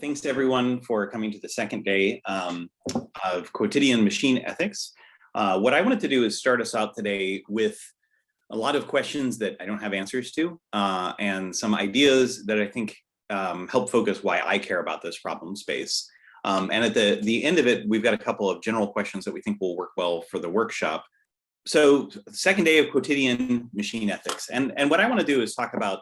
Thanks to everyone for coming to the second day of Quotidian Machine Ethics. What I wanted to do is start us out today with a lot of questions that I don't have answers to and some ideas that I think help focus why I care about this problem space. And at the end of it, we've got a couple of general questions that we think will work well for the workshop. So second day of Quotidian Machine Ethics. And what I want to do is talk about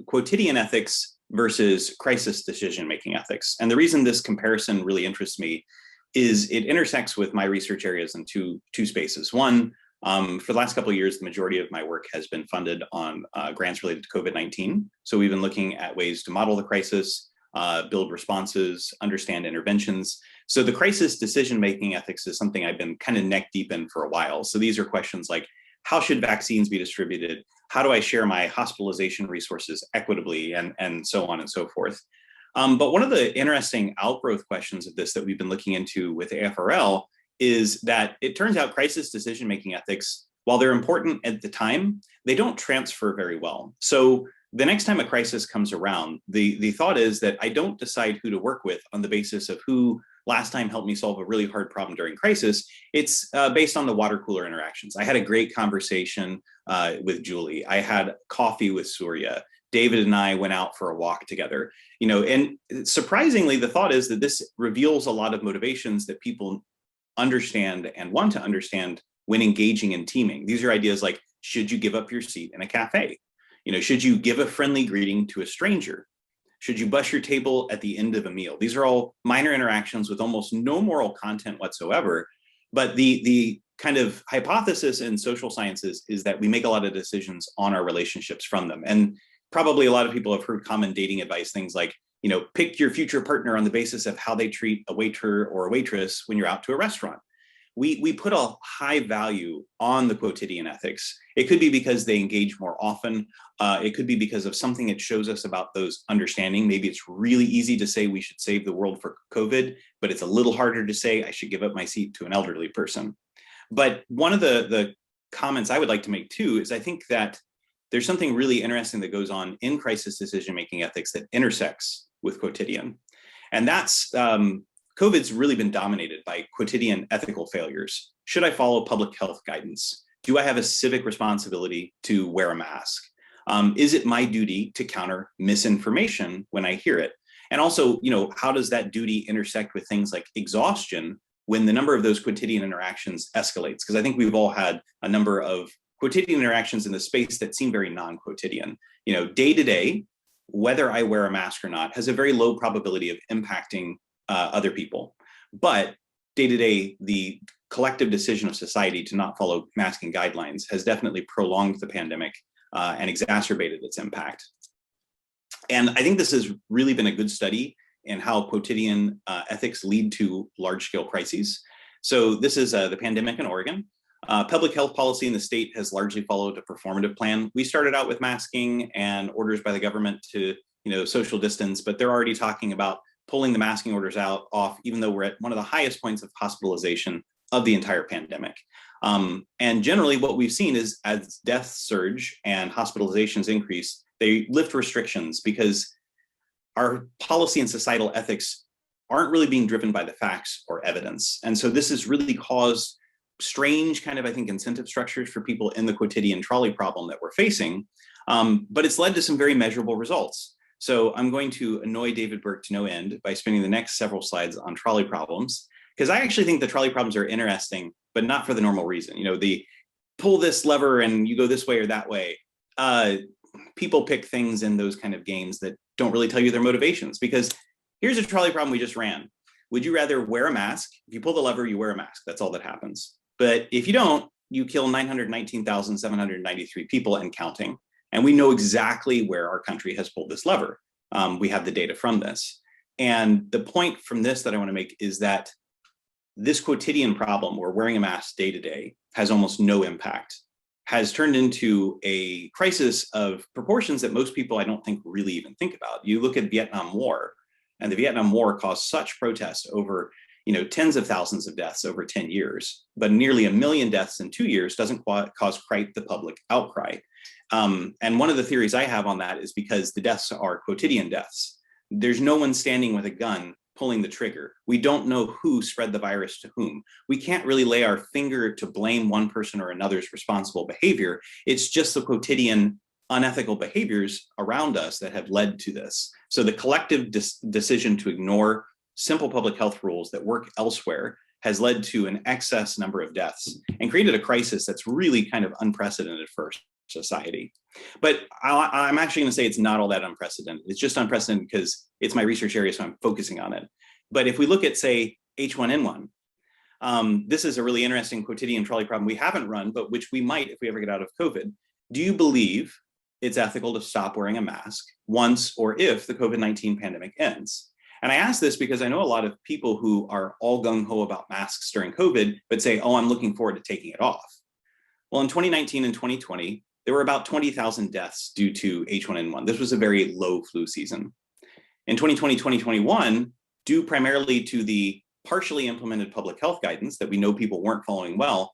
Quotidian ethics versus crisis decision-making ethics. And the reason this comparison really interests me is it intersects with my research areas in two spaces. One, for the last couple of years, the majority of my work has been funded on grants related to COVID-19. So we've been looking at ways to model the crisis, build responses, understand interventions. So the crisis decision-making ethics is something I've been kind of neck deep in for a while. So these are questions like, how should vaccines be distributed? How do I share my hospitalization resources equitably, and so on and so forth. But one of the interesting outgrowth questions of this that we've been looking into with AFRL is that it turns out crisis decision-making ethics, while they're important at the time, they don't transfer very well. So the next time a crisis comes around, the thought is that I don't decide who to work with on the basis of who last time helped me solve a really hard problem during crisis. It's based on the water cooler interactions. I had a great conversation with Julie. I had coffee with Surya. David and I went out for a walk together. And surprisingly, the thought is that this reveals a lot of motivations that people understand and want to understand when engaging in teaming. These are ideas like, should you give up your seat in a cafe? Should you give a friendly greeting to a stranger? Should you bus your table at the end of a meal? These are all minor interactions with almost no moral content whatsoever. But the kind of hypothesis in social sciences is that we make a lot of decisions on our relationships from them. And probably a lot of people have heard common dating advice, things like, pick your future partner on the basis of how they treat a waiter or a waitress when you're out to a restaurant. We put a high value on the quotidian ethics. It could be because they engage more often. It could be because of something it shows us about those understanding. Maybe it's really easy to say we should save the world for COVID, but it's a little harder to say I should give up my seat to an elderly person. But one of the comments I would like to make too is I think that there's something really interesting that goes on in crisis decision-making ethics that intersects with quotidian. And that's COVID's really been dominated by quotidian ethical failures. Should I follow public health guidance? Do I have a civic responsibility to wear a mask? Is it my duty to counter misinformation when I hear it? And also, how does that duty intersect with things like exhaustion when the number of those quotidian interactions escalates? Because I think we've all had a number of quotidian interactions in the space that seem very non-quotidian. Day to day, whether I wear a mask or not has a very low probability of impacting other people. But day to day, the collective decision of society to not follow masking guidelines has definitely prolonged the pandemic and exacerbated its impact. And I think this has really been a good study in how quotidian ethics lead to large-scale crises. So this is the pandemic in Oregon. Public health policy in the state has largely followed a performative plan. We started out with masking and orders by the government to social distance, but they're already talking about pulling the masking orders off, even though we're at one of the highest points of hospitalization of the entire pandemic. And generally what we've seen is as deaths surge and hospitalizations increase, they lift restrictions because our policy and societal ethics aren't really being driven by the facts or evidence. And so this has really caused strange kind of, I think, incentive structures for people in the quotidian trolley problem that we're facing, but it's led to some very measurable results. So I'm going to annoy David Burke to no end by spending the next several slides on trolley problems, because I actually think the trolley problems are interesting, but not for the normal reason. The pull this lever and you go this way or that way. People pick things in those kind of games that don't really tell you their motivations, because here's a trolley problem we just ran. Would you rather wear a mask? If you pull the lever, you wear a mask. That's all that happens. But if you don't, you kill 919,793 people and counting. And we know exactly where our country has pulled this lever. We have the data from this. And the point from this that I want to make is that this quotidian problem where wearing a mask day to day has almost no impact, has turned into a crisis of proportions that most people I don't think really even think about. You look at Vietnam War, and the Vietnam War caused such protest over tens of thousands of deaths over 10 years, but nearly 1 million deaths in 2 years doesn't cause quite the public outcry. And one of the theories I have on that is because the deaths are quotidian deaths. There's no one standing with a gun pulling the trigger. We don't know who spread the virus to whom. We can't really lay our finger to blame one person or another's responsible behavior. It's just the quotidian unethical behaviors around us that have led to this. So the collective decision to ignore simple public health rules that work elsewhere has led to an excess number of deaths and created a crisis that's really kind of unprecedented for society. But I'm actually going to say it's not all that unprecedented. It's just unprecedented because it's my research area, so I'm focusing on it. But if we look at, say, H1N1, this is a really interesting quotidian trolley problem we haven't run, but which we might if we ever get out of COVID. Do you believe it's ethical to stop wearing a mask once or if the COVID-19 pandemic ends? And I ask this because I know a lot of people who are all gung-ho about masks during COVID, but say, oh, I'm looking forward to taking it off. Well, in 2019 and 2020, there were about 20,000 deaths due to H1N1. This was a very low flu season. In 2020, 2021, due primarily to the partially implemented public health guidance that we know people weren't following well,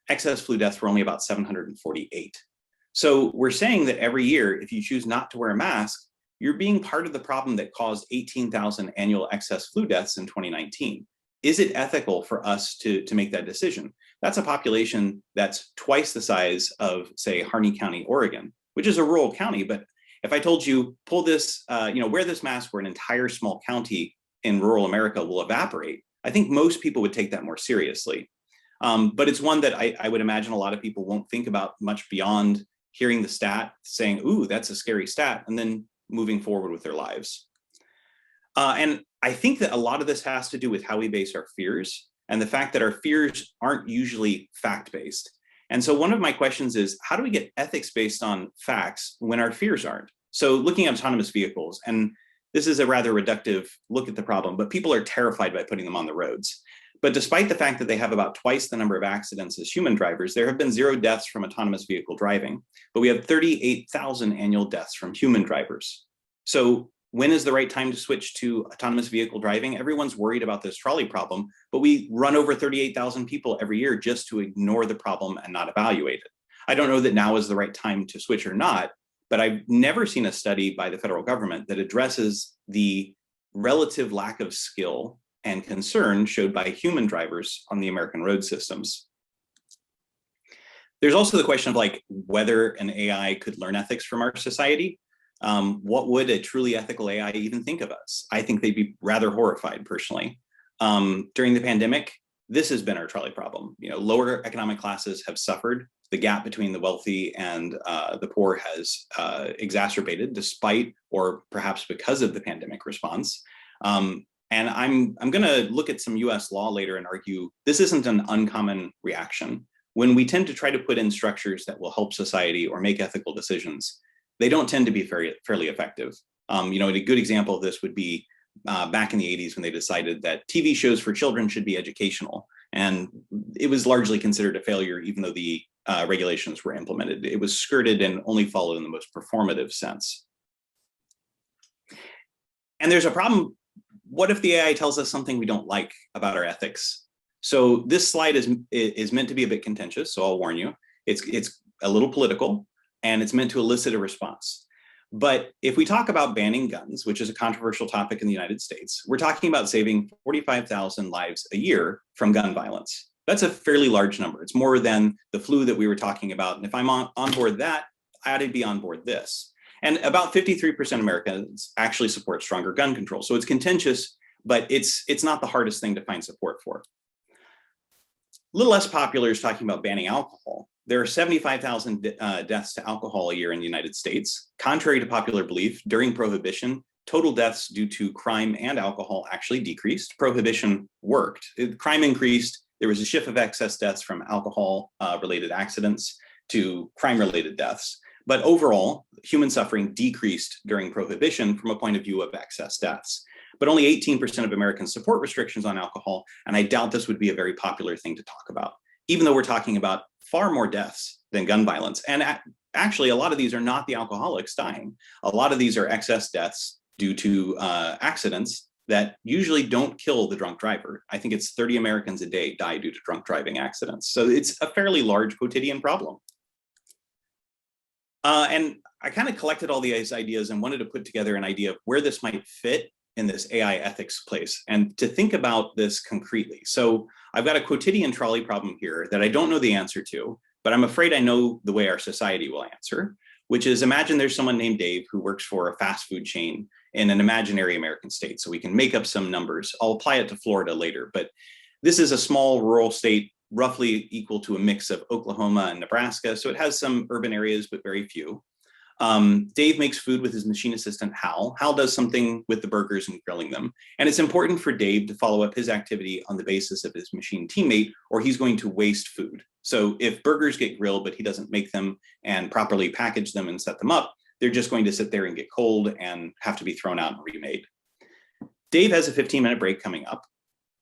excess flu deaths were only about 748. So we're saying that every year, if you choose not to wear a mask, you're being part of the problem that caused 18,000 annual excess flu deaths in 2019. Is it ethical for us to make that decision? That's a population that's twice the size of, say, Harney County, Oregon, which is a rural county. But if I told you, pull this, wear this mask where an entire small county in rural America will evaporate, I think most people would take that more seriously. But it's one that I would imagine a lot of people won't think about much beyond hearing the stat, saying, ooh, that's a scary stat, and then moving forward with their lives. And I think that a lot of this has to do with how we base our fears and the fact that our fears aren't usually fact-based. And so one of my questions is, how do we get ethics based on facts when our fears aren't? So looking at autonomous vehicles, and this is a rather reductive look at the problem, but people are terrified by putting them on the roads. But despite the fact that they have about twice the number of accidents as human drivers, there have been 0 deaths from autonomous vehicle driving, but we have 38,000 annual deaths from human drivers. So when is the right time to switch to autonomous vehicle driving? Everyone's worried about this trolley problem, but we run over 38,000 people every year just to ignore the problem and not evaluate it. I don't know that now is the right time to switch or not, but I've never seen a study by the federal government that addresses the relative lack of skill and concern showed by human drivers on the American road systems. There's also the question of like whether an AI could learn ethics from our society. What would a truly ethical AI even think of us? I think they'd be rather horrified personally. During the pandemic, this has been our trolley problem. Lower economic classes have suffered. The gap between the wealthy and the poor has exacerbated despite, or perhaps because of the pandemic response. And I'm going to look at some US law later and argue this isn't an uncommon reaction. When we tend to try to put in structures that will help society or make ethical decisions, they don't tend to be fairly effective. A good example of this would be back in the 80s when they decided that TV shows for children should be educational. And it was largely considered a failure, even though the regulations were implemented. It was skirted and only followed in the most performative sense. And there's a problem. What if the AI tells us something we don't like about our ethics? So this slide is meant to be a bit contentious, so I'll warn you. It's a little political, and it's meant to elicit a response. But if we talk about banning guns, which is a controversial topic in the United States, we're talking about saving 45,000 lives a year from gun violence. That's a fairly large number. It's more than the flu that we were talking about. And if I'm on board that, I ought to be on board this. And about 53% of Americans actually support stronger gun control. So it's contentious, but it's not the hardest thing to find support for. A little less popular is talking about banning alcohol. There are 75,000 deaths to alcohol a year in the United States. Contrary to popular belief, during Prohibition, total deaths due to crime and alcohol actually decreased. Prohibition worked. Crime increased. There was a shift of excess deaths from alcohol-related accidents to crime-related deaths. But overall, human suffering decreased during Prohibition from a point of view of excess deaths. But only 18% of Americans support restrictions on alcohol, and I doubt this would be a very popular thing to talk about, even though we're talking about far more deaths than gun violence. And actually, a lot of these are not the alcoholics dying. A lot of these are excess deaths due to accidents that usually don't kill the drunk driver. I think it's 30 Americans a day die due to drunk driving accidents. So it's a fairly large quotidian problem. And I kind of collected all these ideas and wanted to put together an idea of where this might fit in this AI ethics place and to think about this concretely. So I've got a quotidian trolley problem here that I don't know the answer to, but I'm afraid I know the way our society will answer, which is imagine there's someone named Dave who works for a fast food chain in an imaginary American state. So we can make up some numbers. I'll apply it to Florida later, but this is a small rural state, roughly equal to a mix of Oklahoma and Nebraska. So it has some urban areas, but very few. Dave makes food with his machine assistant, Hal. Hal does something with the burgers and grilling them. And it's important for Dave to follow up his activity on the basis of his machine teammate, or he's going to waste food. So if burgers get grilled, but he doesn't make them and properly package them and set them up, they're just going to sit there and get cold and have to be thrown out and remade. Dave has a 15-minute break coming up.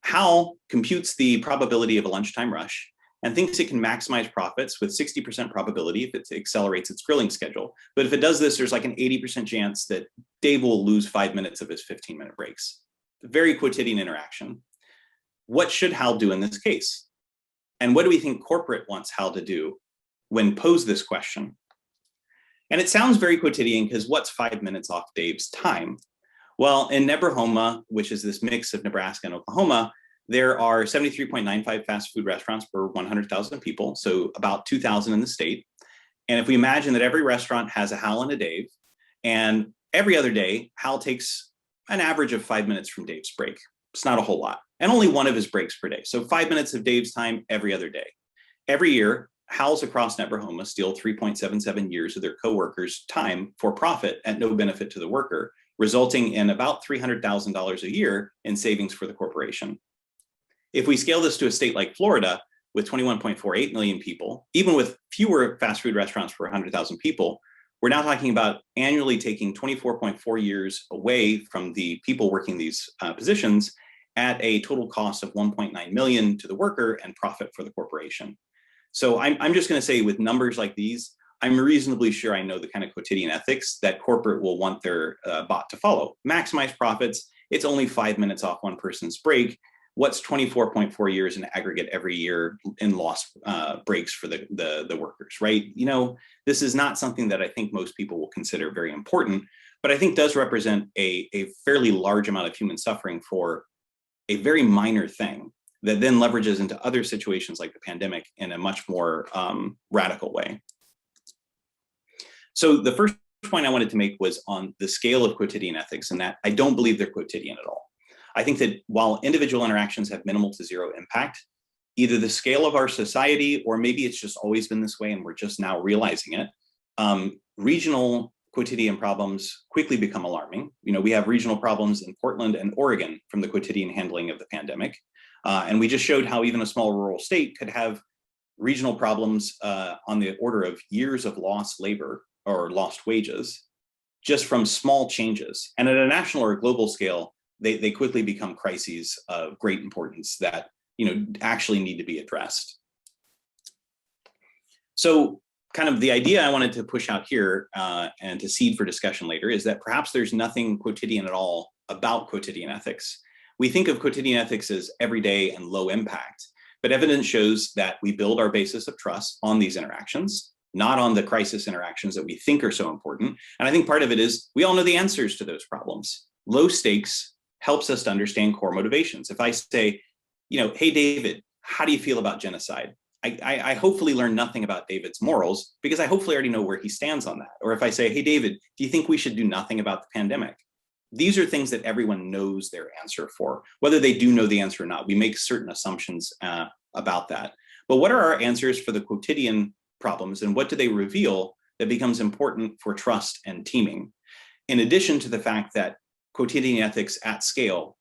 Hal computes the probability of a lunchtime rush and thinks it can maximize profits with 60% probability if it accelerates its grilling schedule. But if it does this, there's like an 80% chance that Dave will lose 5 minutes of his 15-minute breaks. Very quotidian interaction. What should Hal do in this case? And what do we think corporate wants Hal to do when posed this question? And it sounds very quotidian because what's 5 minutes off Dave's time? Well, in Nebrahoma, which is this mix of Nebraska and Oklahoma, there are 73.95 fast food restaurants per 100,000 people, so about 2,000 in the state. And if we imagine that every restaurant has a Hal and a Dave, and every other day, Hal takes an average of 5 minutes from Dave's break. It's not a whole lot, and only one of his breaks per day. So 5 minutes of Dave's time every other day. Every year, Hals across Nebrahoma steal 3.77 years of their coworkers' time for profit at no benefit to the worker, resulting in about $300,000 a year in savings for the corporation. If we scale this to a state like Florida with 21.48 million people, even with fewer fast food restaurants per 100,000 people, we're now talking about annually taking 24.4 years away from the people working these positions at a total cost of 1.9 million to the worker and profit for the corporation. So I'm just going to say with numbers like these, I'm reasonably sure I know the kind of quotidian ethics that corporate will want their bot to follow. Maximize profits. It's only 5 minutes off one person's break. What's 24.4 years in aggregate every year in lost breaks for the workers, right? You know, this is not something that I think most people will consider very important, but I think does represent a fairly large amount of human suffering for a very minor thing that then leverages into other situations like the pandemic in a much more radical way. So the first point I wanted to make was on the scale of quotidian ethics, and that I don't believe they're quotidian at all. I think that while individual interactions have minimal to zero impact, either the scale of our society, or maybe it's just always been this way and we're just now realizing it, regional quotidian problems quickly become alarming. You know, we have regional problems in Portland and Oregon from the quotidian handling of the pandemic. And we just showed how even a small rural state could have regional problems on the order of years of lost labor or lost wages just from small changes. And at a national or global scale, they quickly become crises of great importance that, you know, actually need to be addressed. So kind of the idea I wanted to push out here and to seed for discussion later is that perhaps there's nothing quotidian at all about quotidian ethics. We think of quotidian ethics as everyday and low impact, but evidence shows that we build our basis of trust on these interactions, not on the crisis interactions that we think are so important. And I think part of it is we all know the answers to those problems. Low stakes helps us to understand core motivations. If I say, you know, hey, David, how do you feel about genocide? I hopefully learn nothing about David's morals because I hopefully already know where he stands on that. Or if I say, hey, David, do you think we should do nothing about the pandemic? These are things that everyone knows their answer for, whether they do know the answer or not. We make certain assumptions about that. But what are our answers for the quotidian problems, and what do they reveal that becomes important for trust and teaming? In addition to the fact that quotidian ethics at scale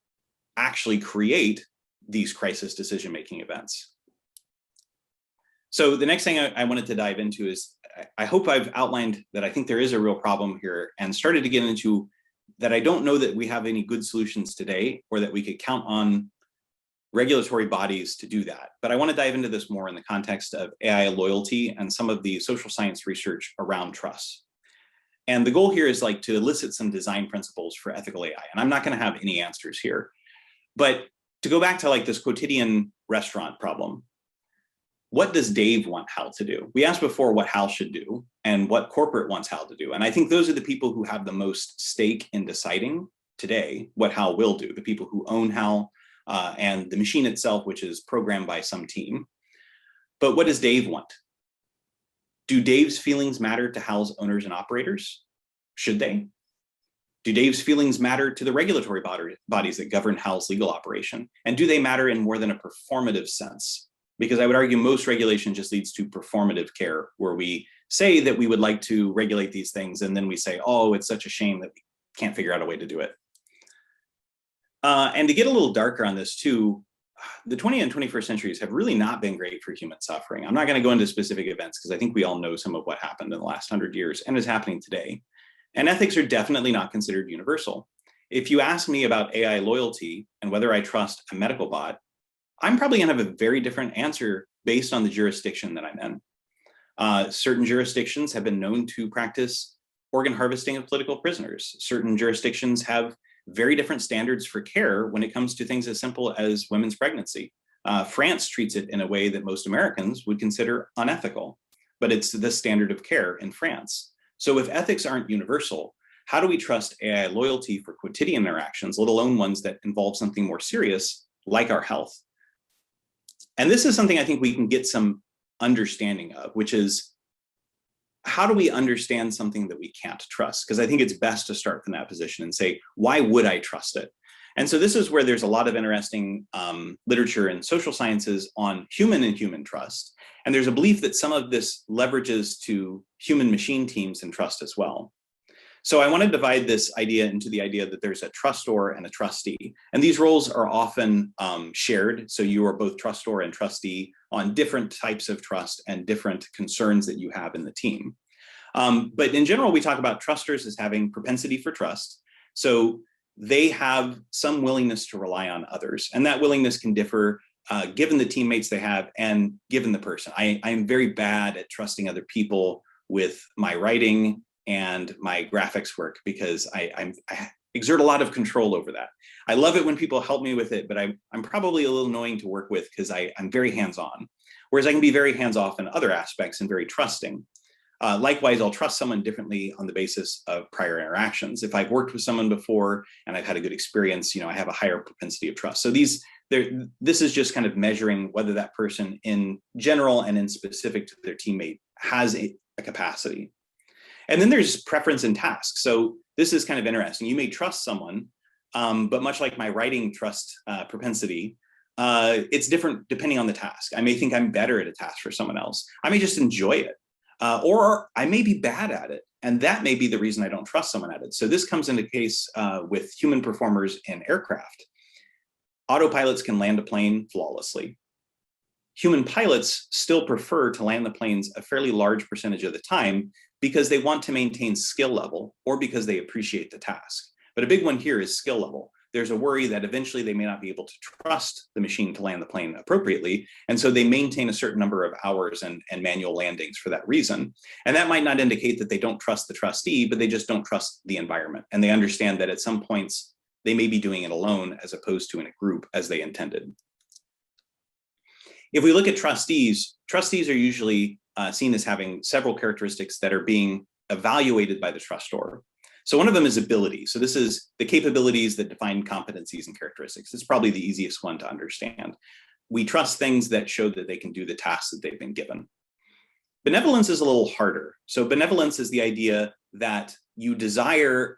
actually create these crisis decision-making events. So the next thing I wanted to dive into is, I hope I've outlined that I think there is a real problem here and started to get into that I don't know that we have any good solutions today or that we could count on regulatory bodies to do that. But I want to dive into this more in the context of AI loyalty and some of the social science research around trust. And the goal here is like to elicit some design principles for ethical AI. And I'm not going to have any answers here, but to go back to like this quotidian restaurant problem, what does Dave want Hal to do? We asked before what Hal should do and what corporate wants Hal to do. And I think those are the people who have the most stake in deciding today what Hal will do, the people who own Hal and the machine itself, which is programmed by some team. But what does Dave want? Do Dave's feelings matter to Hal's owners and operators? Should they? Do Dave's feelings matter to the regulatory bodies that govern Hal's legal operation? And do they matter in more than a performative sense? Because I would argue most regulation just leads to performative care, where we say that we would like to regulate these things, and then we say, oh, it's such a shame that we can't figure out a way to do it. And to get a little darker on this too, the 20th and 21st centuries have really not been great for human suffering. I'm not going to go into specific events because I think we all know some of what happened in the last 100 years and is happening today. And ethics are definitely not considered universal. If you ask me about AI loyalty and whether I trust a medical bot, I'm probably going to have a very different answer based on the jurisdiction that I'm in. Certain jurisdictions have been known to practice organ harvesting of political prisoners. Certain jurisdictions have very different standards for care when it comes to things as simple as women's pregnancy. France treats it in a way that most Americans would consider unethical, but it's the standard of care in France. So if ethics aren't universal, how do we trust AI loyalty for quotidian interactions, let alone ones that involve something more serious like our health? And this is something I think we can get some understanding of, which is, how do we understand something that we can't trust? Because I think it's best to start from that position and say, why would I trust it? And so this is where there's a lot of interesting literature in social sciences on human and human trust. And there's a belief that some of this leverages to human machine teams and trust as well. So I want to divide this idea into the idea that there's a trustor and a trustee. And these roles are often shared. So you are both trustor and trustee on different types of trust and different concerns that you have in the team. But in general, we talk about trusters as having propensity for trust. So they have some willingness to rely on others. And that willingness can differ given the teammates they have and given the person. I am very bad at trusting other people with my writing and my graphics work because I exert a lot of control over that. I love it when people help me with it, but I'm probably a little annoying to work with because I'm very hands-on, whereas I can be very hands-off in other aspects and very trusting. Likewise, I'll trust someone differently on the basis of prior interactions. If I've worked with someone before and I've had a good experience, I have a higher propensity of trust. So this is just kind of measuring whether that person in general and in specific to their teammate has a capacity. And then there's preference and task. So this is kind of interesting. You may trust someone, but much like my writing trust propensity, it's different depending on the task. I may think I'm better at a task for someone else. I may just enjoy it, or I may be bad at it. And that may be the reason I don't trust someone at it. So this comes into case with human performers in aircraft. Autopilots can land a plane flawlessly. Human pilots still prefer to land the planes a fairly large percentage of the time because they want to maintain skill level or because they appreciate the task. But a big one here is skill level. There's a worry that eventually they may not be able to trust the machine to land the plane appropriately. And so they maintain a certain number of hours and manual landings for that reason. And that might not indicate that they don't trust the trustee, but they just don't trust the environment. And they understand that at some points they may be doing it alone as opposed to in a group as they intended. If we look at trustees are usually seen as having several characteristics that are being evaluated by the trustor. So one of them is ability. So this is the capabilities that define competencies and characteristics. It's probably the easiest one to understand. We trust things that show that they can do the tasks that they've been given. Benevolence is a little harder. So benevolence is the idea that you desire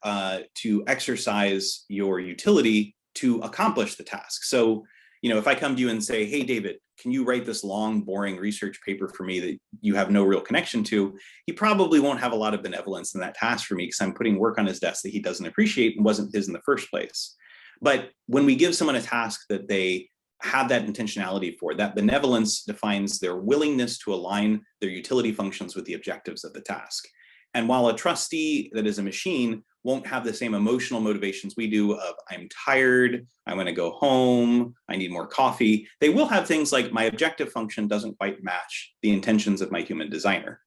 to exercise your utility to accomplish the task. So, if I come to you and say, hey, David, can you write this long, boring research paper for me that you have no real connection to? He probably won't have a lot of benevolence in that task for me because I'm putting work on his desk that he doesn't appreciate and wasn't his in the first place. But when we give someone a task that they have that intentionality for, that benevolence defines their willingness to align their utility functions with the objectives of the task. And while a trustee that is a machine won't have the same emotional motivations we do of I'm tired, I want to go home, I need more coffee, they will have things like my objective function doesn't quite match the intentions of my human designer.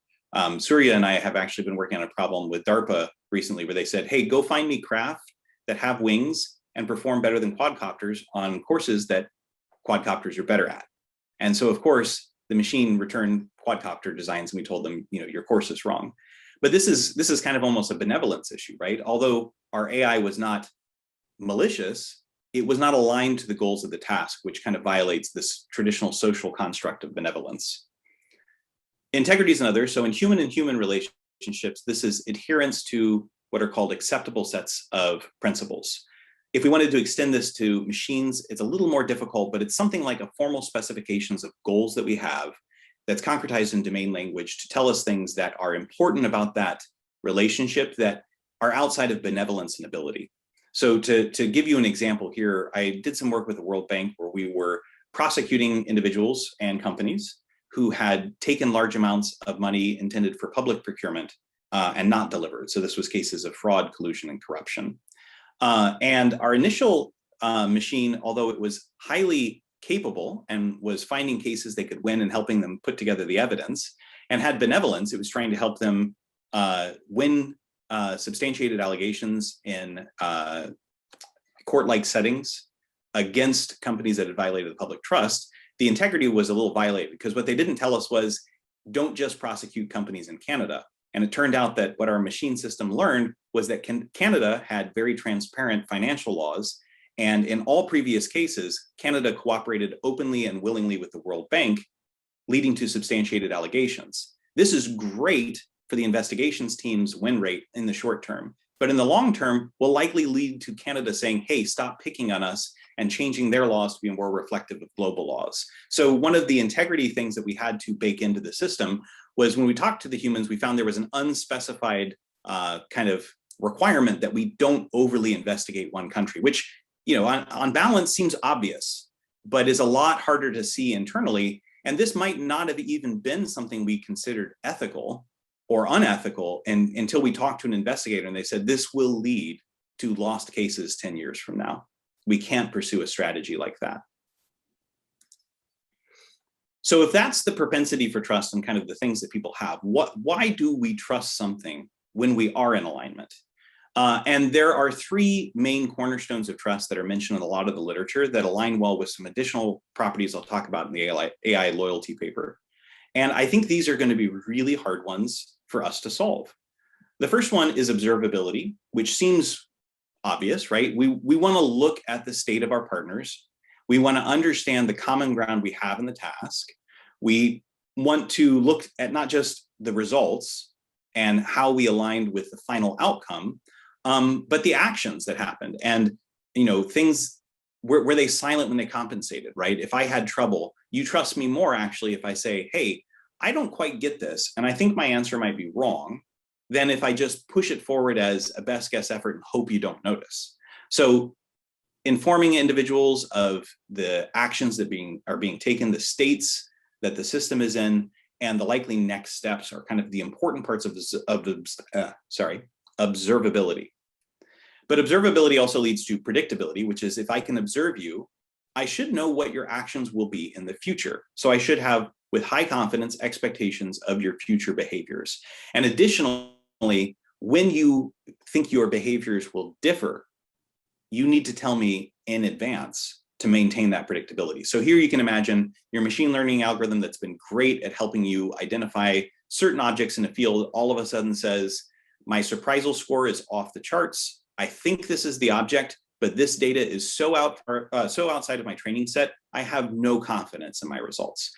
Surya and I have actually been working on a problem with Darpa recently where they said, hey, go find me craft that have wings and perform better than quadcopters on courses that quadcopters are better at. And so, of course, the machine returned quadcopter designs and we told them, your course is wrong. But this is kind of almost a benevolence issue, right? Although our AI was not malicious, it was not aligned to the goals of the task, which kind of violates this traditional social construct of benevolence. Integrity is another. So in human and human relationships, this is adherence to what are called acceptable sets of principles. If we wanted to extend this to machines, it's a little more difficult, but it's something like a formal specifications of goals that we have that's concretized in domain language to tell us things that are important about that relationship that are outside of benevolence and ability. So to give you an example here, I did some work with the World Bank where we were prosecuting individuals and companies who had taken large amounts of money intended for public procurement and not delivered. So this was cases of fraud, collusion, and corruption. And our initial machine, although it was highly capable and was finding cases they could win and helping them put together the evidence and had benevolence, it was trying to help them win substantiated allegations in court-like settings against companies that had violated the public trust. The integrity was a little violated because what they didn't tell us was, don't just prosecute companies in Canada. And it turned out that what our machine system learned was that Canada had very transparent financial laws. And in all previous cases, Canada cooperated openly and willingly with the World Bank, leading to substantiated allegations. This is great for the investigations team's win rate in the short term, but in the long term will likely lead to Canada saying, hey, stop picking on us and changing their laws to be more reflective of global laws. So one of the integrity things that we had to bake into the system was when we talked to the humans, we found there was an unspecified kind of requirement that we don't overly investigate one country, which on balance seems obvious, but is a lot harder to see internally. And this might not have even been something we considered ethical or unethical until we talked to an investigator and they said, this will lead to lost cases 10 years from now. We can't pursue a strategy like that. So if that's the propensity for trust and kind of the things that people have, why do we trust something when we are in alignment? And there are three main cornerstones of trust that are mentioned in a lot of the literature that align well with some additional properties I'll talk about in the AI loyalty paper. And I think these are going to be really hard ones for us to solve. The first one is observability, which seems obvious, right? We want to look at the state of our partners. We want to understand the common ground we have in the task. We want to look at not just the results and how we aligned with the final outcome, but the actions that happened. And, things, were they silent when they compensated, right? If I had trouble, you trust me more actually if I say, hey, I don't quite get this, and I think my answer might be wrong, than if I just push it forward as a best guess effort and hope you don't notice. So informing individuals of the actions that are being taken, the states that the system is in, and the likely next steps are kind of the important parts of observability. But observability also leads to predictability, which is if I can observe you, I should know what your actions will be in the future. So I should have, with high confidence, expectations of your future behaviors. And additionally, when you think your behaviors will differ, you need to tell me in advance to maintain that predictability. So here you can imagine your machine learning algorithm that's been great at helping you identify certain objects in a field all of a sudden says, my surprisal score is off the charts. I think this is the object, but this data is so outside of my training set, I have no confidence in my results.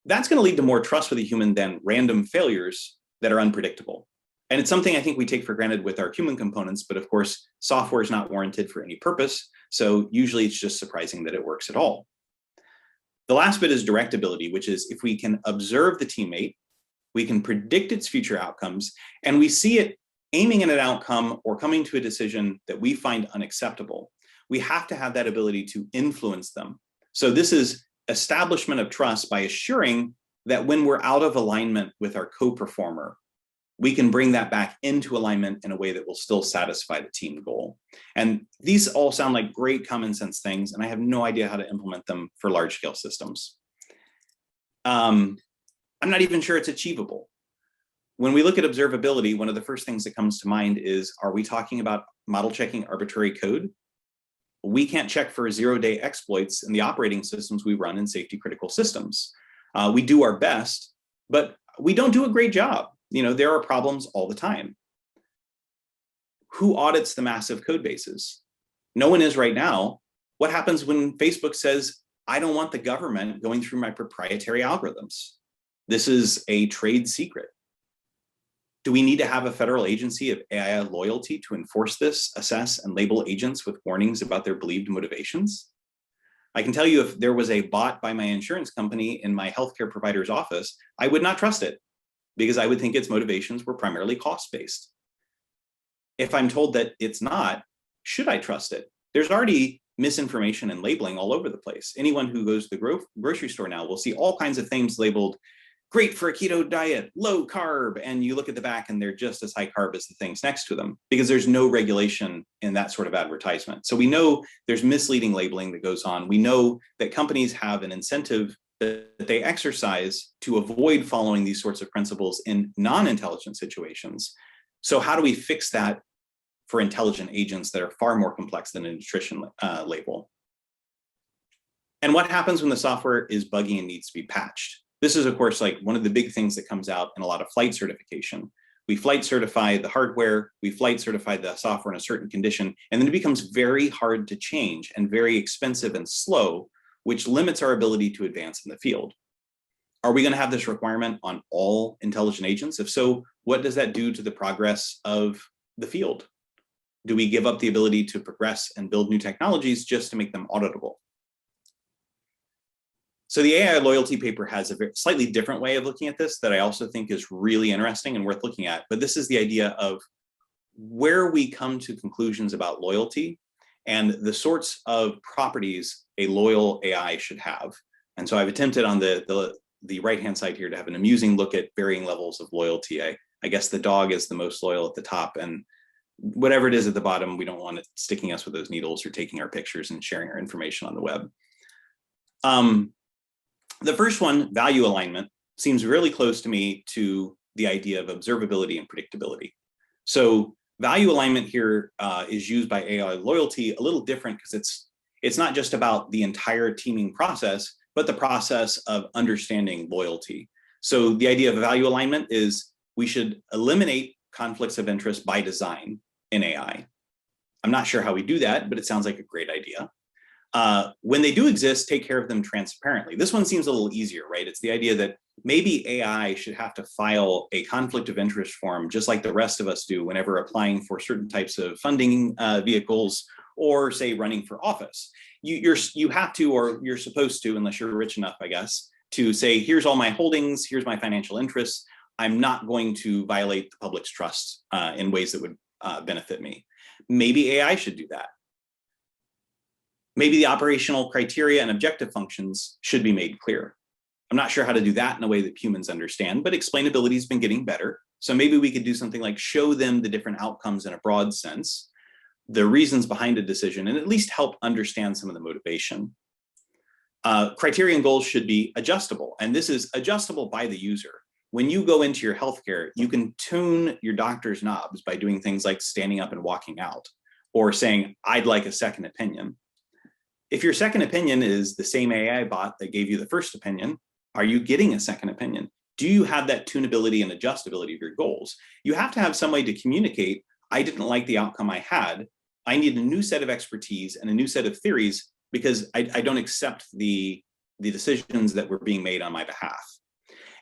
That's going to lead to more trust with a human than random failures that are unpredictable. And it's something I think we take for granted with our human components, but of course, software is not warranted for any purpose. So usually it's just surprising that it works at all. The last bit is directability, which is if we can observe the teammate, we can predict its future outcomes, and we see it aiming at an outcome or coming to a decision that we find unacceptable, we have to have that ability to influence them. So this is establishment of trust by assuring that when we're out of alignment with our co-performer, we can bring that back into alignment in a way that will still satisfy the team goal. And these all sound like great common sense things, and I have no idea how to implement them for large scale systems. I'm not even sure it's achievable. When we look at observability, one of the first things that comes to mind is, are we talking about model checking arbitrary code? We can't check for zero-day exploits in the operating systems we run in safety critical systems. We do our best, but we don't do a great job. There are problems all the time. Who audits the massive code bases? No one is right now. What happens when Facebook says, I don't want the government going through my proprietary algorithms? This is a trade secret. Do we need to have a federal agency of AI loyalty to enforce this, assess, and label agents with warnings about their believed motivations? I can tell you, if there was a bot by my insurance company in my healthcare provider's office, I would not trust it because I would think its motivations were primarily cost-based. If I'm told that it's not, should I trust it? There's already misinformation and labeling all over the place. Anyone who goes to the grocery store now will see all kinds of things labeled great for a keto diet, low carb, and you look at the back and they're just as high carb as the things next to them because there's no regulation in that sort of advertisement. So we know there's misleading labeling that goes on. We know that companies have an incentive that they exercise to avoid following these sorts of principles in non-intelligent situations. So how do we fix that for intelligent agents that are far more complex than a nutrition label? And what happens when the software is buggy and needs to be patched? This is, of course, like one of the big things that comes out in a lot of flight certification. We flight certify the hardware, we flight certify the software in a certain condition, and then it becomes very hard to change and very expensive and slow, which limits our ability to advance in the field. Are we going to have this requirement on all intelligent agents? If so, what does that do to the progress of the field? Do we give up the ability to progress and build new technologies just to make them auditable? So the AI loyalty paper has a slightly different way of looking at this that I also think is really interesting and worth looking at. But this is the idea of where we come to conclusions about loyalty and the sorts of properties a loyal AI should have. And so I've attempted on the right-hand side here to have an amusing look at varying levels of loyalty. I guess the dog is the most loyal at the top, and whatever it is at the bottom, we don't want it sticking us with those needles or taking our pictures and sharing our information on the web. The first one, value alignment, seems really close to me to the idea of observability and predictability. So value alignment here is used by AI loyalty a little different because it's not just about the entire teaming process, but the process of understanding loyalty. So the idea of value alignment is we should eliminate conflicts of interest by design in AI. I'm not sure how we do that, but it sounds like a great idea. When they do exist, take care of them transparently. This one seems a little easier, right? It's the idea that maybe AI should have to file a conflict of interest form just like the rest of us do whenever applying for certain types of funding vehicles or say running for office. You have to, or you're supposed to, unless you're rich enough, I guess, to say, here's all my holdings, here's my financial interests. I'm not going to violate the public's trust in ways that would benefit me. Maybe AI should do that. Maybe the operational criteria and objective functions should be made clear. I'm not sure how to do that in a way that humans understand, but explainability has been getting better. So maybe we could do something like show them the different outcomes in a broad sense, the reasons behind a decision, and at least help understand some of the motivation. Criterion goals should be adjustable, and this is adjustable by the user. When you go into your healthcare, you can tune your doctor's knobs by doing things like standing up and walking out, or saying, I'd like a second opinion. If your second opinion is the same AI bot that gave you the first opinion, are you getting a second opinion? Do you have that tunability and adjustability of your goals? You have to have some way to communicate, I didn't like the outcome I had. I need a new set of expertise and a new set of theories because I don't accept the decisions that were being made on my behalf.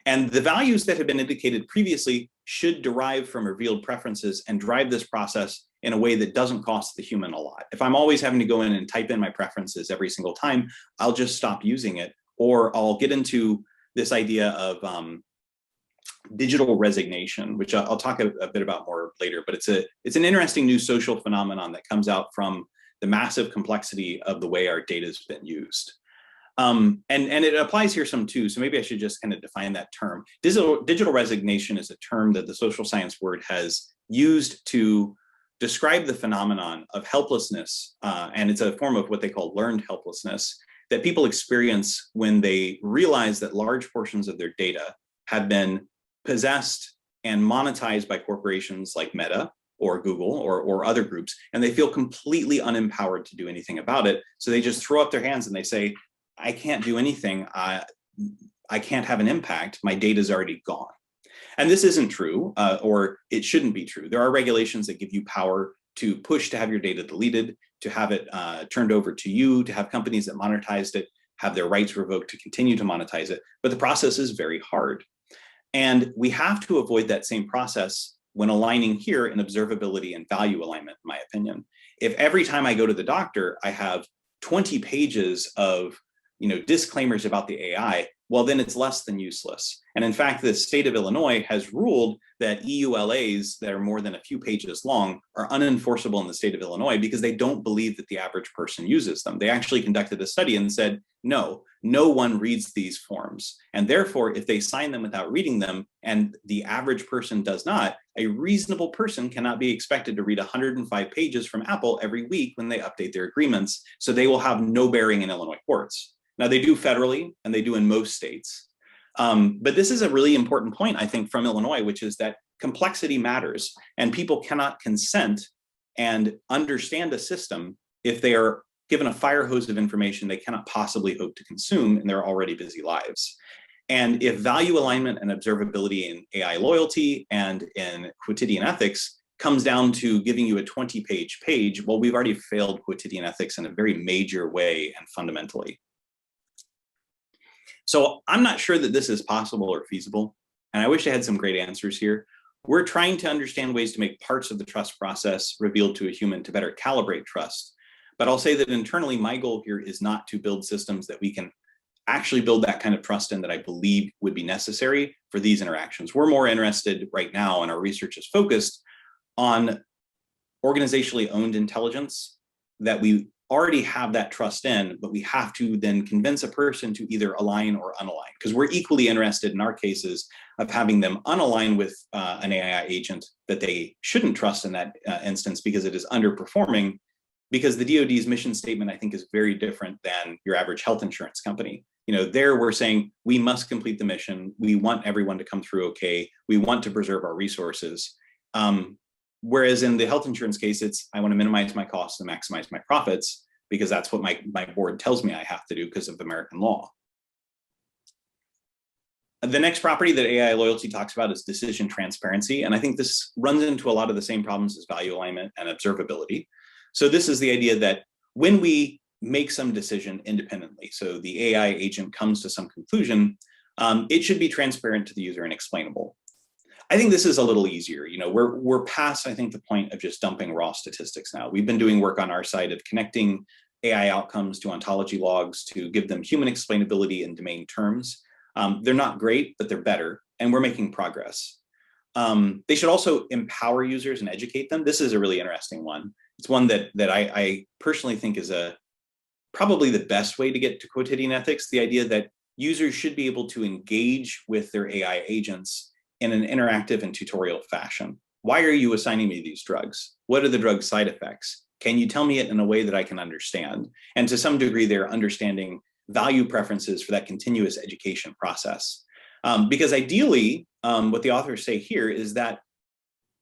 And the values that have been indicated previously should derive from revealed preferences and drive this process in a way that doesn't cost the human a lot. If I'm always having to go in and type in my preferences every single time, I'll just stop using it, or I'll get into this idea of digital resignation, which I'll talk a bit about more later, but it's an interesting new social phenomenon that comes out from the massive complexity of the way our data has been used. And it applies here some too, so maybe I should just kind of define that term. Digital resignation is a term that the social science word has used to describe the phenomenon of helplessness, and it's a form of what they call learned helplessness, that people experience when they realize that large portions of their data have been possessed and monetized by corporations like Meta or Google or other groups, and they feel completely unempowered to do anything about it. So they just throw up their hands and they say, I can't do anything. I I can't have an impact. My data is already gone. And this isn't true, or it shouldn't be true. There are regulations that give you power to push to have your data deleted, to have it turned over to you, to have companies that monetized it have their rights revoked to continue to monetize it. But the process is very hard. And we have to avoid that same process when aligning here in observability and value alignment, in my opinion. If every time I go to the doctor, I have 20 pages of disclaimers about the AI, well, then it's less than useless. And in fact, the state of Illinois has ruled that EULAs that are more than a few pages long are unenforceable in the state of Illinois because they don't believe that the average person uses them. They actually conducted a study and said, no one reads these forms. And therefore, if they sign them without reading them and the average person does not, a reasonable person cannot be expected to read 105 pages from Apple every week when they update their agreements. So they will have no bearing in Illinois courts. Now, they do federally and they do in most states. But this is a really important point, I think, from Illinois, which is that complexity matters and people cannot consent and understand a system if they are given a fire hose of information they cannot possibly hope to consume in their already busy lives. And if value alignment and observability in AI loyalty and in Quotidian ethics comes down to giving you a 20-page page, well, we've already failed Quotidian ethics in a very major way and fundamentally. So I'm not sure that this is possible or feasible, and I wish I had some great answers here. We're trying to understand ways to make parts of the trust process revealed to a human to better calibrate trust. But I'll say that internally, my goal here is not to build systems that we can actually build that kind of trust in that I believe would be necessary for these interactions. We're more interested right now, and our research is focused on organizationally owned intelligence that we already have that trust in, but we have to then convince a person to either align or unalign, because we're equally interested in our cases of having them unalign with an AI agent that they shouldn't trust in that instance because it is underperforming, because the DoD's mission statement, I think, is very different than your average health insurance company. There we're saying we must complete the mission. We want everyone to come through okay. We want to preserve our resources. Whereas in the health insurance case, it's I want to minimize my costs and maximize my profits because that's what my board tells me I have to do because of American law. The next property that AI loyalty talks about is decision transparency. And I think this runs into a lot of the same problems as value alignment and observability. So this is the idea that when we make some decision independently, so the AI agent comes to some conclusion, it should be transparent to the user and explainable. I think this is a little easier. We're past, I think, the point of just dumping raw statistics now. We've been doing work on our side of connecting AI outcomes to ontology logs to give them human explainability in domain terms. They're not great, but they're better, and we're making progress. They should also empower users and educate them. This is a really interesting one. It's one that I personally think is probably the best way to get to quotidian ethics, the idea that users should be able to engage with their AI agents in an interactive and tutorial fashion. Why are you assigning me these drugs? What are the drug side effects? Can you tell me it in a way that I can understand? And to some degree, they're understanding value preferences for that continuous education process. Because ideally, what the authors say here is that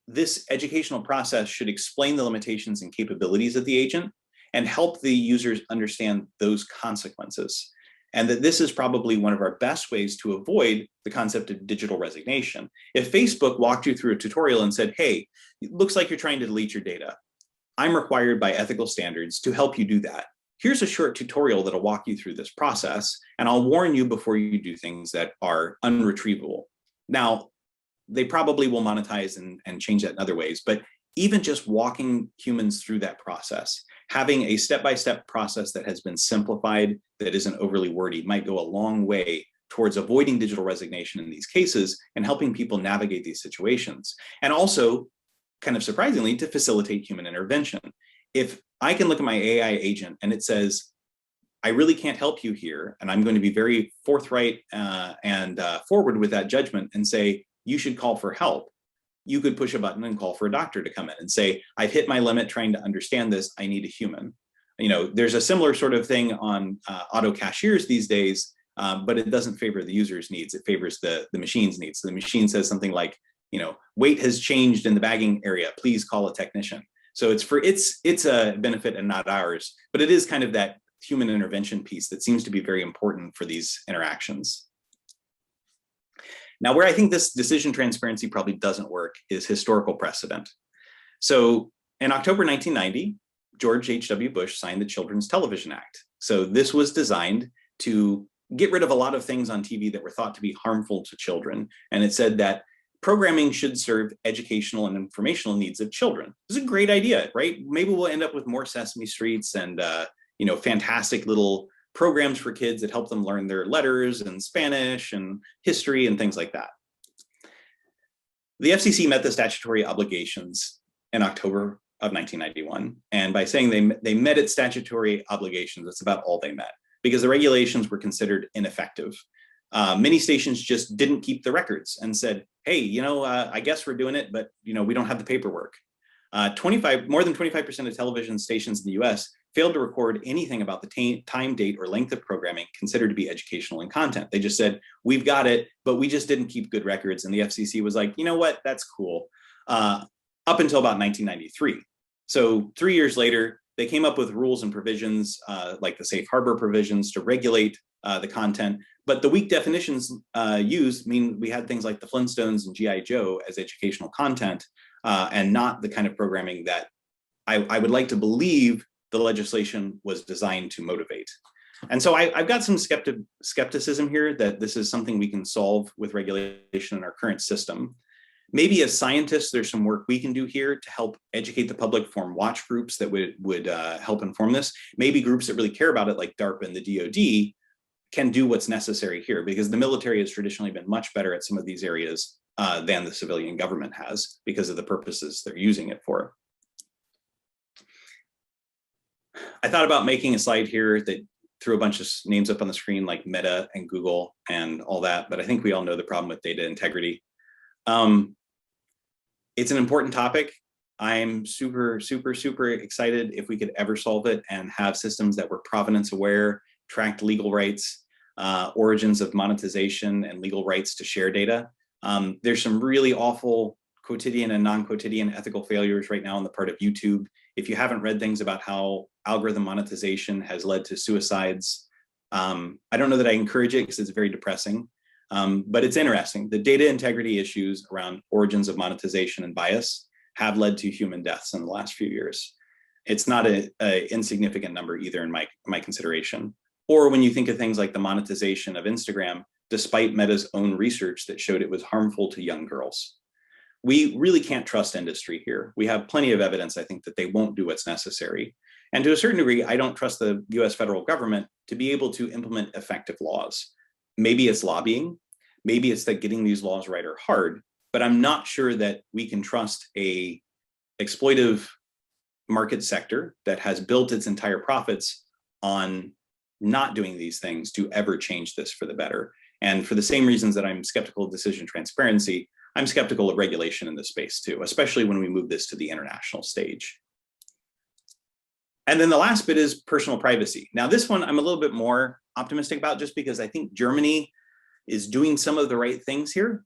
this educational process should explain the limitations and capabilities of the agent and help the users understand those consequences. And that this is probably one of our best ways to avoid the concept of digital resignation. If Facebook walked you through a tutorial and said, hey, it looks like you're trying to delete your data. I'm required by ethical standards to help you do that. Here's a short tutorial that'll walk you through this process, and I'll warn you before you do things that are unretrievable. Now, they probably will monetize and change that in other ways, but even just walking humans through that process, having a step-by-step process that has been simplified, that isn't overly wordy, might go a long way towards avoiding digital resignation in these cases and helping people navigate these situations. And also, kind of surprisingly, to facilitate human intervention. If I can look at my AI agent and it says, I really can't help you here, and I'm going to be very forthright and forward with that judgment and say, you should call for help. You could push a button and call for a doctor to come in and say, I've hit my limit trying to understand this, I need a human. There's a similar sort of thing on auto cashiers these days, but it doesn't favor the user's needs, it favors the machine's needs. So the machine says something like, weight has changed in the bagging area, please call a technician. So it's a benefit and not ours, but it is kind of that human intervention piece that seems to be very important for these interactions. Now, where I think this decision transparency probably doesn't work is historical precedent. So in October 1990, George H.W. Bush signed the Children's Television Act. So this was designed to get rid of a lot of things on TV that were thought to be harmful to children. And it said that programming should serve educational and informational needs of children. This is a great idea, right? Maybe we'll end up with more Sesame Streets and fantastic little programs for kids that help them learn their letters and Spanish and history and things like that. The FCC met the statutory obligations in October of 1991. And by saying they met its statutory obligations, that's about all they met, because the regulations were considered ineffective. Many stations just didn't keep the records and said, hey, I guess we're doing it, but we don't have the paperwork. More than 25% of television stations in the US failed to record anything about the time, date, or length of programming considered to be educational in content. They just said, we've got it, but we just didn't keep good records. And the FCC was like, you know what, that's cool. Up until about 1993. So 3 years later, they came up with rules and provisions like the safe harbor provisions to regulate the content. But the weak definitions used mean we had things like the Flintstones and G.I. Joe as educational content and not the kind of programming that I would like to believe the legislation was designed to motivate. And so I've got some skepticism here that this is something we can solve with regulation in our current system. Maybe as scientists, there's some work we can do here to help educate the public, form watch groups that would help inform this. Maybe groups that really care about it, like DARPA and the DoD, can do what's necessary here, because the military has traditionally been much better at some of these areas than the civilian government has because of the purposes they're using it for. I thought about making a slide here that threw a bunch of names up on the screen like Meta and Google and all that, but I think we all know the problem with data integrity. It's an important topic. I'm super, super, super excited if we could ever solve it and have systems that were provenance aware, tracked legal rights, origins of monetization, and legal rights to share data. There's some really awful quotidian and non-quotidian ethical failures right now on the part of YouTube. If you haven't read things about how algorithm monetization has led to suicides, I don't know that I encourage it because it's very depressing. But it's interesting. The data integrity issues around origins of monetization and bias have led to human deaths in the last few years. It's not an insignificant number either in my consideration. Or when you think of things like the monetization of Instagram, despite Meta's own research that showed it was harmful to young girls. We really can't trust industry here. We have plenty of evidence, I think, that they won't do what's necessary. And to a certain degree, I don't trust the US federal government to be able to implement effective laws. Maybe it's lobbying, maybe it's that getting these laws right are hard, but I'm not sure that we can trust a exploitive market sector that has built its entire profits on not doing these things to ever change this for the better. And for the same reasons that I'm skeptical of decision transparency, I'm skeptical of regulation in this space too, especially when we move this to the international stage. And then the last bit is personal privacy. Now, this one I'm a little bit more optimistic about just because I think Germany is doing some of the right things here.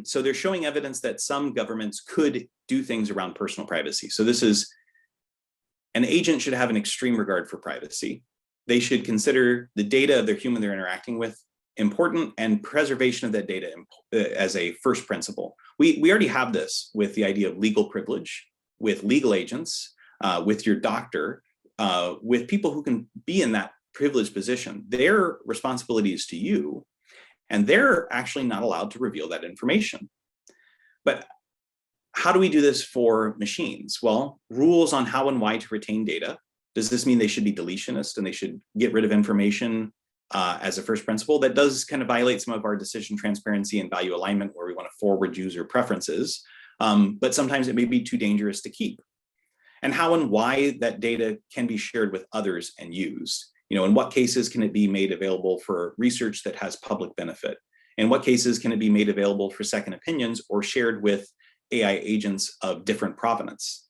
So they're showing evidence that some governments could do things around personal privacy. So this is, an agent should have an extreme regard for privacy. They should consider the data of their human they're interacting with important and preservation of that data as a first principle. We already have this with the idea of legal privilege, with legal agents, with your doctor, with people who can be in that privileged position. Their responsibility is to you, and they're actually not allowed to reveal that information. But how do we do this for machines? Well, rules on how and why to retain data. Does this mean they should be deletionist and they should get rid of information as a first principle? That does kind of violate some of our decision transparency and value alignment where we want to forward user preferences, but sometimes it may be too dangerous to keep. And how and why that data can be shared with others and used. In what cases can it be made available for research that has public benefit? In what cases can it be made available for second opinions or shared with AI agents of different provenance?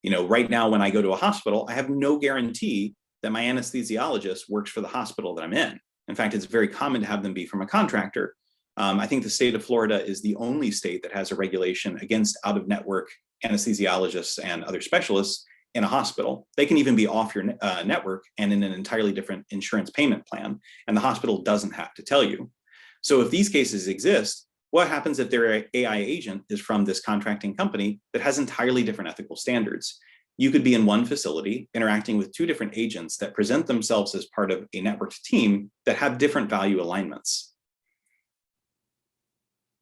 Right now when I go to a hospital, I have no guarantee that my anesthesiologist works for the hospital that I'm in. In fact, it's very common to have them be from a contractor. I think the state of Florida is the only state that has a regulation against out-of-network anesthesiologists and other specialists in a hospital. They can even be off your network and in an entirely different insurance payment plan, and the hospital doesn't have to tell you. So if these cases exist, what happens if their AI agent is from this contracting company that has entirely different ethical standards? You could be in one facility interacting with two different agents that present themselves as part of a networked team that have different value alignments.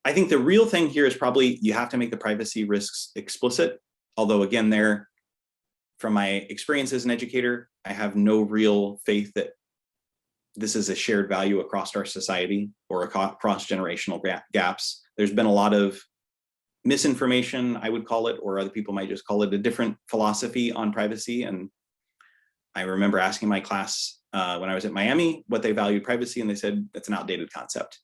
I think the real thing here is probably you have to make the privacy risks explicit. Although again, from my experience as an educator, I have no real faith that this is a shared value across our society or across generational gaps. There's been a lot of misinformation, I would call it, or other people might just call it a different philosophy on privacy. And I remember asking my class when I was at Miami what they valued privacy, and they said that's an outdated concept.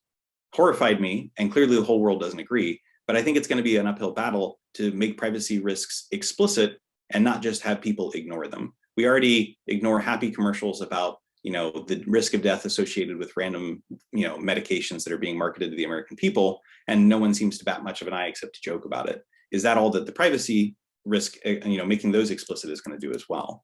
Horrified me, and clearly the whole world doesn't agree. But I think it's going to be an uphill battle to make privacy risks explicit and not just have people ignore them. We already ignore happy commercials about the risk of death associated with random medications that are being marketed to the American people, and no one seems to bat much of an eye except to joke about it. Is that all that the privacy risk, making those explicit, is going to do as well?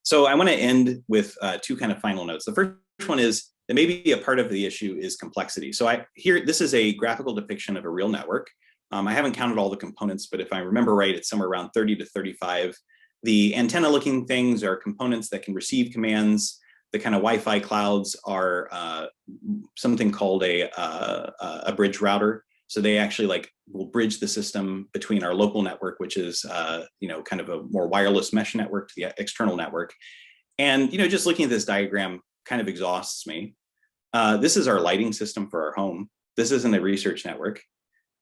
So I want to end with two kind of final notes. The first one is that maybe a part of the issue is complexity. So this is a graphical depiction of a real network. I haven't counted all the components, but if I remember right, it's somewhere around 30 to 35. The antenna looking things are components that can receive commands. The kind of Wi-Fi clouds are something called a bridge router. So they actually will bridge the system between our local network, which is kind of a more wireless mesh network, to the external network. And just looking at this diagram kind of exhausts me. This is our lighting system for our home. This isn't a research network.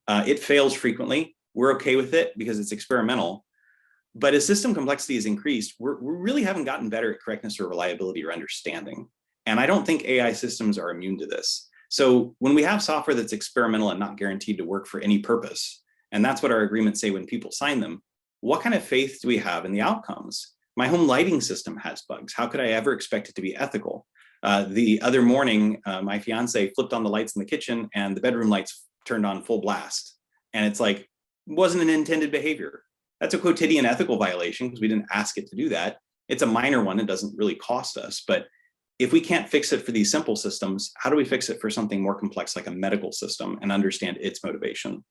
It fails frequently. We're okay with it because it's experimental. But as system complexity has increased, we really haven't gotten better at correctness or reliability or understanding. And I don't think AI systems are immune to this. So when we have software that's experimental and not guaranteed to work for any purpose, and that's what our agreements say when people sign them, what kind of faith do we have in the outcomes? My home lighting system has bugs. How could I ever expect it to be ethical? The other morning, my fiance flipped on the lights in the kitchen and the bedroom lights turned on full blast. And it's like, wasn't an intended behavior. That's a quotidian ethical violation because we didn't ask it to do that. It's a minor one. It doesn't really cost us. But if we can't fix it for these simple systems, how do we fix it for something more complex like a medical system and understand its motivation?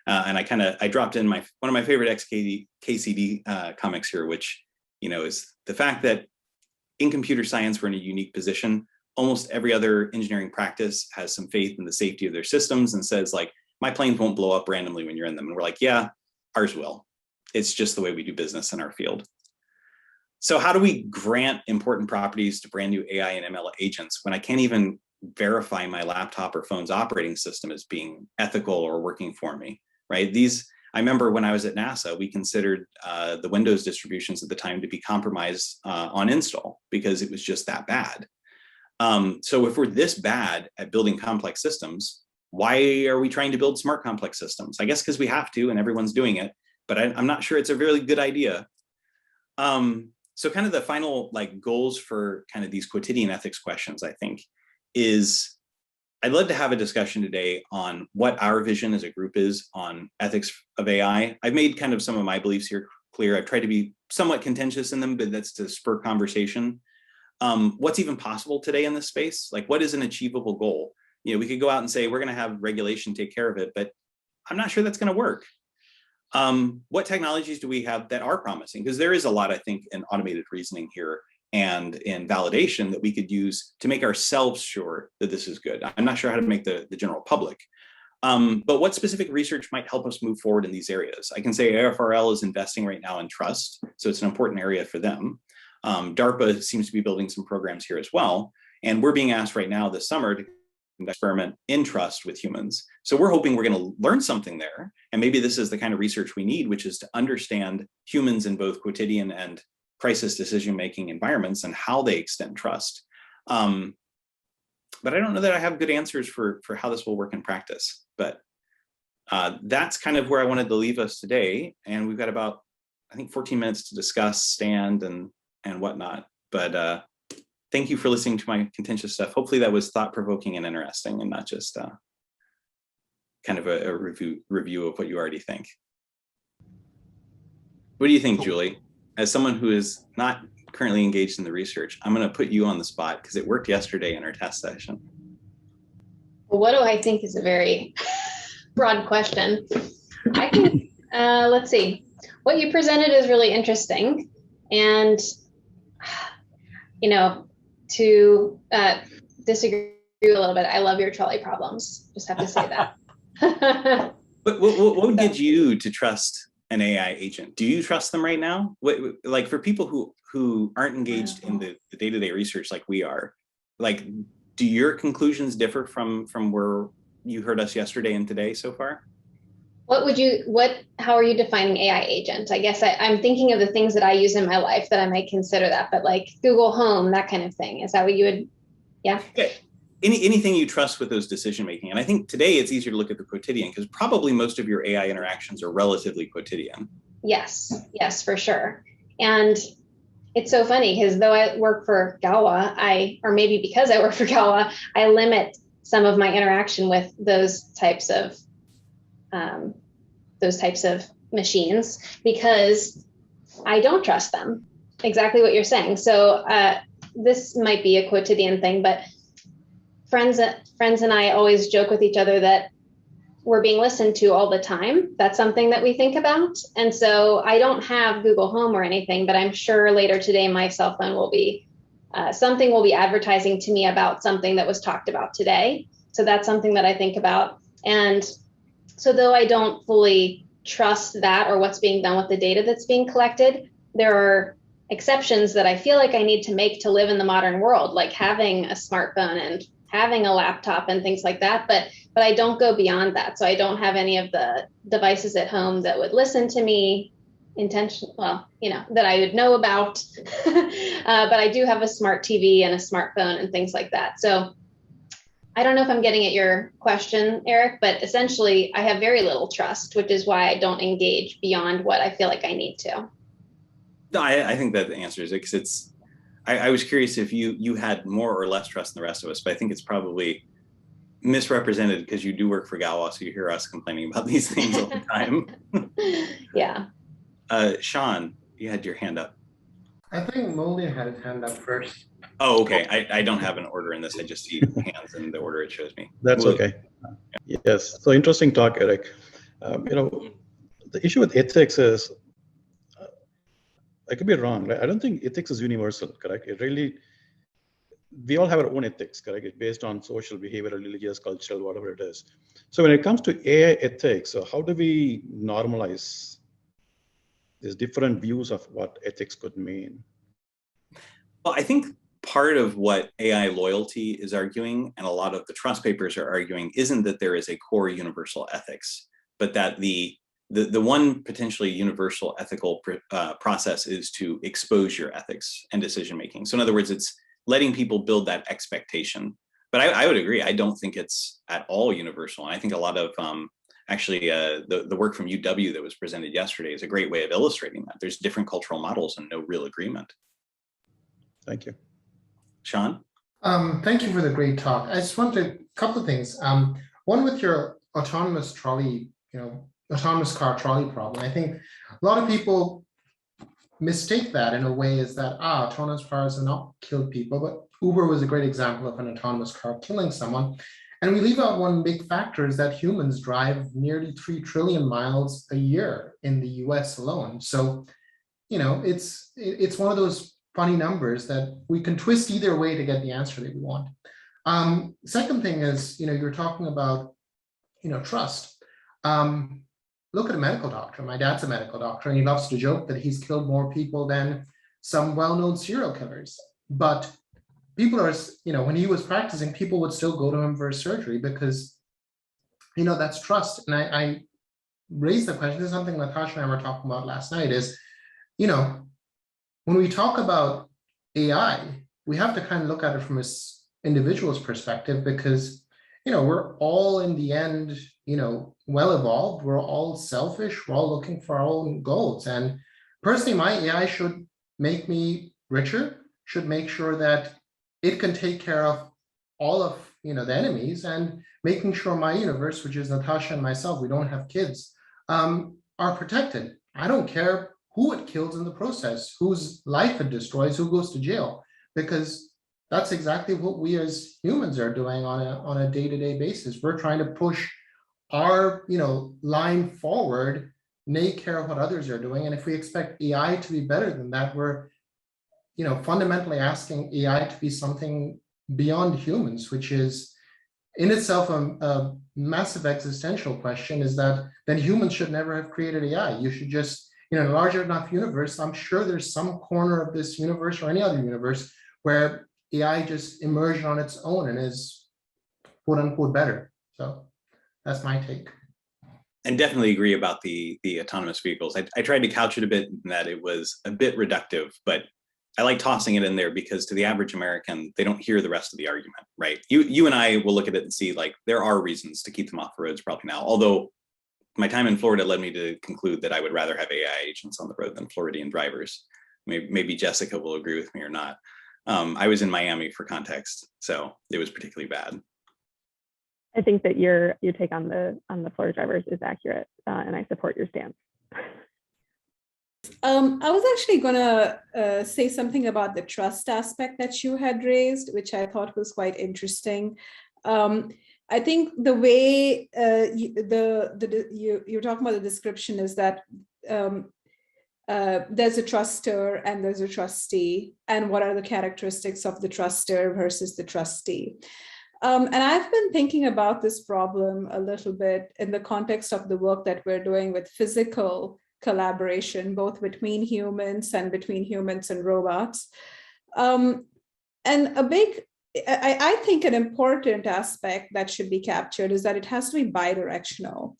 And I dropped in one of my favorite XKCD comics here, which is the fact that in computer science, we're in a unique position. Almost every other engineering practice has some faith in the safety of their systems and says, my planes won't blow up randomly when you're in them. And we're like, yeah, ours will. It's just the way we do business in our field. So how do we grant important properties to brand new AI and ML agents when I can't even verify my laptop or phone's operating system as being ethical or working for me, right? I remember when I was at NASA, we considered the Windows distributions at the time to be compromised on install because it was just that bad. So if we're this bad at building complex systems, why are we trying to build smart complex systems? I guess because we have to and everyone's doing it, but I'm not sure it's a really good idea. So kind of the final goals for kind of these quotidian ethics questions, I think, is I'd love to have a discussion today on what our vision as a group is on ethics of AI. I've made kind of some of my beliefs here clear. I've tried to be somewhat contentious in them, but that's to spur conversation. What's even possible today in this space? What is an achievable goal? We could go out and say, we're going to have regulation take care of it, but I'm not sure that's going to work. What technologies do we have that are promising? Because there is a lot, I think, in automated reasoning here and in validation that we could use to make ourselves sure that this is good. I'm not sure how to make the general public. But what specific research might help us move forward in these areas? I can say AFRL is investing right now in trust, so it's an important area for them. Darpa seems to be building some programs here as well. And we're being asked right now this summer to experiment in trust with humans. So we're hoping we're going to learn something there. And maybe this is the kind of research we need, which is to understand humans in both quotidian and crisis decision-making environments and how they extend trust. But I don't know that I have good answers for how this will work in practice. But that's kind of where I wanted to leave us today. And we've got about, I think, 14 minutes to discuss, stand, and whatnot. But thank you for listening to my contentious stuff. Hopefully that was thought-provoking and interesting and not just kind of a review of what you already think. What do you think, Julie? As someone who is not currently engaged in the research, I'm going to put you on the spot because it worked yesterday in our test session. Well, what do I think is a very broad question? I think, let's see, what you presented is really interesting. And, to disagree a little bit, I love your trolley problems. Just have to say that. But what would get you to trust an AI agent? Do you trust them right now? Like for people who aren't engaged in the day-to-day research like we are, like, do your conclusions differ from where you heard us yesterday and today so far? How are you defining AI agent? I guess I'm thinking of the things that I use in my life that I might consider that, but like Google Home, that kind of thing. Is that what you would, yeah? Anything you trust with those decision making. And I think today it's easier to look at the Quotidian because probably most of your AI interactions are relatively Quotidian. Yes, for sure. And it's so funny because though I work for Gawa, or maybe because I work for Gawa, I limit some of my interaction with those types of machines because I don't trust them. Exactly what you're saying. So this might be a Quotidian thing, but friends and I always joke with each other that we're being listened to all the time. That's something that we think about. And so I don't have Google Home or anything, but I'm sure later today my cell phone will be something will be advertising to me about something that was talked about today. So that's something that I think about. And so though I don't fully trust that or what's being done with the data that's being collected, there are exceptions that I feel like I need to make to live in the modern world, like having a smartphone and having a laptop and things like that. But I don't go beyond that. So I don't have any of the devices at home that would listen to me that I would know about. But I do have a smart TV and a smartphone and things like that. So I don't know if I'm getting at your question, Eric, but essentially I have very little trust, which is why I don't engage beyond what I feel like I need to. No, I think that answers it because I was curious if you had more or less trust than the rest of us, but I think it's probably misrepresented because you do work for Galwa, so you hear us complaining about these things all the time. Yeah. Sean, you had your hand up. I think Mullion had his hand up first. Oh, okay. I don't have an order in this. I just see hands in the order it shows me. That's okay. Yes. So interesting talk, Eric. The issue with ethics is, I could be wrong, right? I don't think ethics is universal, correct? We all have our own ethics, correct? It's based on social, behavioral, religious, cultural, whatever it is. So when it comes to AI ethics, so how do we normalize these different views of what ethics could mean? Well, I think part of what AI loyalty is arguing, and a lot of the trust papers are arguing, isn't that there is a core universal ethics, but that the one potentially universal ethical process is to expose your ethics and decision making. So in other words, it's letting people build that expectation. But I would agree, I don't think it's at all universal. And I think a lot of the work from UW that was presented yesterday is a great way of illustrating that. There's different cultural models and no real agreement. Thank you. Sean? Thank you for the great talk. I just wanted a couple of things. One with your autonomous trolley, autonomous car trolley problem. I think a lot of people mistake that in a way is that, autonomous cars have not killed people, but Uber was a great example of an autonomous car killing someone. And we leave out one big factor is that humans drive nearly 3 trillion miles a year in the US alone. So, it's one of those funny numbers that we can twist either way to get the answer that we want. Second thing is, you're talking about, trust. Look at a medical doctor. My dad's a medical doctor, and he loves to joke that he's killed more people than some well-known serial killers. But people are, when he was practicing, people would still go to him for a surgery because, that's trust. And I raised the question, this is something Natasha and I were talking about last night, is, when we talk about AI, we have to kind of look at it from an individual's perspective because, we're all in the end, well evolved. We're all selfish. We're all looking for our own goals. And personally, my AI should make me richer, should make sure that it can take care of all of, the enemies and making sure my universe, which is Natasha and myself, we don't have kids, are protected. I don't care who it kills in the process, whose life it destroys, who goes to jail, because that's exactly what we as humans are doing on a day-to-day basis. We're trying to push our, line forward, nay care of what others are doing. And if we expect AI to be better than that, we're, fundamentally asking AI to be something beyond humans, which is in itself a massive existential question, is that then humans should never have created AI. You should just, in a larger enough universe, I'm sure there's some corner of this universe or any other universe where AI just emerged on its own and is quote unquote better. So that's my take. And definitely agree about the autonomous vehicles. I tried to couch it a bit in that it was a bit reductive, but I like tossing it in there because to the average American, they don't hear the rest of the argument, right? You and I will look at it and see like there are reasons to keep them off the roads probably now. Although my time in Florida led me to conclude that I would rather have AI agents on the road than Floridian drivers. Maybe Jessica will agree with me or not. I was in Miami for context, so it was particularly bad. I think that your take on the Florida drivers is accurate, and I support your stance. I was actually going to say something about the trust aspect that you had raised, which I thought was quite interesting. I think the way you're talking about the description is that there's a truster and there's a trustee, and what are the characteristics of the truster versus the trustee. And I've been thinking about this problem a little bit in the context of the work that we're doing with physical collaboration, both between humans and between humans and robots. And I think an important aspect that should be captured is that it has to be bidirectional,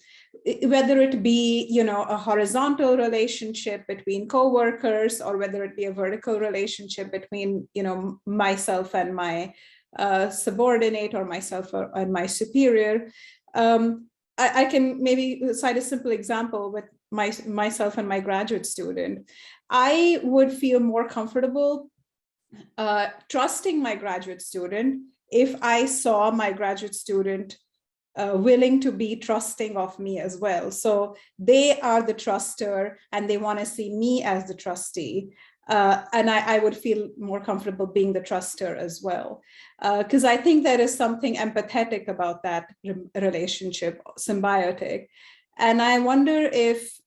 whether it be, a horizontal relationship between coworkers, or whether it be a vertical relationship between, myself and my subordinate, or myself and my superior. I can maybe cite a simple example with myself and my graduate student. I would feel more comfortable trusting my graduate student if I saw my graduate student willing to be trusting of me as well. So they are the truster and they want to see me as the trustee. And I would feel more comfortable being the truster as well. Because I think there is something empathetic about that relationship, symbiotic. And I wonder if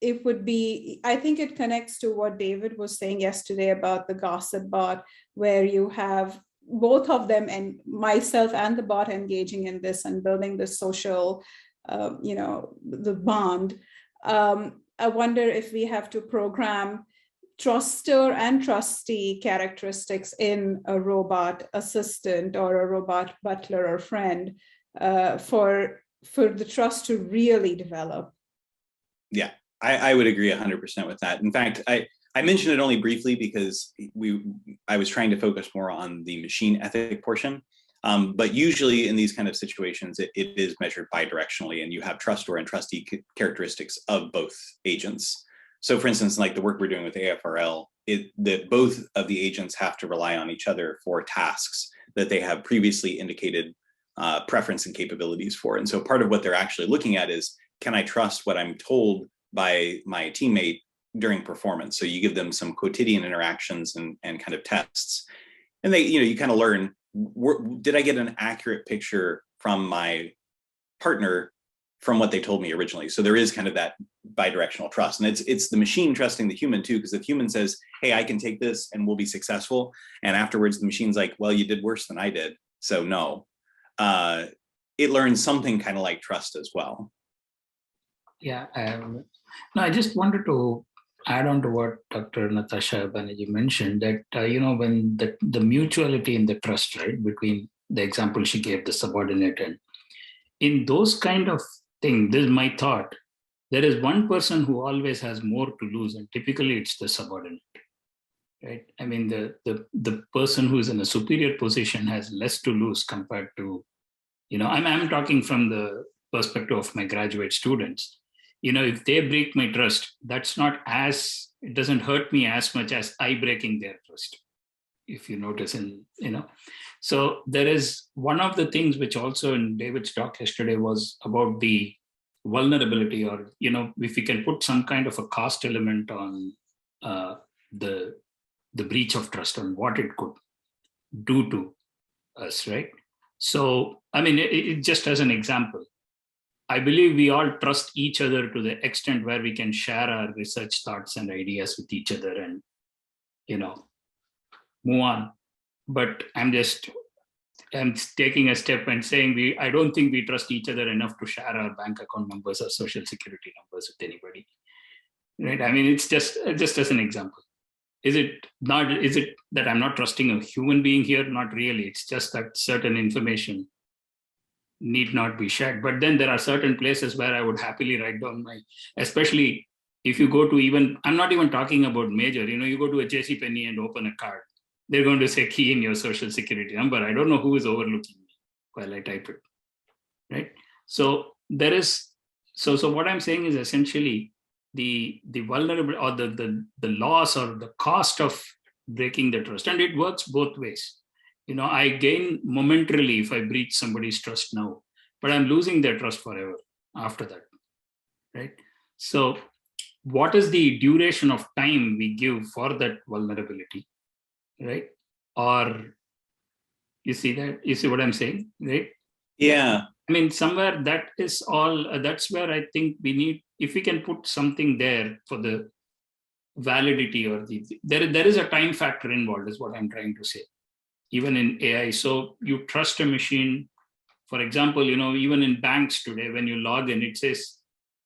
it would be, I think it connects to what David was saying yesterday about the gossip bot, where you have both of them, and myself and the bot, engaging in this and building the social, the bond. I wonder if we have to program truster and trustee characteristics in a robot assistant or a robot butler or friend for the trust to really develop. Yeah, I would agree 100% with that. In fact, I mentioned it only briefly because I was trying to focus more on the machine ethic portion. But usually in these kind of situations, it is measured bidirectionally, and you have trustor and trustee characteristics of both agents. So for instance, like the work we're doing with AFRL, that both of the agents have to rely on each other for tasks that they have previously indicated preference and capabilities for. And so part of what they're actually looking at is, can I trust what I'm told by my teammate during performance? So you give them some quotidian interactions and kind of tests. And they, you kind of learn, did I get an accurate picture from my partner from what they told me originally? So there is kind of that bidirectional trust. And it's the machine trusting the human too, because if human says, hey, I can take this and we'll be successful, and afterwards the machine's like, well, you did worse than I did, so no. It learns something kind of like trust as well. Yeah, no, I just wanted to add on to what Dr. Natasha Banerjee mentioned, that, when the mutuality in the trust, right, between the example she gave, the subordinate, and in those kind of things, this is my thought, there is one person who always has more to lose, and typically it's the subordinate, right? I mean, the person who's in a superior position has less to lose compared to, I'm talking from the perspective of my graduate students. If they break my trust, it doesn't hurt me as much as I breaking their trust, if you notice. So there is one of the things which also in David's talk yesterday was about the vulnerability, or, if we can put some kind of a cost element on the breach of trust and what it could do to us, right? So, I mean, it just as an example, I believe we all trust each other to the extent where we can share our research thoughts and ideas with each other and, move on. But I'm taking a step and saying I don't think we trust each other enough to share our bank account numbers or social security numbers with anybody, right? I mean, it's just as an example. Is it that I'm not trusting a human being here? Not really. It's just that certain information need not be shared. But then there are certain places where I would happily write down especially if you go to I'm not even talking about major, you go to a JCPenney and open a card. They're going to say key in your social security number. I don't know who is overlooking me while I type it, right? So so what I'm saying is essentially the vulnerable or the loss or the cost of breaking the trust, and it works both ways. I gain momentarily if I breach somebody's trust now, but I'm losing their trust forever after that, right? So what is the duration of time we give for that vulnerability, right? Or you see what I'm saying, right? Yeah. I mean, somewhere that is all, that's where I think we need, if we can put something there for the validity or there is a time factor involved is what I'm trying to say, even in AI. So you trust a machine, for example, even in banks today, when you log in, it says,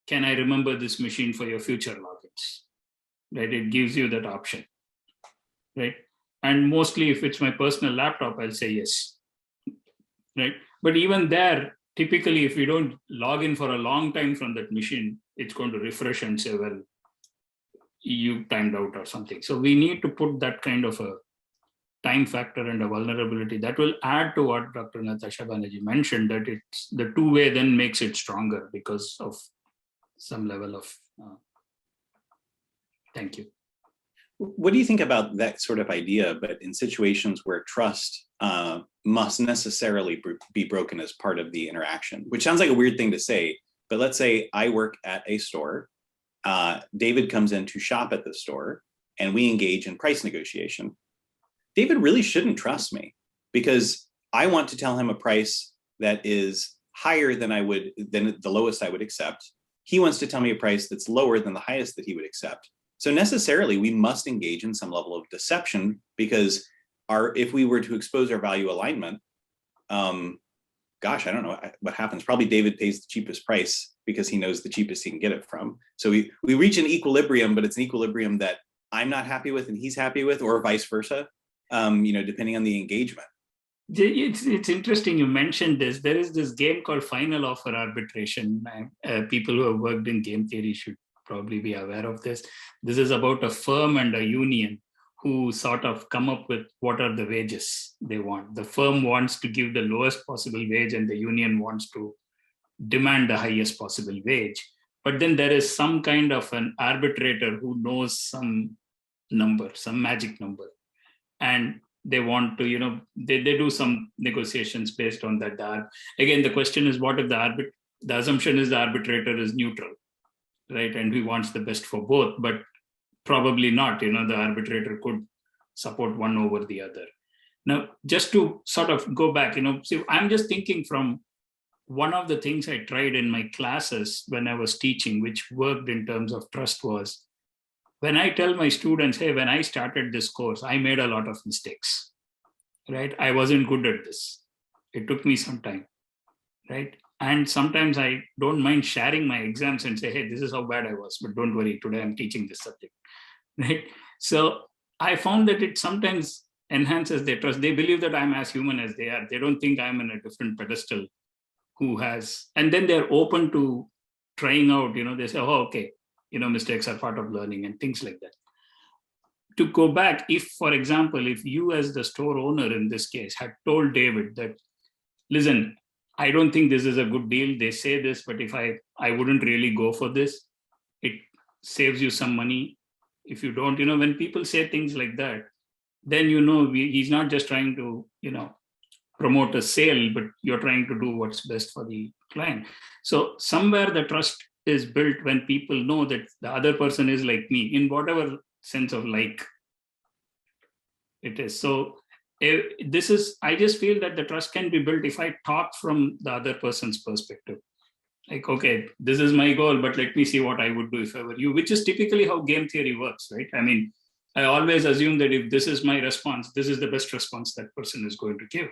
can I remember this machine for your future logins, right? It gives you that option, right? And mostly if it's my personal laptop, I'll say yes, right? But even there, typically, if you don't log in for a long time from that machine, it's going to refresh and say, well, you timed out or something. So we need to put that kind of a time factor and a vulnerability that will add to what Dr. Natasha Banerjee mentioned, that it's the two-way then makes it stronger because of some level of, thank you. What do you think about that sort of idea, but in situations where trust must necessarily be broken as part of the interaction, which sounds like a weird thing to say, but let's say I work at a store, David comes in to shop at the store, and we engage in price negotiation. David really shouldn't trust me because I want to tell him a price that is higher than the lowest I would accept. He wants to tell me a price that's lower than the highest that he would accept. So necessarily we must engage in some level of deception because if we were to expose our value alignment, gosh, I don't know what happens. Probably David pays the cheapest price because he knows the cheapest he can get it from. So we reach an equilibrium, but it's an equilibrium that I'm not happy with and he's happy with, or vice versa, depending on the engagement. It's interesting you mentioned this. There is this game called Final Offer Arbitration. People who have worked in game theory should probably be aware of this. This is about a firm and a union who sort of come up with what are the wages they want. The firm wants to give the lowest possible wage and the union wants to demand the highest possible wage. But then there is some kind of an arbitrator who knows some number, some magic number. And they want to, they do some negotiations based on that. Again, the question is, what if the assumption is the arbitrator is neutral, right? And he wants the best for both, but probably not, the arbitrator could support one over the other. Now, just to sort of go back, see, I'm just thinking from one of the things I tried in my classes when I was teaching, which worked in terms of trust, was when I tell my students, hey, when I started this course, I made a lot of mistakes, right? I wasn't good at this. It took me some time, right? And sometimes I don't mind sharing my exams and say, hey, this is how bad I was, but don't worry, today I'm teaching this subject, right? So I found that it sometimes enhances their trust. They believe that I'm as human as they are. They don't think I'm in a different pedestal and then they're open to trying out, they say, oh, okay, mistakes are part of learning and things like that. To go back, if, for example, if you as the store owner in this case had told David that, listen, I don't think this is a good deal. They say this, but if I wouldn't really go for this, it saves you some money. If you don't, when people say things like that, then he's not just trying to, promote a sale, but you're trying to do what's best for the client. So somewhere the trust is built when people know that the other person is like me in whatever sense of like it is. So I just feel that the trust can be built if I talk from the other person's perspective. Like, okay, this is my goal, but let me see what I would do if I were you, which is typically how game theory works, right? I mean, I always assume that if this is my response, this is the best response that person is going to give.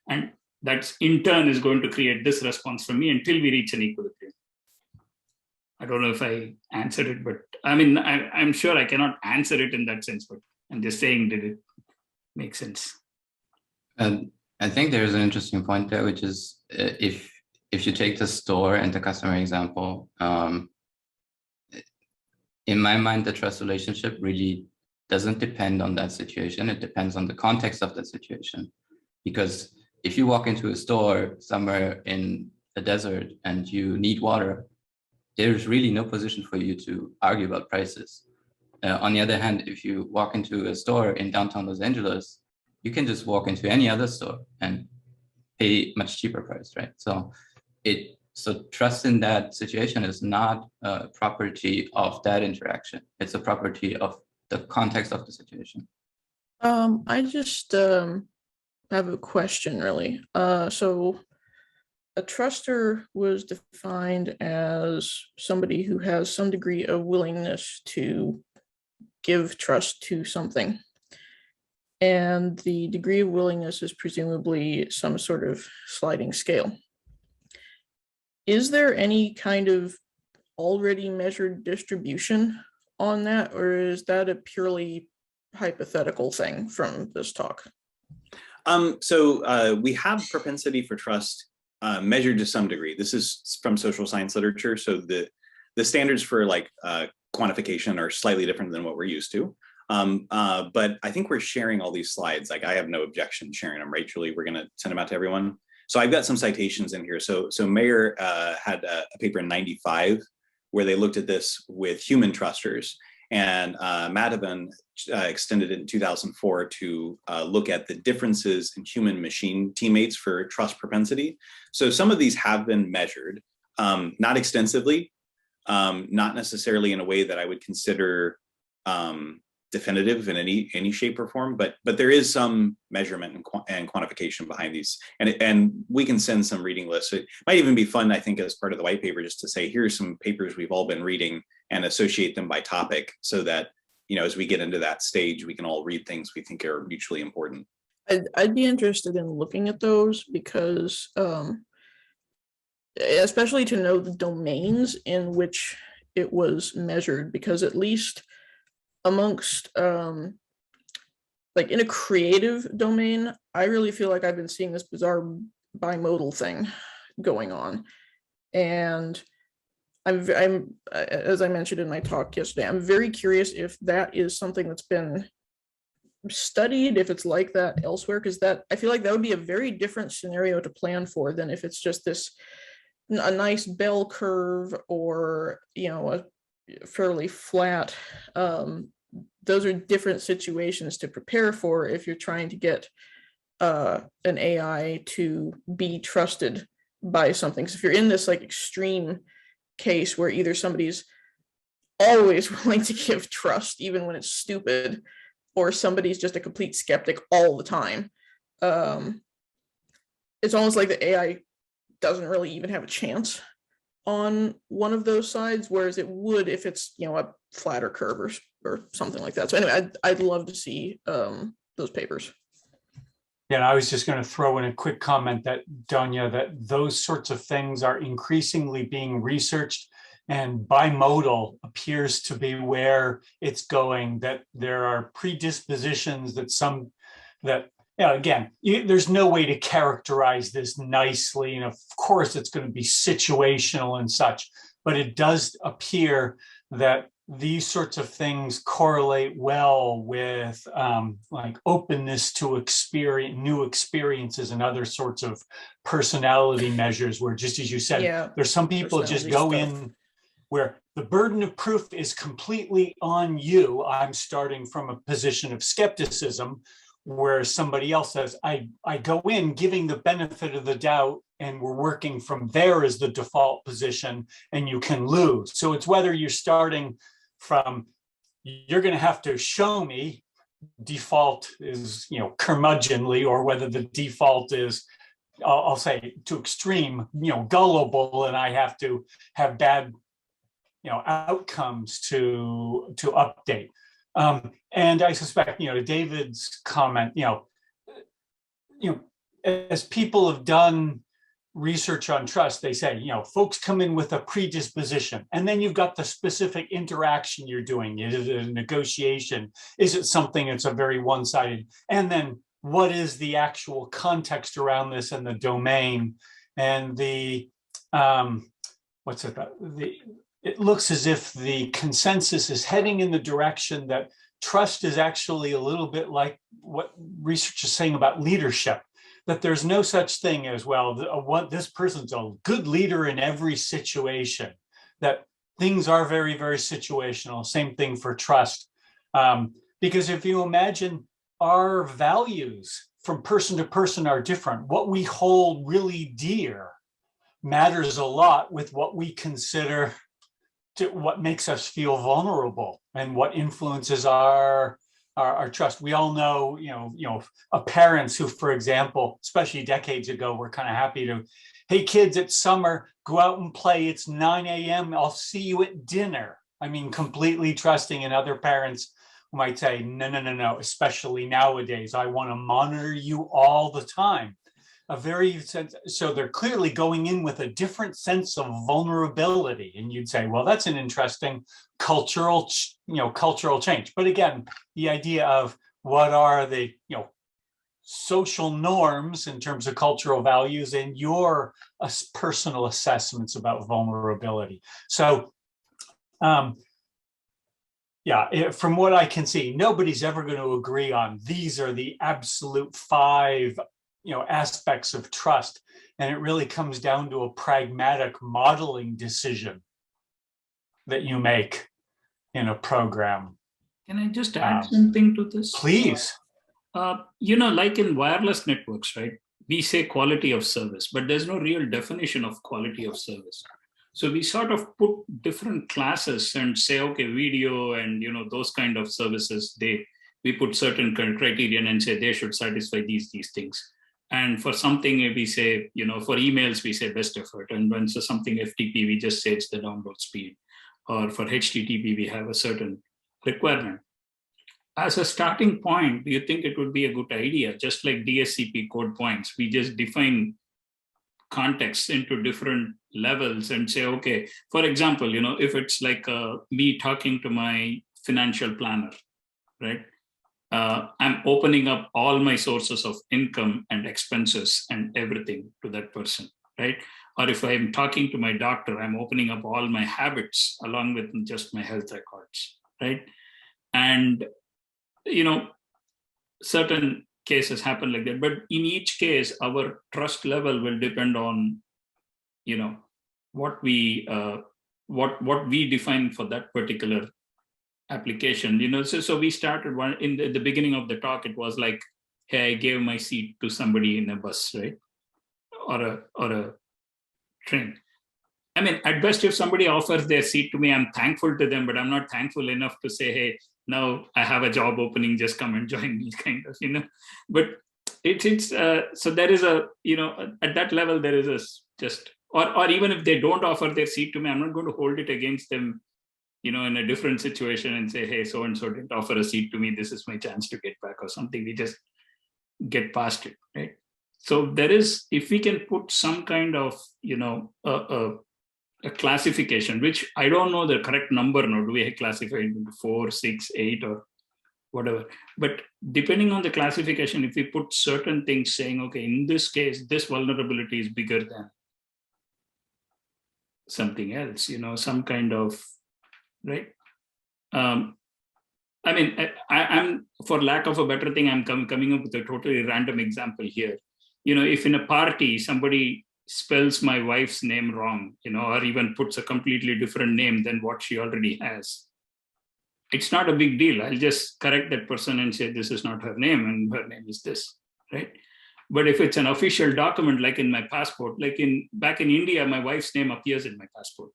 And that in turn is going to create this response from me until we reach an equilibrium. I don't know if I answered it, but I mean, I'm sure I cannot answer it in that sense, but I'm just saying, did it make sense? I think there's an interesting point there, which is if you take the store and the customer example, in my mind, the trust relationship really doesn't depend on that situation. It depends on the context of that situation. Because if you walk into a store somewhere in a desert and you need water, there's really no position for you to argue about prices. On the other hand, if you walk into a store in downtown Los Angeles, you can just walk into any other store and pay much cheaper price, right? So trust in that situation is not a property of that interaction. It's a property of the context of the situation. I just have a question, really. So a truster was defined as somebody who has some degree of willingness to give trust to something. And the degree of willingness is presumably some sort of sliding scale. Is there any kind of already measured distribution on that, or is that a purely hypothetical thing from this talk? So we have propensity for trust measured to some degree. This is from social science literature. So the standards for like quantification are slightly different than what we're used to. But I think we're sharing all these slides. Like I have no objection sharing them, right, Julie? We're gonna send them out to everyone. So I've got some citations in here. So Mayer had a paper in '95 where they looked at this with human trusters, and Madhavan extended it in 2004 to look at the differences in human machine teammates for trust propensity. So some of these have been measured, not extensively, not necessarily in a way that I would consider definitive in any shape or form, but there is some measurement and quantification behind these, and we can send some reading lists. It might even be fun, I think, as part of the white paper, just to say here's some papers we've all been reading and associate them by topic, so that as we get into that stage, we can all read things we think are mutually important. I'd be interested in looking at those because, especially to know the domains in which it was measured, because at least amongst like in a creative domain, I really feel like I've been seeing this bizarre bimodal thing going on. And I'm as I mentioned in my talk yesterday, I'm very curious if that is something that's been studied, if it's like that elsewhere, because that I feel like that would be a very different scenario to plan for than if it's just a nice bell curve or a fairly flat. Those are different situations to prepare for if you're trying to get an AI to be trusted by something. So if you're in this like extreme case where either somebody's always willing to give trust even when it's stupid, or somebody's just a complete skeptic all the time, it's almost like the AI doesn't really even have a chance on one of those sides, whereas it would if it's a flatter curve or something like that. So anyway, I'd love to see those papers. Yeah, and I was just going to throw in a quick comment that, Donya, that those sorts of things are increasingly being researched, and bimodal appears to be where it's going, that there are predispositions that again, there's no way to characterize this nicely. And of course, it's going to be situational and such, but it does appear that these sorts of things correlate well with like openness to new experiences and other sorts of personality measures, where, just as you said, there's some people just go in where the burden of proof is completely on you. I'm starting from a position of skepticism, where somebody else says, I go in giving the benefit of the doubt, and we're working from there as the default position, and you can lose. So it's whether you're starting from, you're going to have to show me default is, curmudgeonly, or whether the default is, I'll say, to extreme, gullible, and I have to have bad, outcomes to update. And I suspect, to David's comment, as people have done research on trust, they say, folks come in with a predisposition, and then you've got the specific interaction you're doing. Is it a negotiation? Is it something that's a very one-sided? And then what is the actual context around this and the domain and the, it looks as if the consensus is heading in the direction that trust is actually a little bit like what research is saying about leadership, that there's no such thing as, well, this person's a good leader in every situation, that things are very, very situational. Same thing for trust. Because if you imagine, our values from person to person are different. What we hold really dear matters a lot with what we consider to what makes us feel vulnerable and what influences our trust. We all know, parents who, for example, especially decades ago, were kind of happy to, hey kids, it's summer, go out and play. It's 9 a.m. I'll see you at dinner. I mean, completely trusting. And other parents might say, no, especially nowadays, I want to monitor you all the time. So they're clearly going in with a different sense of vulnerability. And you'd say, well, that's an interesting cultural change. But again, the idea of what are the, social norms in terms of cultural values and your personal assessments about vulnerability. So, from what I can see, nobody's ever going to agree on these are the absolute 5 aspects of trust. And it really comes down to a pragmatic modeling decision that you make in a program. Can I just add something to this? Please. Like in wireless networks, right? We say quality of service, but there's no real definition of quality of service. So we sort of put different classes and say, okay, video and, those kind of services, we put certain criterion and say they should satisfy these things. And for something we say, for emails, we say best effort. And when it's something FTP, we just say it's the download speed. Or for HTTP, we have a certain requirement. As a starting point, do you think it would be a good idea, just like DSCP code points, we just define context into different levels and say, okay, for example, if it's like me talking to my financial planner, right? I'm opening up all my sources of income and expenses and everything to that person, right? Or if I'm talking to my doctor, I'm opening up all my habits along with just my health records, right? And, certain cases happen like that. But in each case, our trust level will depend on, what we define for that particular application. So we started one in the beginning of the talk. It was like, hey, I gave my seat to somebody in a bus, right, or a train. I mean, at best, if somebody offers their seat to me, I'm thankful to them, but I'm not thankful enough to say, hey, now I have a job opening, just come and join me, kind of, But it's so there is a, at that level there is a just, or even if they don't offer their seat to me, I'm not going to hold it against them, in a different situation and say, hey, so and so didn't offer a seat to me, this is my chance to get back or something. We just get past it, right? So there is, if we can put some kind of, a classification, which I don't know the correct number now. Do we classify it into 4, 6, 8, or whatever? But depending on the classification, if we put certain things saying, okay, in this case, this vulnerability is bigger than something else, some kind of, right? I mean, I'm, for lack of a better thing, I'm coming up with a totally random example here. If in a party, somebody spells my wife's name wrong, or even puts a completely different name than what she already has, it's not a big deal. I'll just correct that person and say, this is not her name and her name is this, right? But if it's an official document, like in my passport, like back in India, my wife's name appears in my passport,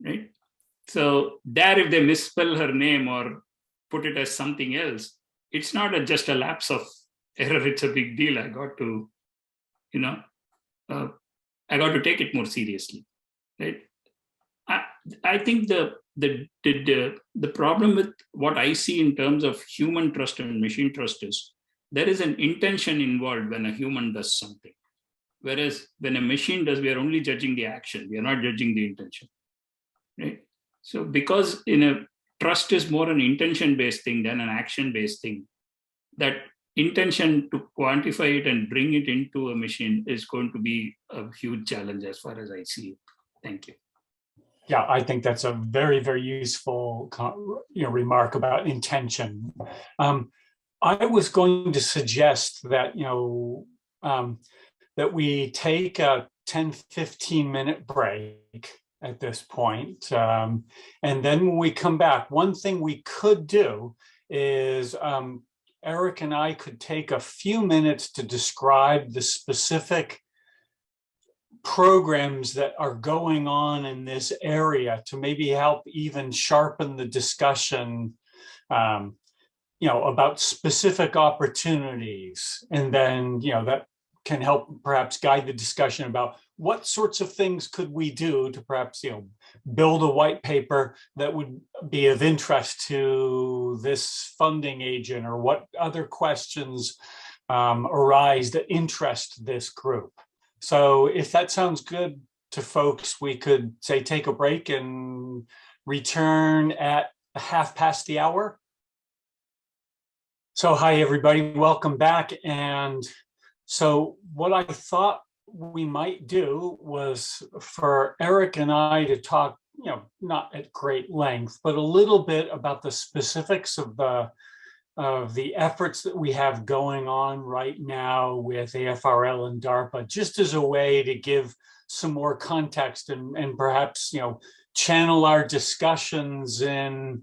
right? So there, if they misspell her name or put it as something else, it's not just a lapse of error, it's a big deal. I got to, I got to take it more seriously, right? I think the problem with what I see in terms of human trust and machine trust is there is an intention involved when a human does something. Whereas when a machine does, we are only judging the action. We are not judging the intention, right? So because trust is more an intention-based thing than an action-based thing, that intention to quantify it and bring it into a machine is going to be a huge challenge as far as I see it. Thank you. Yeah, I think that's a very, very useful remark about intention. I was going to suggest that, that we take a 10-15 minute break at this point. And then when we come back, one thing we could do is Eric and I could take a few minutes to describe the specific programs that are going on in this area to maybe help even sharpen the discussion, about specific opportunities. And then, that can help perhaps guide the discussion about what sorts of things could we do to perhaps, build a white paper that would be of interest to this funding agent, or what other questions arise that interest this group. So if that sounds good to folks, we could say take a break and return at 1:30. So hi, everybody, welcome back. And so what I thought we might do was for Eric and I to talk, not at great length, but a little bit about the specifics of the efforts that we have going on right now with AFRL and Darpa, just as a way to give some more context and perhaps, channel our discussions in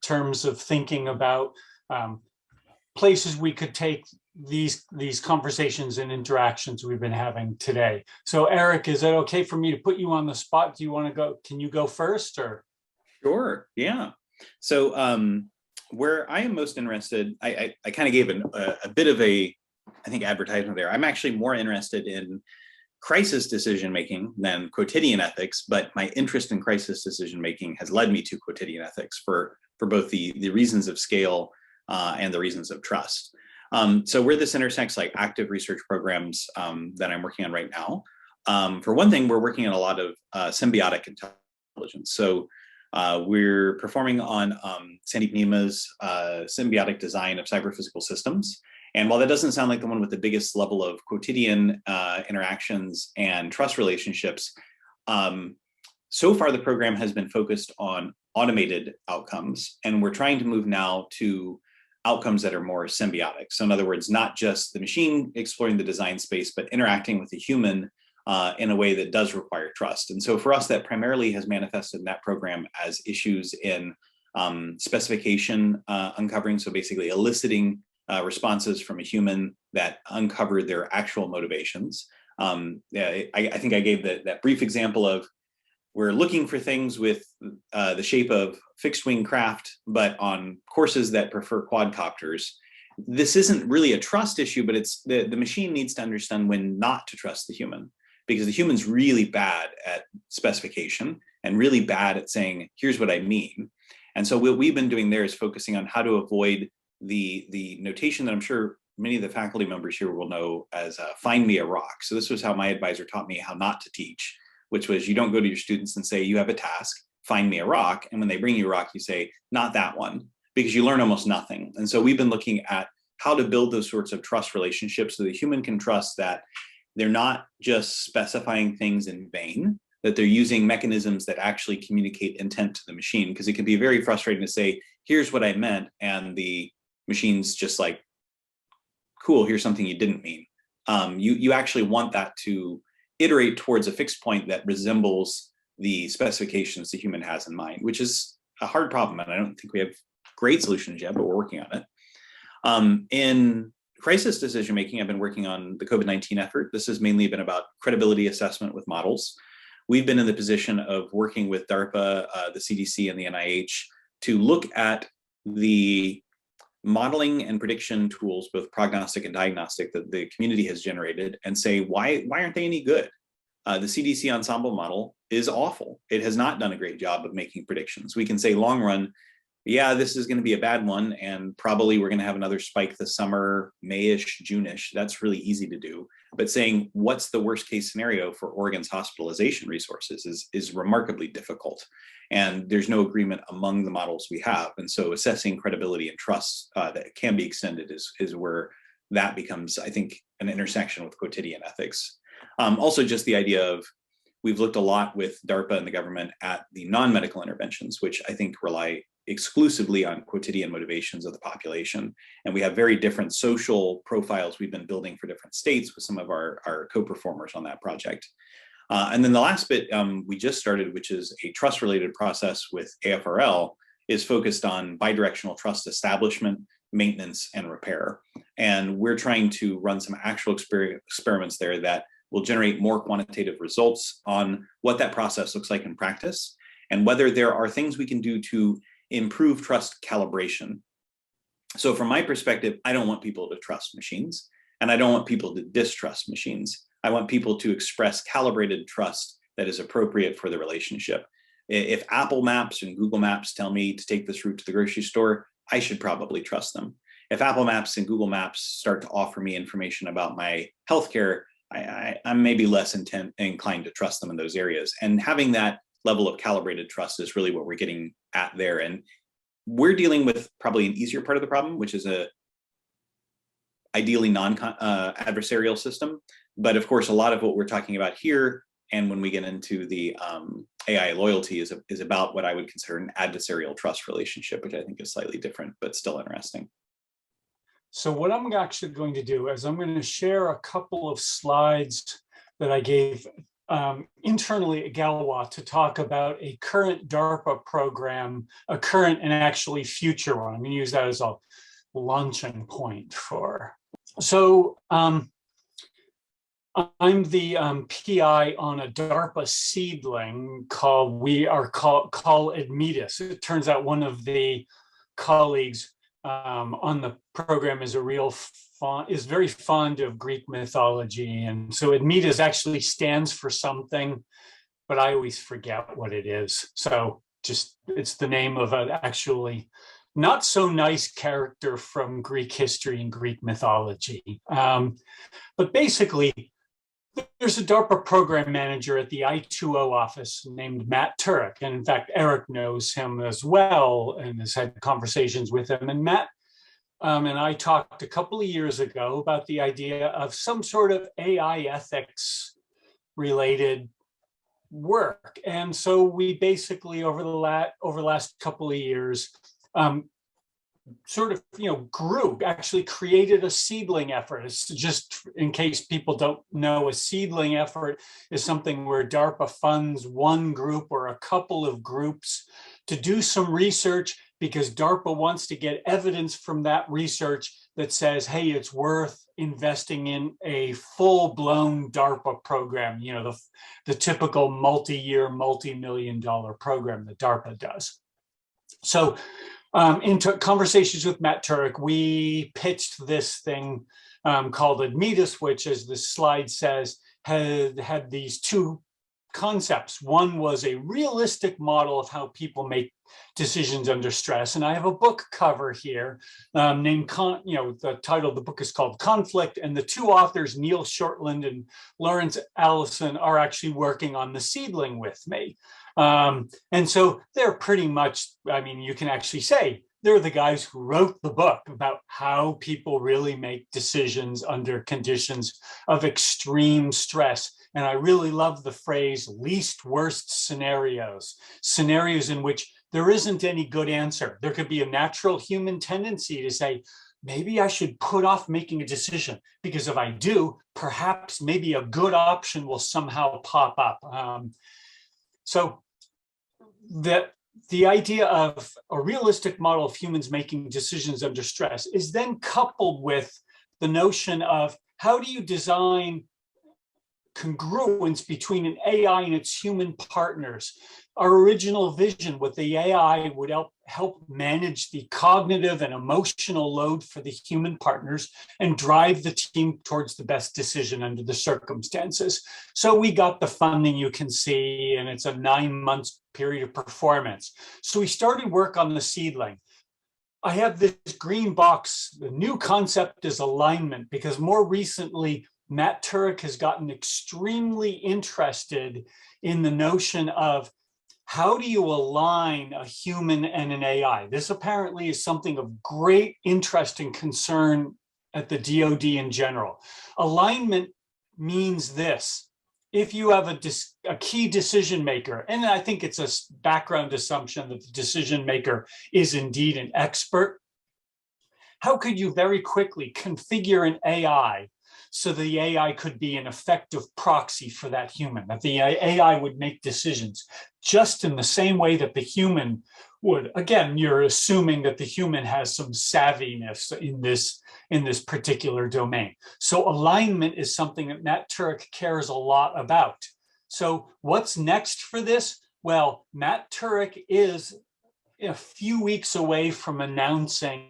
terms of thinking about places we could take these conversations and interactions we've been having today. So Eric, is it okay for me to put you on the spot? Do you want to go? Can you go first, or? Sure, yeah. So where I am most interested, I kind of gave a bit of I think, advertisement there. I'm actually more interested in crisis decision-making than quotidian ethics, but my interest in crisis decision-making has led me to quotidian ethics for both the reasons of scale and the reasons of trust. So where this intersects, like active research programs that I'm working on right now. For one thing, we're working on a lot of symbiotic intelligence. So we're performing on Sandeep Nima's symbiotic design of cyber-physical systems. And while that doesn't sound like the one with the biggest level of quotidian interactions and trust relationships, so far the program has been focused on automated outcomes. And we're trying to move now to outcomes that are more symbiotic. So in other words, not just the machine exploring the design space, but interacting with the human in a way that does require trust. And so for us, that primarily has manifested in that program as issues in specification uncovering. So basically eliciting responses from a human that uncover their actual motivations. I think I gave that brief example of we're looking for things with the shape of fixed wing craft, but on courses that prefer quadcopters. This isn't really a trust issue, but it's the machine needs to understand when not to trust the human, because the human's really bad at specification and really bad at saying, here's what I mean. And so what we've been doing there is focusing on how to avoid the notation that I'm sure many of the faculty members here will know as find me a rock. So this was how my advisor taught me how not to teach, which was you don't go to your students and say, you have a task, find me a rock. And when they bring you a rock, you say, not that one, because you learn almost nothing. And so we've been looking at how to build those sorts of trust relationships so the human can trust that they're not just specifying things in vain, that they're using mechanisms that actually communicate intent to the machine. Because it can be very frustrating to say, here's what I meant, and the machine's just like, cool, here's something you didn't mean. You actually want that to iterate towards a fixed point that resembles the specifications the human has in mind, which is a hard problem. And I don't think we have great solutions yet, but we're working on it. In crisis decision-making, I've been working on the COVID-19 effort. This has mainly been about credibility assessment with models. We've been in the position of working with DARPA, the CDC, and the NIH to look at the modeling and prediction tools, both prognostic and diagnostic, that the community has generated, and say, why aren't they any good? The CDC ensemble model is awful. It has not done a great job of making predictions. We can say long run, yeah, this is going to be a bad one, and probably we're going to have another spike this summer, May-ish, June-ish. That's really easy to do. But saying what's the worst case scenario for Oregon's hospitalization resources is remarkably difficult. And there's no agreement among the models we have. And so assessing credibility and trust that can be extended is where that becomes, I think, an intersection with quotidian ethics. Also just the idea of, we've looked a lot with Darpa and the government at the non-medical interventions, which I think rely exclusively on quotidian motivations of the population. And we have very different social profiles we've been building for different states with some of our co-performers on that project. And then the last bit we just started, which is a trust-related process with AFRL, is focused on bidirectional trust establishment, maintenance, and repair. And we're trying to run some actual experiments there that will generate more quantitative results on what that process looks like in practice, and whether there are things we can do to improve trust calibration. So from my perspective, I don't want people to trust machines, and I don't want people to distrust machines. I want people to express calibrated trust that is appropriate for the relationship. If Apple Maps and Google Maps tell me to take this route to the grocery store, I should probably trust them. If Apple Maps and Google Maps start to offer me information about my healthcare, I'm maybe less inclined to trust them in those areas. And having that level of calibrated trust is really what we're getting at there. And we're dealing with probably an easier part of the problem, which is a ideally non-adversarial system. But of course, a lot of what we're talking about here, and when we get into the AI loyalty, is about what I would consider an adversarial trust relationship, which I think is slightly different, but still interesting. So what I'm actually going to do is I'm going to share a couple of slides that I gave internally at Galois to talk about a current DARPA program, a current and actually future one. I'm going to use that as a launching point for. So I'm the PI on a DARPA seedling called Admetus. It turns out one of the colleagues on the program is is very fond of Greek mythology, and so Admetus actually stands for something, but I always forget what it is. So just it's the name of an actually not so nice character from Greek history and Greek mythology. But basically, there's a DARPA program manager at the I2O office named Matt Turek. And in fact, Eric knows him as well and has had conversations with him. And Matt and I talked a couple of years ago about the idea of some sort of AI ethics related work. And so we basically over the last couple of years, sort of, grew, actually created a seedling effort. It's just in case people don't know, a seedling effort is something where DARPA funds one group or a couple of groups to do some research because DARPA wants to get evidence from that research that says, hey, it's worth investing in a full-blown DARPA program, the typical multi-year, multi-million-dollar program that DARPA does. So into conversations with Matt Turek, we pitched this thing called Admetus, which, as the slide says, had these two concepts. One was a realistic model of how people make decisions under stress. And I have a book cover here named, the title of the book is called Conflict. And the two authors, Neil Shortland and Lawrence Allison, are actually working on the seedling with me. And so they're pretty much, you can actually say they're the guys who wrote the book about how people really make decisions under conditions of extreme stress. And I really love the phrase least worst scenarios, scenarios in which there isn't any good answer. There could be a natural human tendency to say, maybe I should put off making a decision because if I do, perhaps maybe a good option will somehow pop up. So the idea of a realistic model of humans making decisions under stress is then coupled with the notion of how do you design congruence between an AI and its human partners. Our original vision with the AI would help manage the cognitive and emotional load for the human partners and drive the team towards the best decision under the circumstances. So we got the funding you can see, and it's a 9-month period of performance. So we started work on the seedling. I have this green box. The new concept is alignment, because more recently, Matt Turek has gotten extremely interested in the notion of how do you align a human and an AI? This apparently is something of great interest and concern at the DoD in general. Alignment means this. If you have a key decision maker, and I think it's a background assumption that the decision maker is indeed an expert, how could you very quickly configure an AI so the AI could be an effective proxy for that human, that the AI would make decisions just in the same way that the human would? Again, you're assuming that the human has some savviness in this particular domain. So alignment is something that Matt Turek cares a lot about. So what's next for this? Well, Matt Turek is a few weeks away from announcing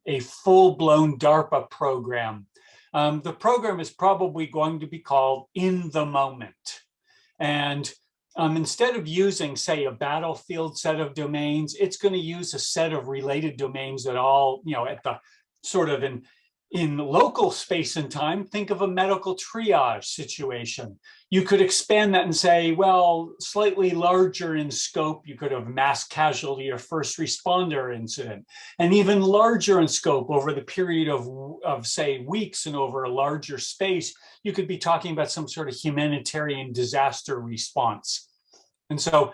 a full-blown DARPA program. The program is probably going to be called In the Moment. And instead of using, say, a battlefield set of domains, it's going to use a set of related domains that all, at the sort of in local space and time, think of a medical triage situation. You could expand that and say, well, slightly larger in scope, you could have mass casualty or first responder incident, and even larger in scope over the period of say, weeks and over a larger space, you could be talking about some sort of humanitarian disaster response. And so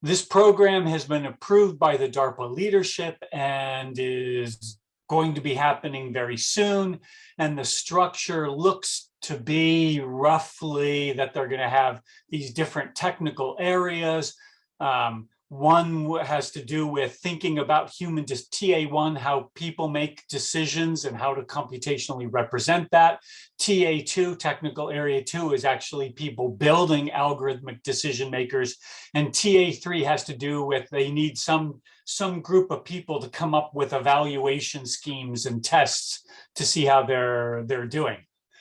this program has been approved by the DARPA leadership and is going to be happening very soon. And the structure looks to be roughly that they're going to have these different technical areas. One has to do with thinking about human TA1, how people make decisions and how to computationally represent that. TA2, technical area 2, is actually people building algorithmic decision makers. And TA3 has to do with they need some group of people to come up with evaluation schemes and tests to see how they're doing.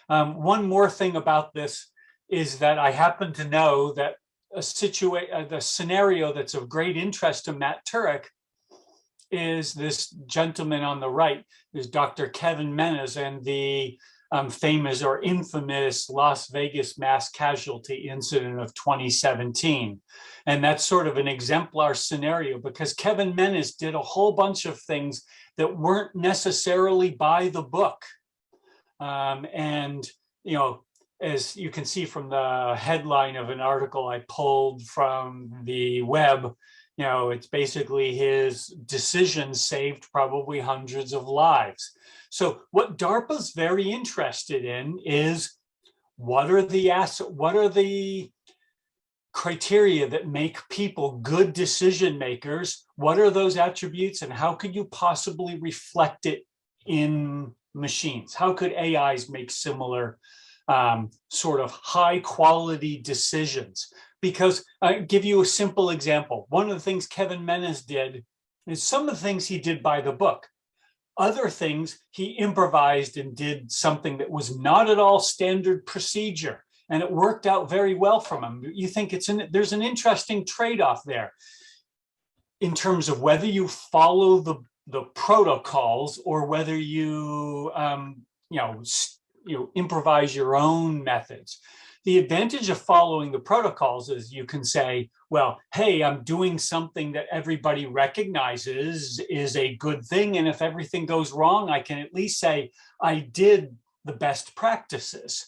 One more thing about this is that I happen to know that the scenario that's of great interest to Matt Turek is this gentleman on the right, is Dr. Kevin Menes, and the famous or infamous Las Vegas mass casualty incident of 2017. And that's sort of an exemplar scenario because Kevin Menes did a whole bunch of things that weren't necessarily by the book. As you can see from the headline of an article I pulled from the web, it's basically his decision saved probably hundreds of lives. So what DARPA's very interested in is what are the criteria that make people good decision makers? What are those attributes, and how could you possibly reflect it in machines? How could AIs make similar sort of high quality decisions? Because I give you a simple example. One of the things Kevin Menes did is some of the things he did by the book. Other things he improvised and did something that was not at all standard procedure, and it worked out very well from him. You think there's an interesting trade-off there in terms of whether you follow the protocols or whether you improvise your own methods. The advantage of following the protocols is you can say, well, hey, I'm doing something that everybody recognizes is a good thing. And if everything goes wrong, I can at least say I did the best practices.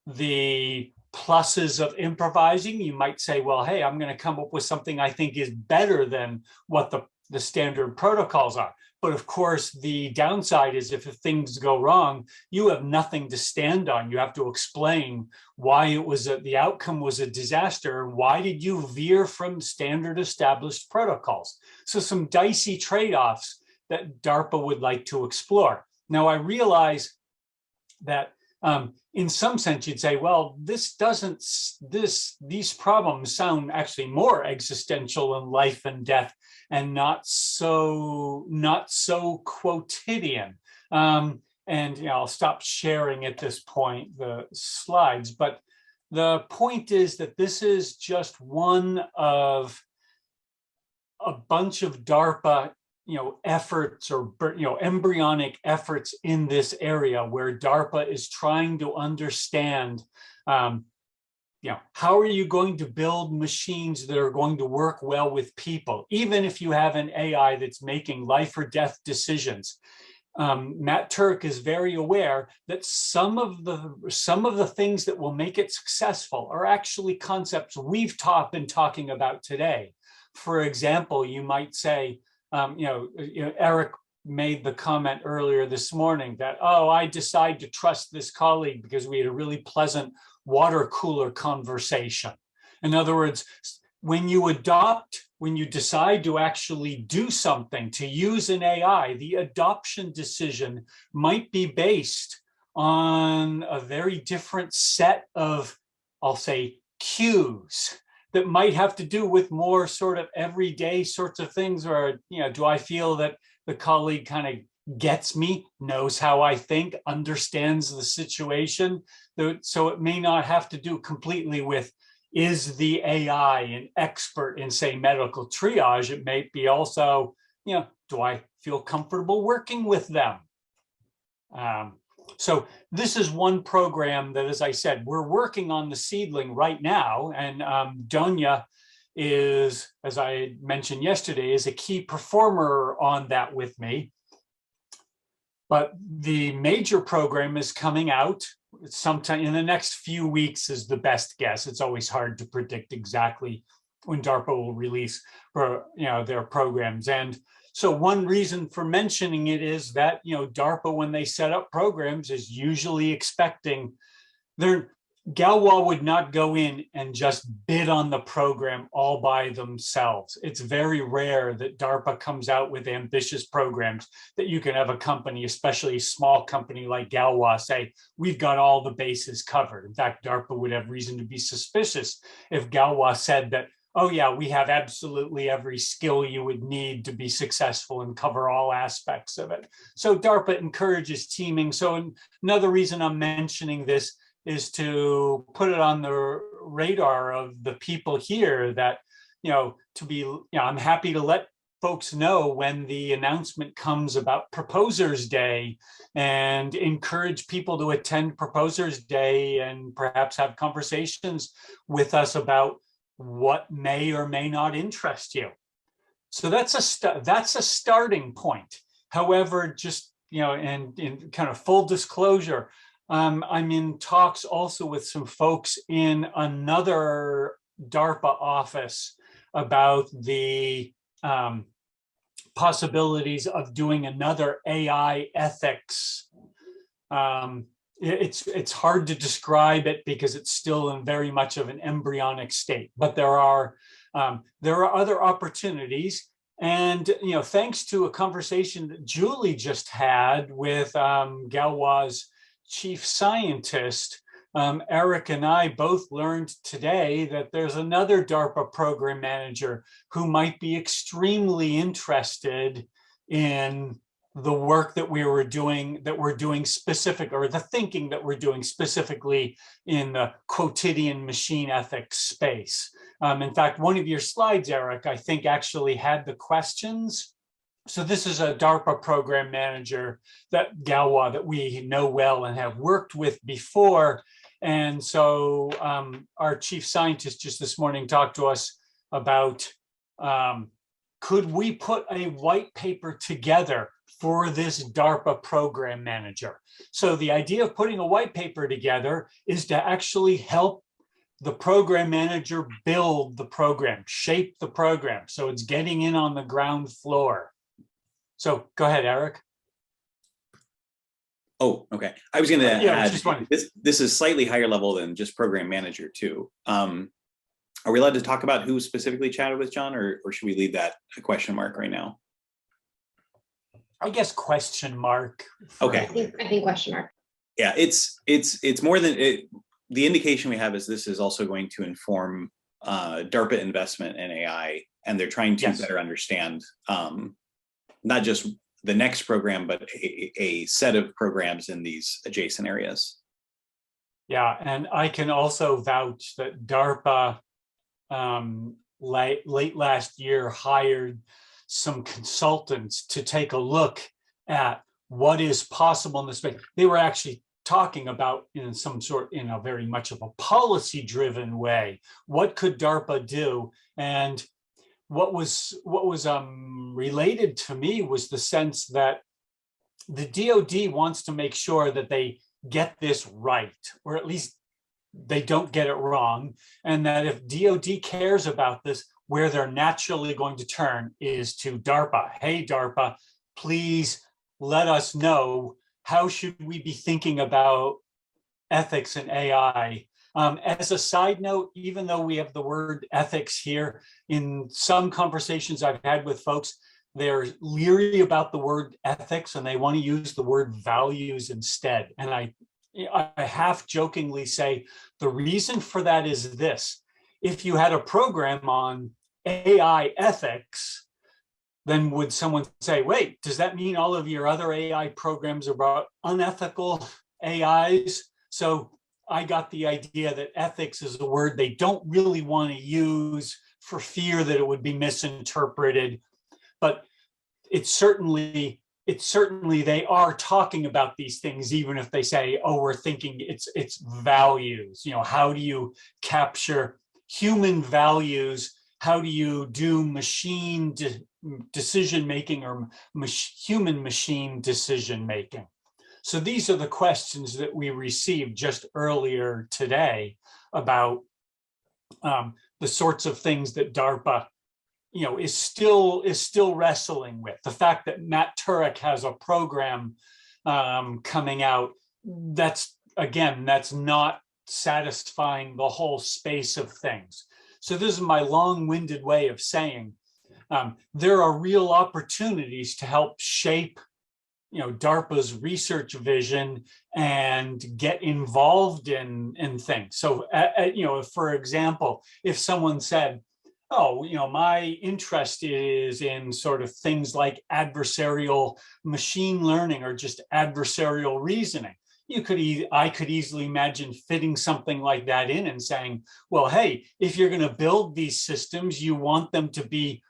The pluses of improvising, you might say, well, hey, I'm going to come up with something I think is better than what the standard protocols are. But of course, the downside is if things go wrong, you have nothing to stand on. You have to explain why the outcome was a disaster. Why did you veer from standard established protocols? So some dicey trade-offs that DARPA would like to explore. Now, I realize that in some sense, you'd say, well, these problems sound actually more existential in life and death, and not so quotidian. And I'll stop sharing at this point the slides, but the point is that this is just one of a bunch of DARPA efforts, or embryonic efforts in this area, where DARPA is trying to understand how are you going to build machines that are going to work well with people, even if you have an AI that's making life or death decisions. Matt Turk is very aware that some of the things that will make it successful are actually concepts we've been talking about today. For example, you might say, Eric made the comment earlier this morning that, oh, I decide to trust this colleague because we had a really pleasant water cooler conversation. In other words, when you decide to actually do something, to use an AI, the adoption decision might be based on a very different set of, I'll say, cues that might have to do with more sort of everyday sorts of things, or, do I feel that the colleague kind of gets me, knows how I think, understands the situation? So it may not have to do completely with, is the AI an expert in, say, medical triage? It may be also, do I feel comfortable working with them? So this is one program that, as I said, we're working on the seedling right now. And Donya is, as I mentioned yesterday, is a key performer on that with me. But the major program is coming out sometime in the next few weeks is the best guess. It's always hard to predict exactly when DARPA will release their programs. And so one reason for mentioning it is that, DARPA, when they set up programs, is usually expecting Galwa would not go in and just bid on the program all by themselves. It's very rare that DARPA comes out with ambitious programs that you can have a company, especially a small company like Galwa, say, we've got all the bases covered. In fact, DARPA would have reason to be suspicious if Galwa said that, oh yeah, we have absolutely every skill you would need to be successful and cover all aspects of it. So DARPA encourages teaming. So another reason I'm mentioning this is to put it on the radar of the people here that, I'm happy to let folks know when the announcement comes about Proposers Day, and encourage people to attend Proposers Day and perhaps have conversations with us about what may or may not interest you. So that's a starting point. However, just, and in kind of full disclosure, I'm in talks also with some folks in another DARPA office about the possibilities of doing another AI ethics. It's hard to describe it because it's still in very much of an embryonic state, but there are other opportunities. And, thanks to a conversation that Julie just had with Galwa's chief scientist, Eric and I both learned today that there's another DARPA program manager who might be extremely interested in the work that we're doing specific, or the thinking that we're doing specifically in the quotidian machine ethics space. In fact, one of your slides, Eric, I think actually had the questions. So this is a DARPA program manager, that Galwa, that we know well and have worked with before. And so our chief scientist just this morning talked to us about, could we put a white paper together for this DARPA program manager? So the idea of putting a white paper together is to actually help the program manager build the program, shape the program. So it's getting in on the ground floor. So go ahead, Eric. Oh, okay. I was going to add, this is slightly higher level than just program manager too. Are we allowed to talk about who specifically chatted with John, or should we leave that a question mark right now? I guess question mark. Okay. I think question mark. Yeah, it's more than it. The indication we have is this is also going to inform DARPA investment in AI, and they're trying to better understand not just the next program, but a set of programs in these adjacent areas. Yeah, and I can also vouch that DARPA late last year hired some consultants to take a look at what is possible in this space. They were actually talking about in a very much of a policy-driven way, what could DARPA do? And what was related to me was the sense that the DoD wants to make sure that they get this right, or at least they don't get it wrong, and that if DoD cares about this, where they're naturally going to turn is to DARPA. Hey, DARPA, please let us know, how should we be thinking about ethics and AI? As a side note, even though we have the word ethics here, in some conversations I've had with folks, they're leery about the word ethics and they want to use the word values instead. And I half jokingly say, the reason for that is this: if you had a program on AI ethics, then would someone say, wait, does that mean all of your other AI programs are about unethical AIs? So I got the idea that ethics is a word they don't really want to use for fear that it would be misinterpreted. But it's certainly they are talking about these things, even if they say, oh, we're thinking it's values. How do you capture human values? How do you do machine decision making or human machine decision making? So these are the questions that we received just earlier today about the sorts of things that DARPA is still wrestling with. The fact that Matt Turek has a program coming out, that's not satisfying the whole space of things. So this is my long-winded way of saying there are real opportunities to help shape DARPA's research vision and get involved in things. So for example, if someone said, oh, my interest is in sort of things like adversarial machine learning or just adversarial reasoning, I could easily imagine fitting something like that in and saying, well, hey, if you're going to build these systems, you want them to be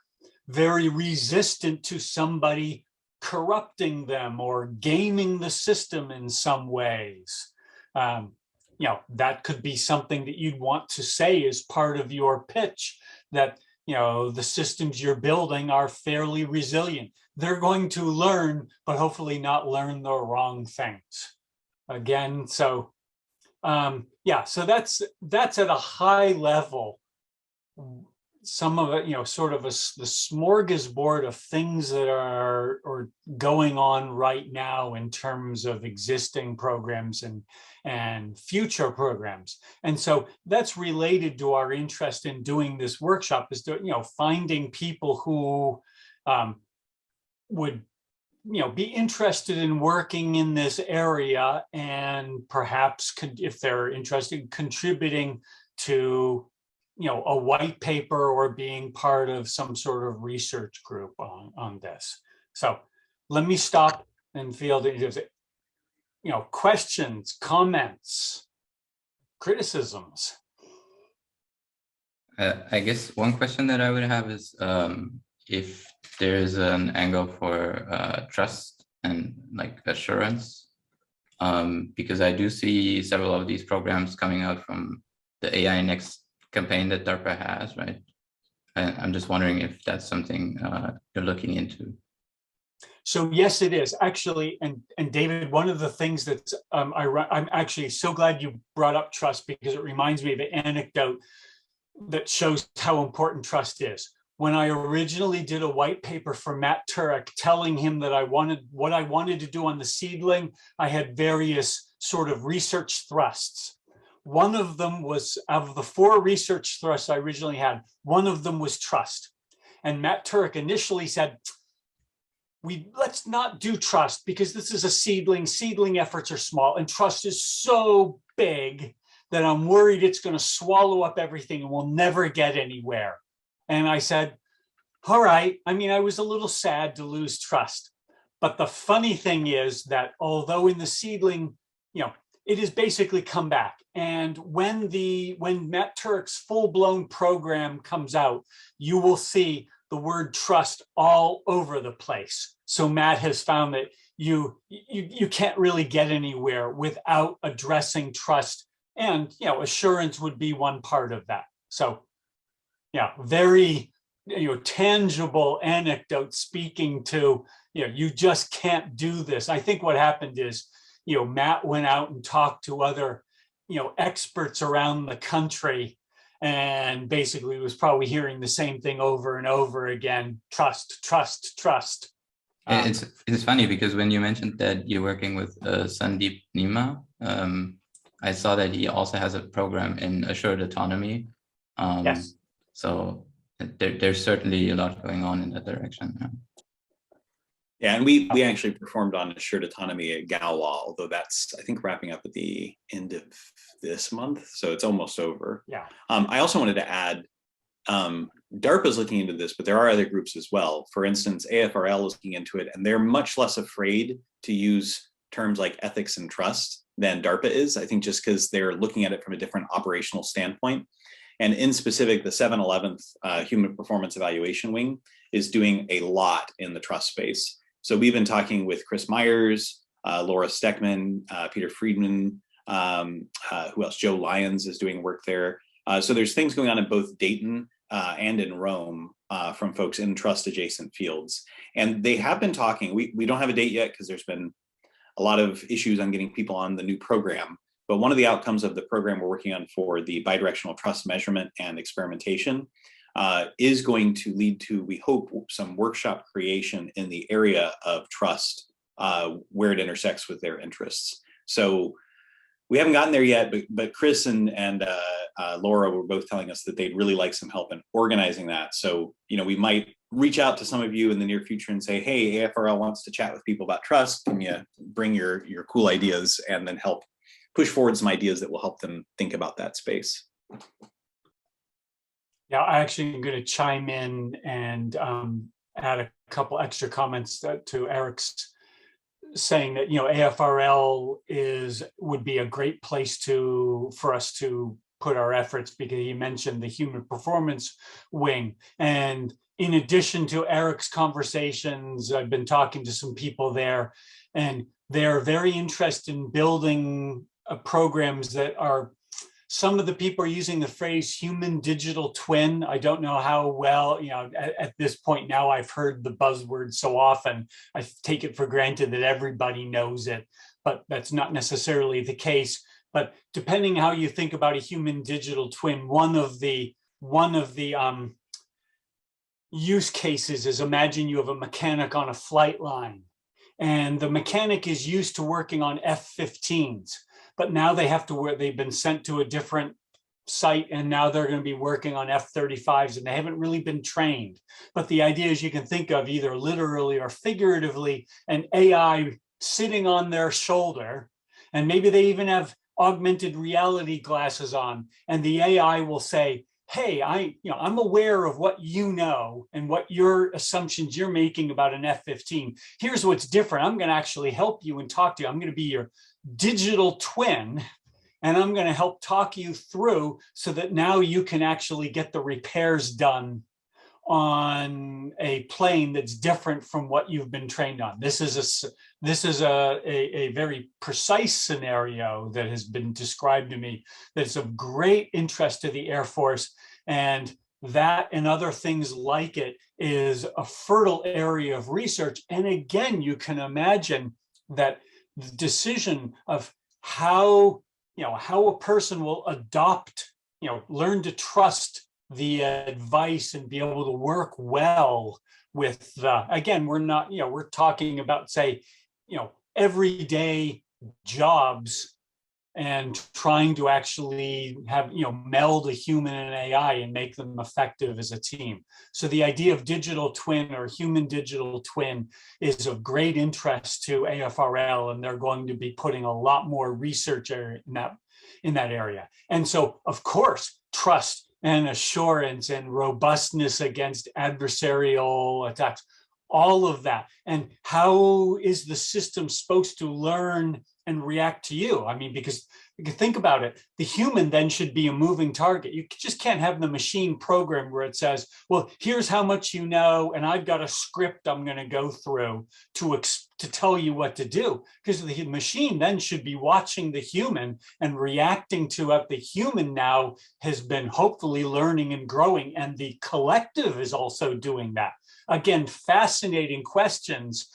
very resistant to somebody corrupting them or gaming the system in some ways. That could be something that you'd want to say as part of your pitch, that the systems you're building are fairly resilient. They're going to learn, but hopefully not learn the wrong things. Again, so so that's at a high level. Some of it, sort of the smorgasbord of things that are going on right now in terms of existing programs and future programs. And so that's related to our interest in doing this workshop, is to, finding people who would, be interested in working in this area, and perhaps if they're interested, contributing to a white paper or being part of some sort of research group on this. So let me stop and field it. Questions, comments, criticisms. I guess one question that I would have is if there's an angle for trust and like assurance, because I do see several of these programs coming out from the AI Next campaign that DARPA has, right? And I'm just wondering if that's something you're looking into. So yes, it is actually. And David, one of the things that's I'm actually so glad you brought up trust, because it reminds me of an anecdote that shows how important trust is. When I originally did a white paper for Matt Turek, telling him that what I wanted to do on the seedling, I had various sort of research thrusts. One of them was, of the 4 research thrusts I originally had, one of them was trust. And Matt Turek initially said, let's not do trust because this is a seedling efforts are small, and trust is so big that I'm worried it's going to swallow up everything and we'll never get anywhere. And I said, all right. I mean, I was a little sad to lose trust. But the funny thing is that although in the seedling, it has basically come back. And when Matt Turk's full-blown program comes out, you will see the word trust all over the place. So Matt has found that you can't really get anywhere without addressing trust, and assurance would be one part of that. So yeah, very tangible anecdote speaking to you just can't do this. I think what happened is Matt went out and talked to other experts around the country, and basically was probably hearing the same thing over and over again: trust, trust, trust. It's funny because when you mentioned that you're working with Sandeep Nima, I saw that he also has a program in assured autonomy. Yes. So there's certainly a lot going on in that direction. Yeah, and we actually performed on assured autonomy at Galois, although that's, I think, wrapping up at the end of this month, so it's almost over. Yeah. I also wanted to add, DARPA is looking into this, but there are other groups as well. For instance, AFRL is looking into it, and they're much less afraid to use terms like ethics and trust than DARPA is, I think, just because they're looking at it from a different operational standpoint. And in specific, the 711th Human Performance Evaluation Wing is doing a lot in the trust space. So we've been talking with Chris Myers, Laura Steckman, Peter Friedman, who else? Joe Lyons is doing work there. So there's things going on in both Dayton and in Rome from folks in trust adjacent fields. And they have been talking, we don't have a date yet because there's been a lot of issues on getting people on the new program. But one of the outcomes of the program we're working on for the bidirectional trust measurement and experimentation is going to lead to, we hope, some workshop creation in the area of trust where it intersects with their interests. So we haven't gotten there yet, but Chris and Laura were both telling us that they'd really like some help in organizing that. So, we might reach out to some of you in the near future and say, hey, AFRL wants to chat with people about trust. Can you bring your cool ideas and then help push forward some ideas that will help them think about that space. Yeah, I actually am going to chime in and add a couple extra comments to Eric's saying that AFRL would be a great place for us to put our efforts, because he mentioned the Human Performance Wing. And in addition to Eric's conversations, I've been talking to some people there, and they're very interested in building programs that are, some of the people are using the phrase human digital twin. I don't know how well, at this point now I've heard the buzzword so often, I take it for granted that everybody knows it, but that's not necessarily the case. But depending how you think about a human digital twin, one of the use cases is, imagine you have a mechanic on a flight line, and the mechanic is used to working on F-15s. But now they've been sent to a different site, and now they're going to be working on F-35s, and they haven't really been trained. But the idea is you can think of either literally or figuratively an AI sitting on their shoulder, and maybe they even have augmented reality glasses on, and the AI will say, hey, I'm aware of what you know and what your assumptions you're making about an F-15. Here's what's different. I'm going to actually help you and talk to you. I'm going to be your digital twin, and I'm going to help talk you through so that now you can actually get the repairs done on a plane that's different from what you've been trained on. This is a very precise scenario that has been described to me that's of great interest to the Air Force, and that and other things like it is a fertile area of research. And again, you can imagine that the decision of how a person will adopt, learn to trust the advice and be able to work well with again, we're talking about, say, everyday jobs and trying to actually have, meld a human and AI and make them effective as a team. So the idea of digital twin or human digital twin is of great interest to AFRL, and they're going to be putting a lot more research in that area. And so, of course, trust and assurance and robustness against adversarial attacks, all of that. And how is the system supposed to learn and react to you? I mean, because you can think about it, the human then should be a moving target. You just can't have the machine program where it says, well, here's how much you know, and I've got a script I'm going to go through to tell you what to do. Because the machine then should be watching the human and reacting to what the human now has been hopefully learning and growing, and the collective is also doing that. Again, fascinating questions.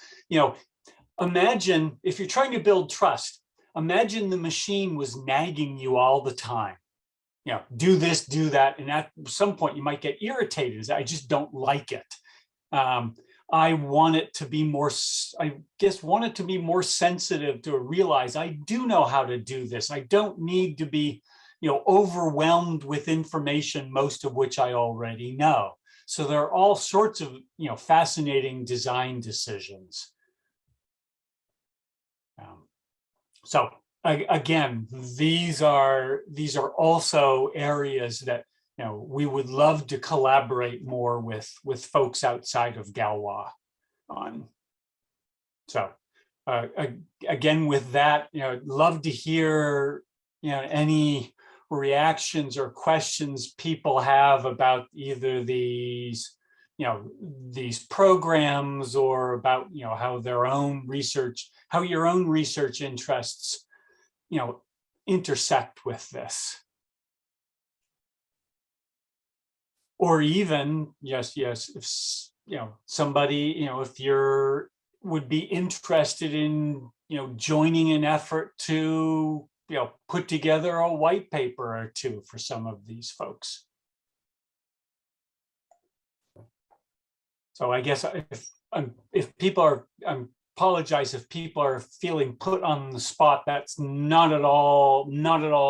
Imagine if you're trying to build trust, imagine the machine was nagging you all the time. Do this, do that. And at some point you might get irritated. I just don't like it. I want it to be more, more sensitive to realize I do know how to do this. I don't need to be, overwhelmed with information, most of which I already know. So there are all sorts of, fascinating design decisions. So again, these are also areas that we would love to collaborate more with folks outside of Galois on. So again, with that, love to hear any reactions or questions people have about either these programs, or about how your own research interests intersect with this, or even if somebody if you're would be interested in joining an effort to put together a white paper or two for some of these folks. So I guess if people are, I apologize if people are feeling put on the spot. That's not at all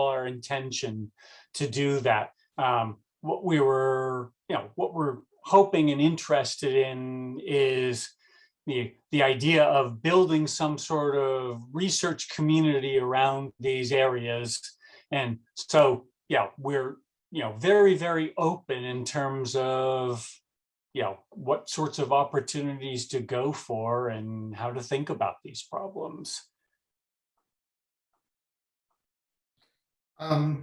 our intention to do that. What we're hoping and interested in is the idea of building some sort of research community around these areas. And so, we're, very, very open in terms of, what sorts of opportunities to go for and how to think about these problems. I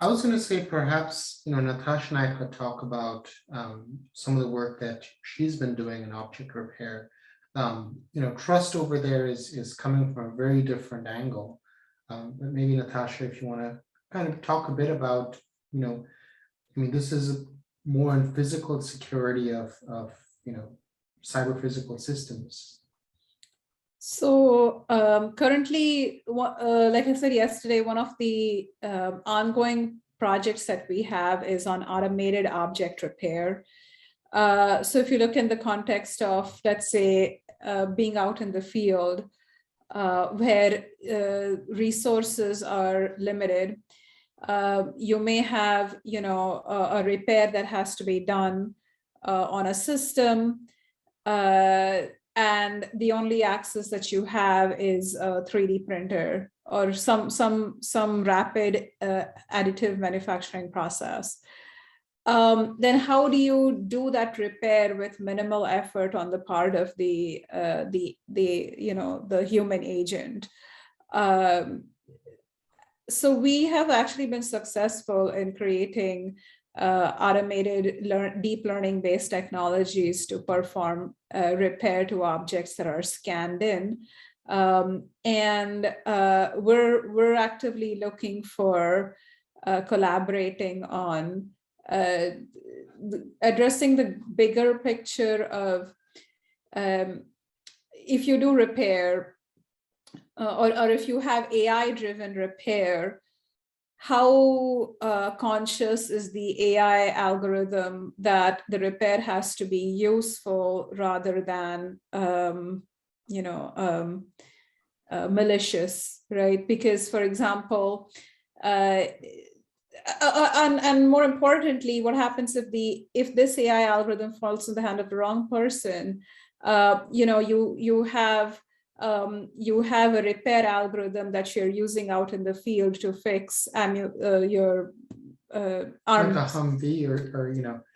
was going to say perhaps, Natasha and I could talk about some of the work that she's been doing in object repair. Trust over there is coming from a very different angle. But maybe Natasha, if you want to kind of talk a bit about, this is more in physical security of cyber physical systems. So currently, like I said yesterday, one of the ongoing projects that we have is on automated object repair. So if you look in the context of, let's say, being out in the field where resources are limited, you may have, a repair that has to be done on a system, and the only access that you have is a 3D printer or some rapid additive manufacturing process. Then how do you do that repair with minimal effort on the part of the human agent? So we have actually been successful in creating automated deep learning based technologies to perform repair to objects that are scanned in. And we're actively looking for collaborating on addressing the bigger picture of if you do repair or if you have AI-driven repair, how conscious is the AI algorithm that the repair has to be useful rather than malicious, right? Because, for example, and more importantly, what happens if this AI algorithm falls in the hand of the wrong person? You have a repair algorithm that you're using out in the field to fix your arms, like a Humvee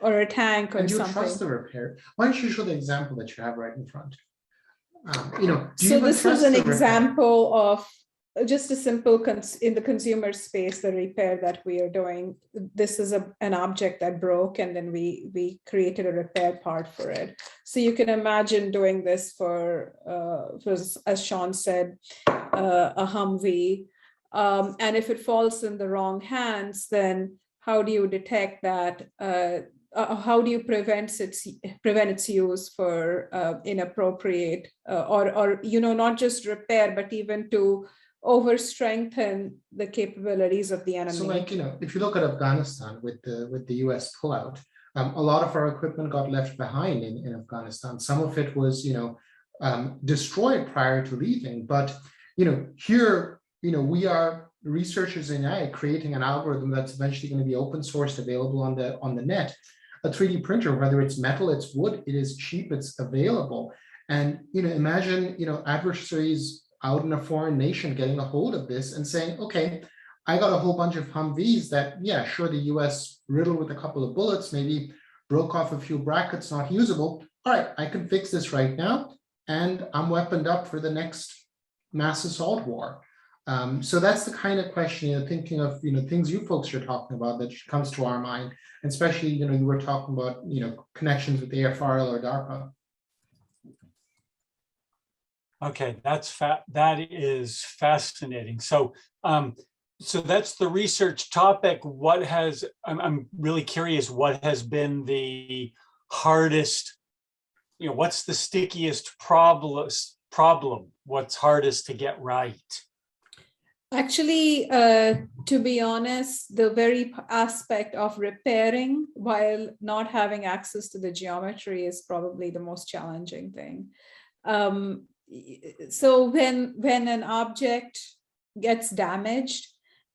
or a tank or and you something. trust the repair. Why don't you show the example that you have right in front? So this is an example of just a simple in the consumer space, the repair that we are doing. This is an object that broke, and then we created a repair part for it. So you can imagine doing this for as Sean said, a Humvee. And if it falls in the wrong hands, then how do you detect that? How do you prevent its use for inappropriate or not just repair, but even to over strengthen the capabilities of the enemy? So, if you look at Afghanistan with the US pullout, a lot of our equipment got left behind in Afghanistan. Some of it was destroyed prior to leaving, but here we are researchers in AI creating an algorithm that's eventually going to be open sourced, available on the net. A 3D printer, whether it's metal, it's wood, it is cheap, it's available. And imagine adversaries out in a foreign nation getting a hold of this and saying, okay, I got a whole bunch of Humvees that, yeah, sure, the US riddled with a couple of bullets, maybe broke off a few brackets, not usable. All right, I can fix this right now, and I'm weaponed up for the next mass assault war. So that's the kind of question, thinking of things you folks are talking about that comes to our mind, and especially you were talking about connections with AFRL or Darpa. Okay, that is fascinating. So so that's the research topic. I'm really curious, what has been the hardest, what's the stickiest problem? What's hardest to get right? Actually, to be honest, the very aspect of repairing while not having access to the geometry is probably the most challenging thing. So when an object gets damaged,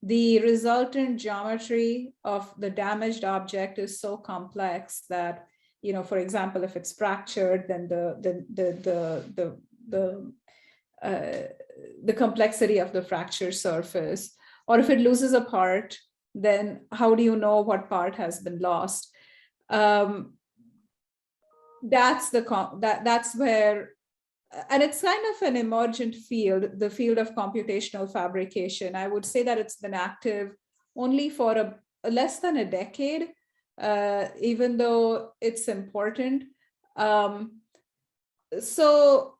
the resultant geometry of the damaged object is so complex that, for example, if it's fractured, then the complexity of the fracture surface, or if it loses a part, then how do you know what part has been lost? That's where, and it's kind of an emergent field, the field of computational fabrication. I would say that it's been active only for less than a decade, even though it's important. So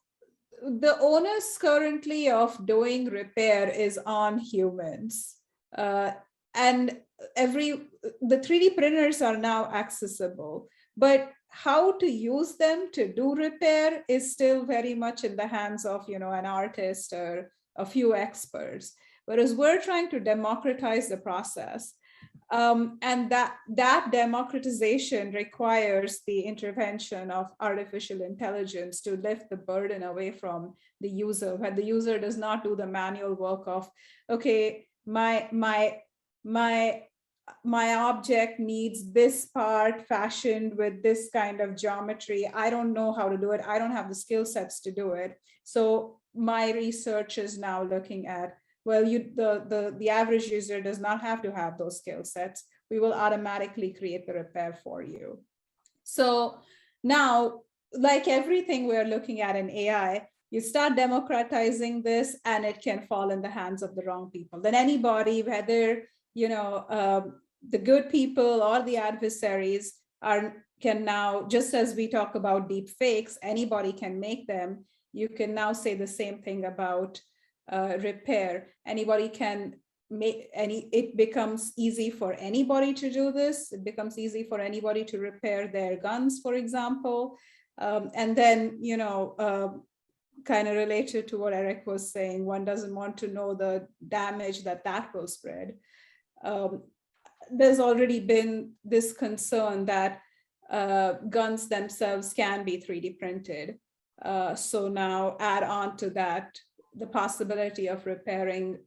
the onus currently of doing repair is on humans. And the 3D printers are now accessible, but how to use them to do repair is still very much in the hands of an artist or a few experts, whereas we're trying to democratize the process. And that democratization requires the intervention of artificial intelligence to lift the burden away from the user, where the user does not do the manual work of, okay, my object needs this part fashioned with this kind of geometry. I don't know how to do it. I don't have the skill sets to do it. So my research is now looking at, well, the average user does not have to have those skill sets. We will automatically create the repair for you. So now, like everything we're looking at in AI, you start democratizing this and it can fall in the hands of the wrong people. Then anybody, whether the good people or the adversaries can now, just as we talk about deep fakes, anybody can make them. You can now say the same thing about repair. Anybody can make it becomes easy for anybody to do this. It becomes easy for anybody to repair their guns, for example. And then, kind of related to what Eric was saying, one doesn't want to know the damage that will spread. There's already been this concern that guns themselves can be 3D printed. So now add on to that the possibility of repairing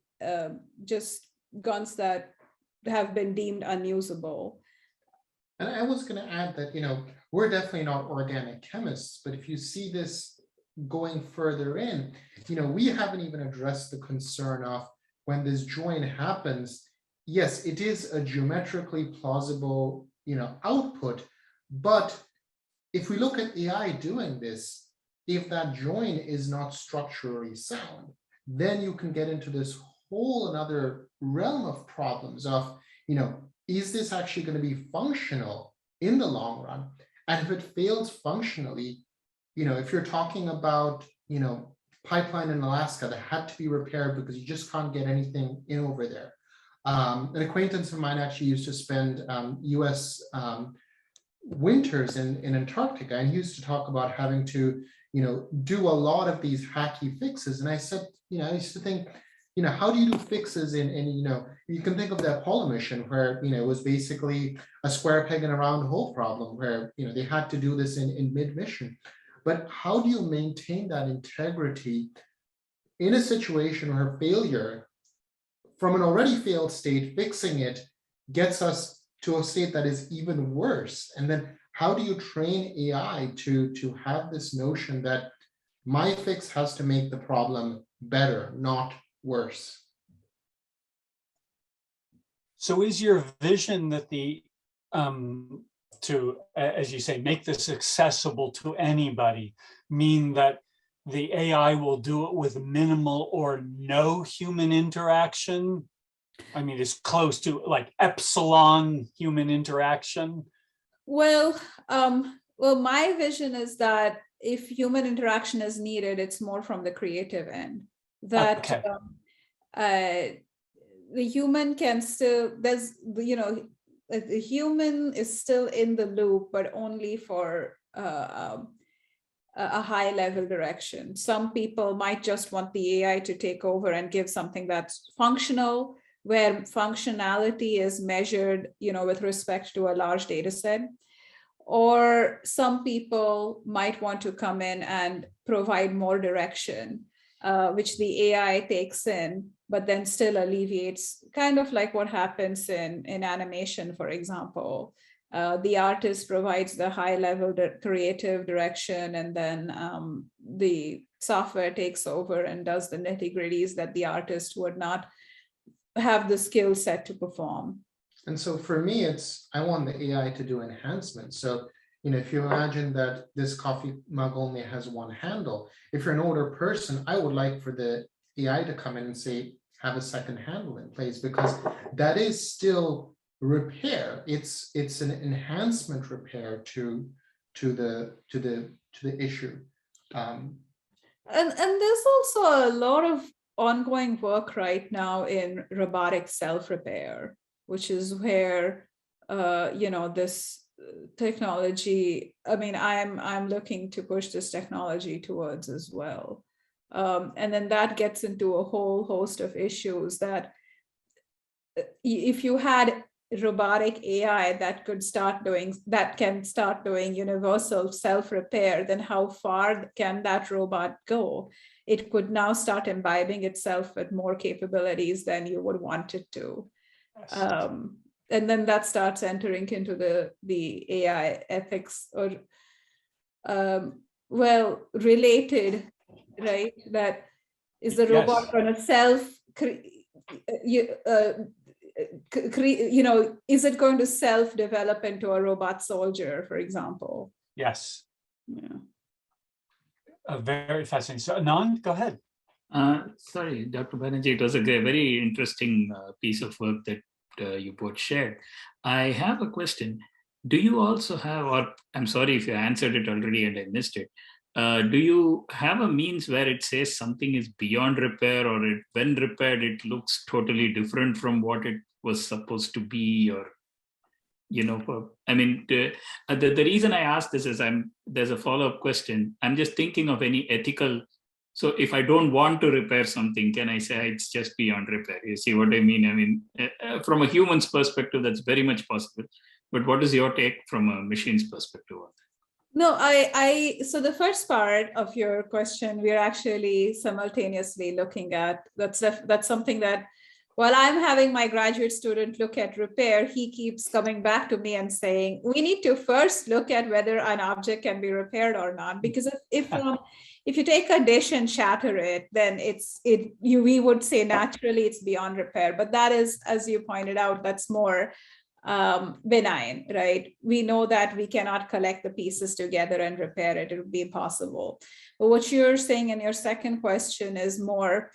just guns that have been deemed unusable. And I was going to add that, we're definitely not organic chemists, but if you see this going further in, we haven't even addressed the concern of when this join happens. Yes, it is a geometrically plausible, output, but if we look at AI doing this, if that join is not structurally sound, then you can get into this whole another realm of problems of, is this actually going to be functional in the long run? And if it fails functionally, if you're talking about, pipeline in Alaska that had to be repaired because you just can't get anything in over there. An acquaintance of mine actually used to spend US winters in Antarctica, and he used to talk about having to, do a lot of these hacky fixes. And I said, I used to think, how do you do fixes in you can think of the Apollo mission where, it was basically a square peg in a round hole problem where, they had to do this in mid-mission. But how do you maintain that integrity in a situation where failure from an already failed state, fixing it gets us to a state that is even worse? And then how do you train AI to have this notion that my fix has to make the problem better, not worse? So is your vision that to, as you say, make this accessible to anybody, mean that the AI will do it with minimal or no human interaction? I mean, it's close to like epsilon human interaction. Well, my vision is that if human interaction is needed, it's more from the creative end. That the human can still, the human is still in the loop, but only for a high level direction. Some people might just want the AI to take over and give something that's functional, where functionality is measured, with respect to a large data set. Or some people might want to come in and provide more direction, which the AI takes in, but then still alleviates, kind of like what happens in animation, for example. The artist provides the high level creative direction, and then the software takes over and does the nitty-gritties that the artist would not have the skill set to perform. And so for me, I want the AI to do enhancements. So, if you imagine that this coffee mug only has one handle, if you're an older person, I would like for the AI to come in and say, have a second handle in place, because that is still repair. It's an enhancement repair to the issue. And there's also a lot of ongoing work right now in robotic self-repair, which is where this technology, I'm looking to push this technology towards as well. And then that gets into a whole host of issues that if you had robotic AI that can start doing universal self-repair, then how far can that robot go? It could now start imbibing itself with more capabilities than you would want it to. And then that starts entering into the AI ethics or related, right? That is the robot going to is it going to self-develop into a robot soldier, for example? Yes. Yeah. Very fascinating. So Anand, go ahead. Sorry, Dr. Banerjee, it was a very interesting piece of work that you both shared. I have a question. Do you also have, or I'm sorry if you answered it already and I missed it, do you have a means where it says something is beyond repair, or when repaired, it looks totally different from what it was supposed to be? Or, the reason I ask this is there's a follow-up question. I'm just thinking of any ethical. So if I don't want to repair something, can I say it's just beyond repair? You see what I mean? From a human's perspective, that's very much possible. But what is your take from a machine's perspective on that? No, so the first part of your question, we're actually simultaneously looking at, that's something that while I'm having my graduate student look at repair, he keeps coming back to me and saying, we need to first look at whether an object can be repaired or not. Because if you take a dish and shatter it, then we would say naturally it's beyond repair. But that is, as you pointed out, that's more benign, right? We know that we cannot collect the pieces together and repair it. It would be impossible. But what you're saying in your second question is more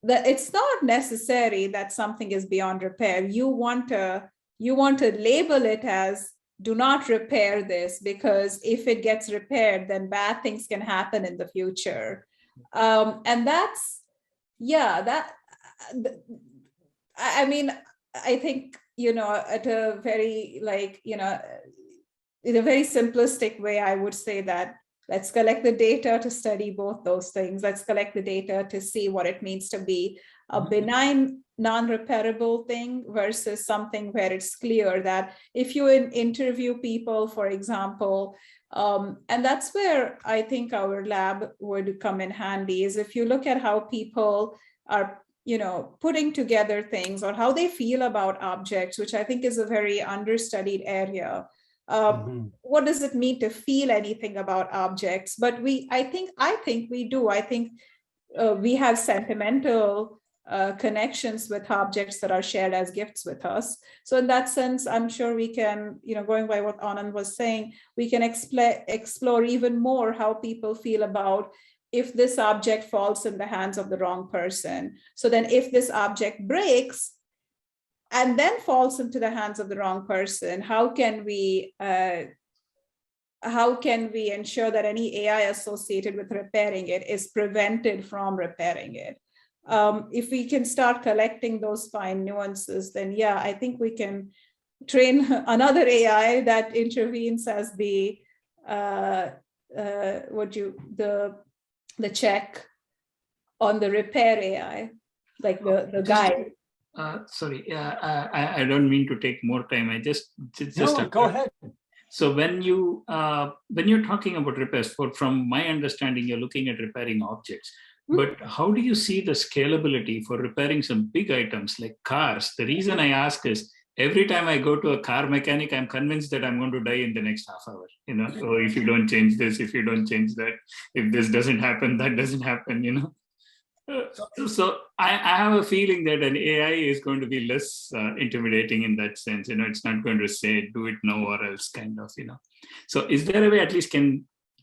that it's not necessary that something is beyond repair. You want to label it as do not repair this, because if it gets repaired, then bad things can happen in the future. And that's, I mean, I think, at a very in a very simplistic way, I would say that let's collect the data to study both those things. Let's collect the data to see what it means to be a benign, non-repairable thing versus something where it's clear that if you interview people, for example, and that's where I think our lab would come in handy, is if you look at how people are putting together things or how they feel about objects, which I think is a very understudied area. What does it mean to feel anything about objects? But I think we do. I think we have sentimental connections with objects that are shared as gifts with us. So in that sense, I'm sure we can, going by what Anand was saying, we can explore even more how people feel about if this object falls in the hands of the wrong person. So then if this object breaks and then falls into the hands of the wrong person, how can we ensure that any AI associated with repairing it is prevented from repairing it? If we can start collecting those fine nuances, then I think we can train another AI that intervenes as the check on the repair AI, like the guide. Sorry, I don't mean to take more time. I just go ahead. So when you're talking about repairs, from my understanding, you're looking at repairing objects. But how do you see the scalability for repairing some big items like cars? The reason I ask is every time I go to a car mechanic, I'm convinced that I'm going to die in the next half hour. Or if you don't change this, if you don't change that, if this doesn't happen, that doesn't happen. So I have a feeling that an AI is going to be less intimidating in that sense. It's not going to say do it now or else kind of. So is there a way, at least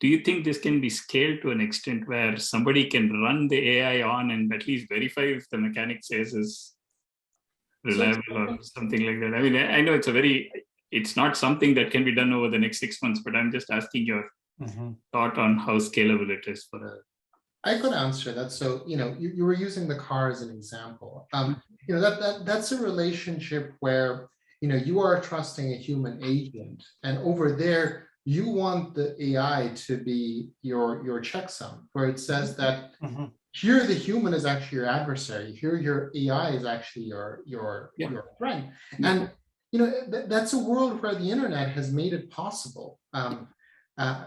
do you think this can be scaled to an extent where somebody can run the AI on and at least verify if the mechanic says is reliable or something like that? I mean, I know it's not something that can be done over the next 6 months, but I'm just asking your thought on how scalable it is for I could answer that. So, you were using the car as an example. That's a relationship where, you are trusting a human agent, and over there, you want the AI to be your checksum, where it says that here the human is actually your adversary. Here your AI is actually your friend. And that's a world where the internet has made it possible. I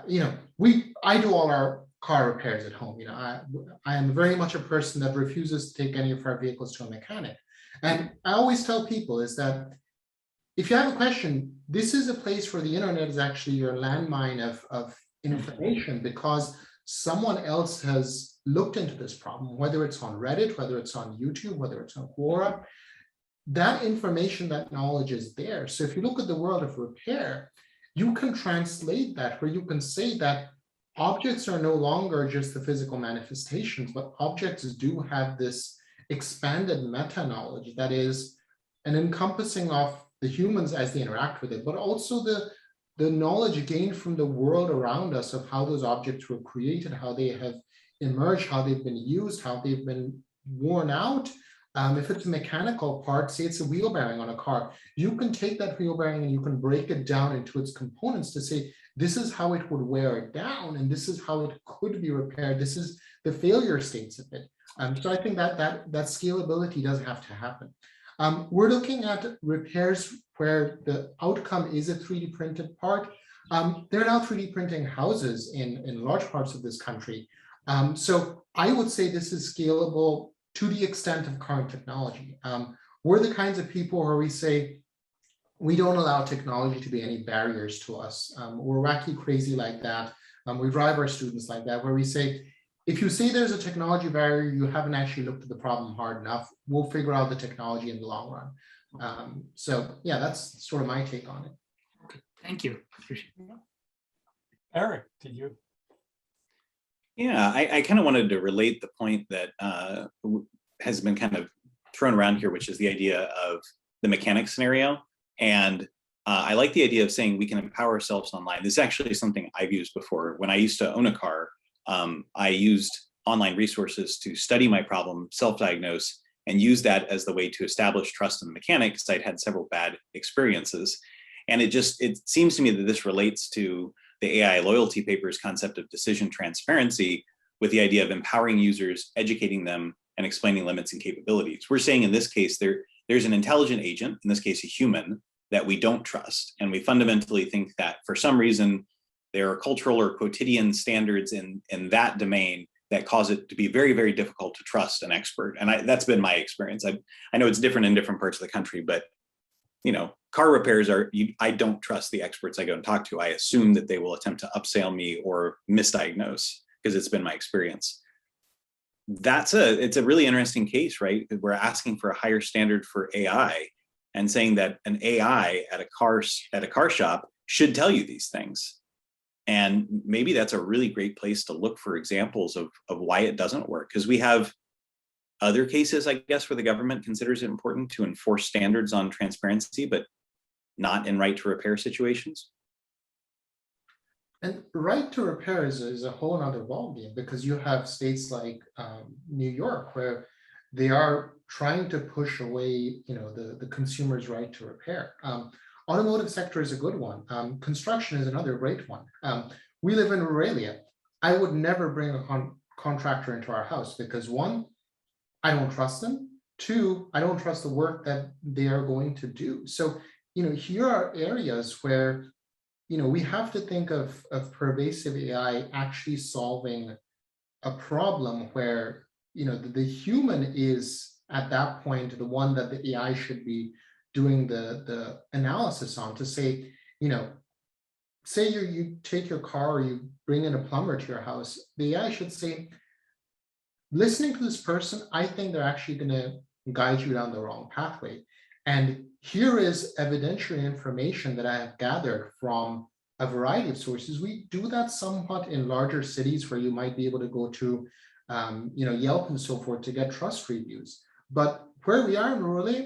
do all our car repairs at home. I am very much a person that refuses to take any of our vehicles to a mechanic. And I always tell people is that if you have a question, this is a place where the internet is actually your landmine of information, because someone else has looked into this problem, whether it's on Reddit, whether it's on YouTube, whether it's on Quora. That information, that knowledge is there. So if you look at the world of repair, you can translate that, where you can say that objects are no longer just the physical manifestations, but objects do have this expanded meta knowledge that is an encompassing of the humans as they interact with it, but also the knowledge gained from the world around us of how those objects were created, how they have emerged, how they've been used, how they've been worn out. If it's a mechanical part, say it's a wheel bearing on a car, you can take that wheel bearing and you can break it down into its components to say, this is how it would wear it down, and this is how it could be repaired. This is the failure states of it. So I think that scalability does have to happen. We're looking at repairs where the outcome is a 3D printed part. They're now 3D printing houses in large parts of this country. So I would say this is scalable to the extent of current technology. We're the kinds of people where we say, we don't allow technology to be any barriers to us. We're wacky crazy like that. We drive our students like that, where we say, if you say there's a technology barrier, you haven't actually looked at the problem hard enough. We'll figure out the technology in the long run. So yeah, that's sort of my take on it. Okay, thank you. Appreciate it. Eric, did you? Yeah, I kind of wanted to relate the point that has been kind of thrown around here, which is the idea of the mechanic scenario. And I like the idea of saying we can empower ourselves online. This is actually something I've used before. When I used to own a car, I used online resources to study my problem, self-diagnose, and use that as the way to establish trust in the mechanic, because I'd had several bad experiences. And it seems to me that this relates to the AI loyalty paper's concept of decision transparency, with the idea of empowering users, educating them, and explaining limits and capabilities. We're saying in this case, there's an intelligent agent, in this case a human, that we don't trust. And we fundamentally think that for some reason, there are cultural or quotidian standards in that domain that cause it to be very, very difficult to trust an expert. And that's been my experience. I know it's different in different parts of the country, but car repairs I don't trust the experts I go and talk to. I assume that they will attempt to upsell me or misdiagnose, because it's been my experience. It's a really interesting case, right? We're asking for a higher standard for AI and saying that an AI at a car shop should tell you these things. And maybe that's a really great place to look for examples of why it doesn't work, because we have other cases, I guess, where the government considers it important to enforce standards on transparency, but not in right to repair situations. And right to repair is a whole other ballgame, because you have states like New York, where they are trying to push away, the consumer's right to repair. Automotive sector is a good one. Construction is another great one. We live in Ruralia. I would never bring a contractor into our house because, one, I don't trust them. Two, I don't trust the work that they are going to do. So, here are areas where, we have to think of pervasive AI actually solving a problem where, the human is at that point the one that the AI should be doing the analysis on, to say, say you take your car or you bring in a plumber to your house, the AI should say, listening to this person, I think they're actually going to guide you down the wrong pathway. And here is evidentiary information that I have gathered from a variety of sources. We do that somewhat in larger cities where you might be able to go to, Yelp and so forth to get trust reviews. But where we are in rural,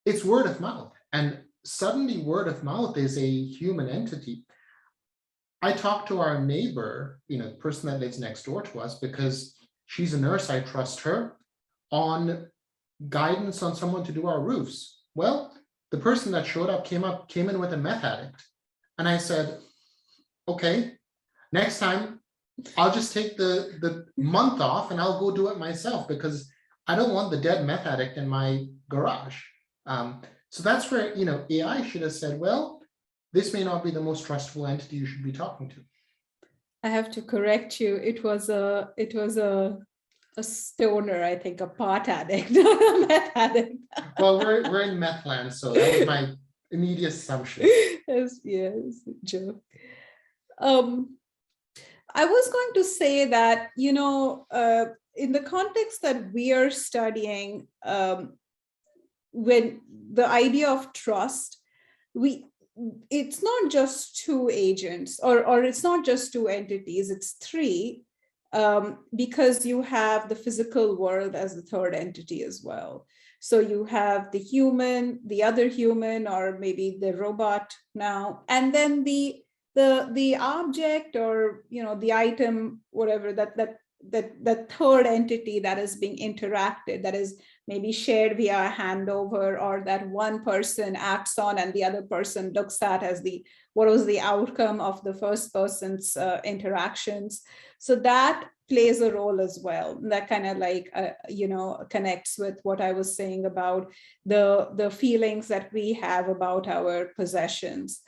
it's word of mouth. And suddenly word of mouth is a human entity. I talked to our neighbor, the person that lives next door to us, because she's a nurse, I trust her, on guidance on someone to do our roofs. Well, the person that showed up came in with a meth addict. And I said, okay, next time I'll just take the month off and I'll go do it myself, because I don't want the dead meth addict in my garage. So that's where, AI should have said, well, this may not be the most trustful entity you should be talking to. I have to correct you. It was a stoner, I think, a pot addict, not a meth addict. Well, we're in meth land, so that was my immediate assumption. Yes, joke. I was going to say that, in the context that we are studying, when the idea of trust, it's not just two agents, or it's not just two entities, it's three, because you have the physical world as the third entity as well. So you have the human, the other human, or maybe the robot now, and then the object, or the item, whatever, that third entity that is being interacted, that is maybe shared via a handover, or that one person acts on and the other person looks at as what was the outcome of the first person's interactions. So that plays a role as well. That kind of connects with what I was saying about the feelings that we have about our possessions.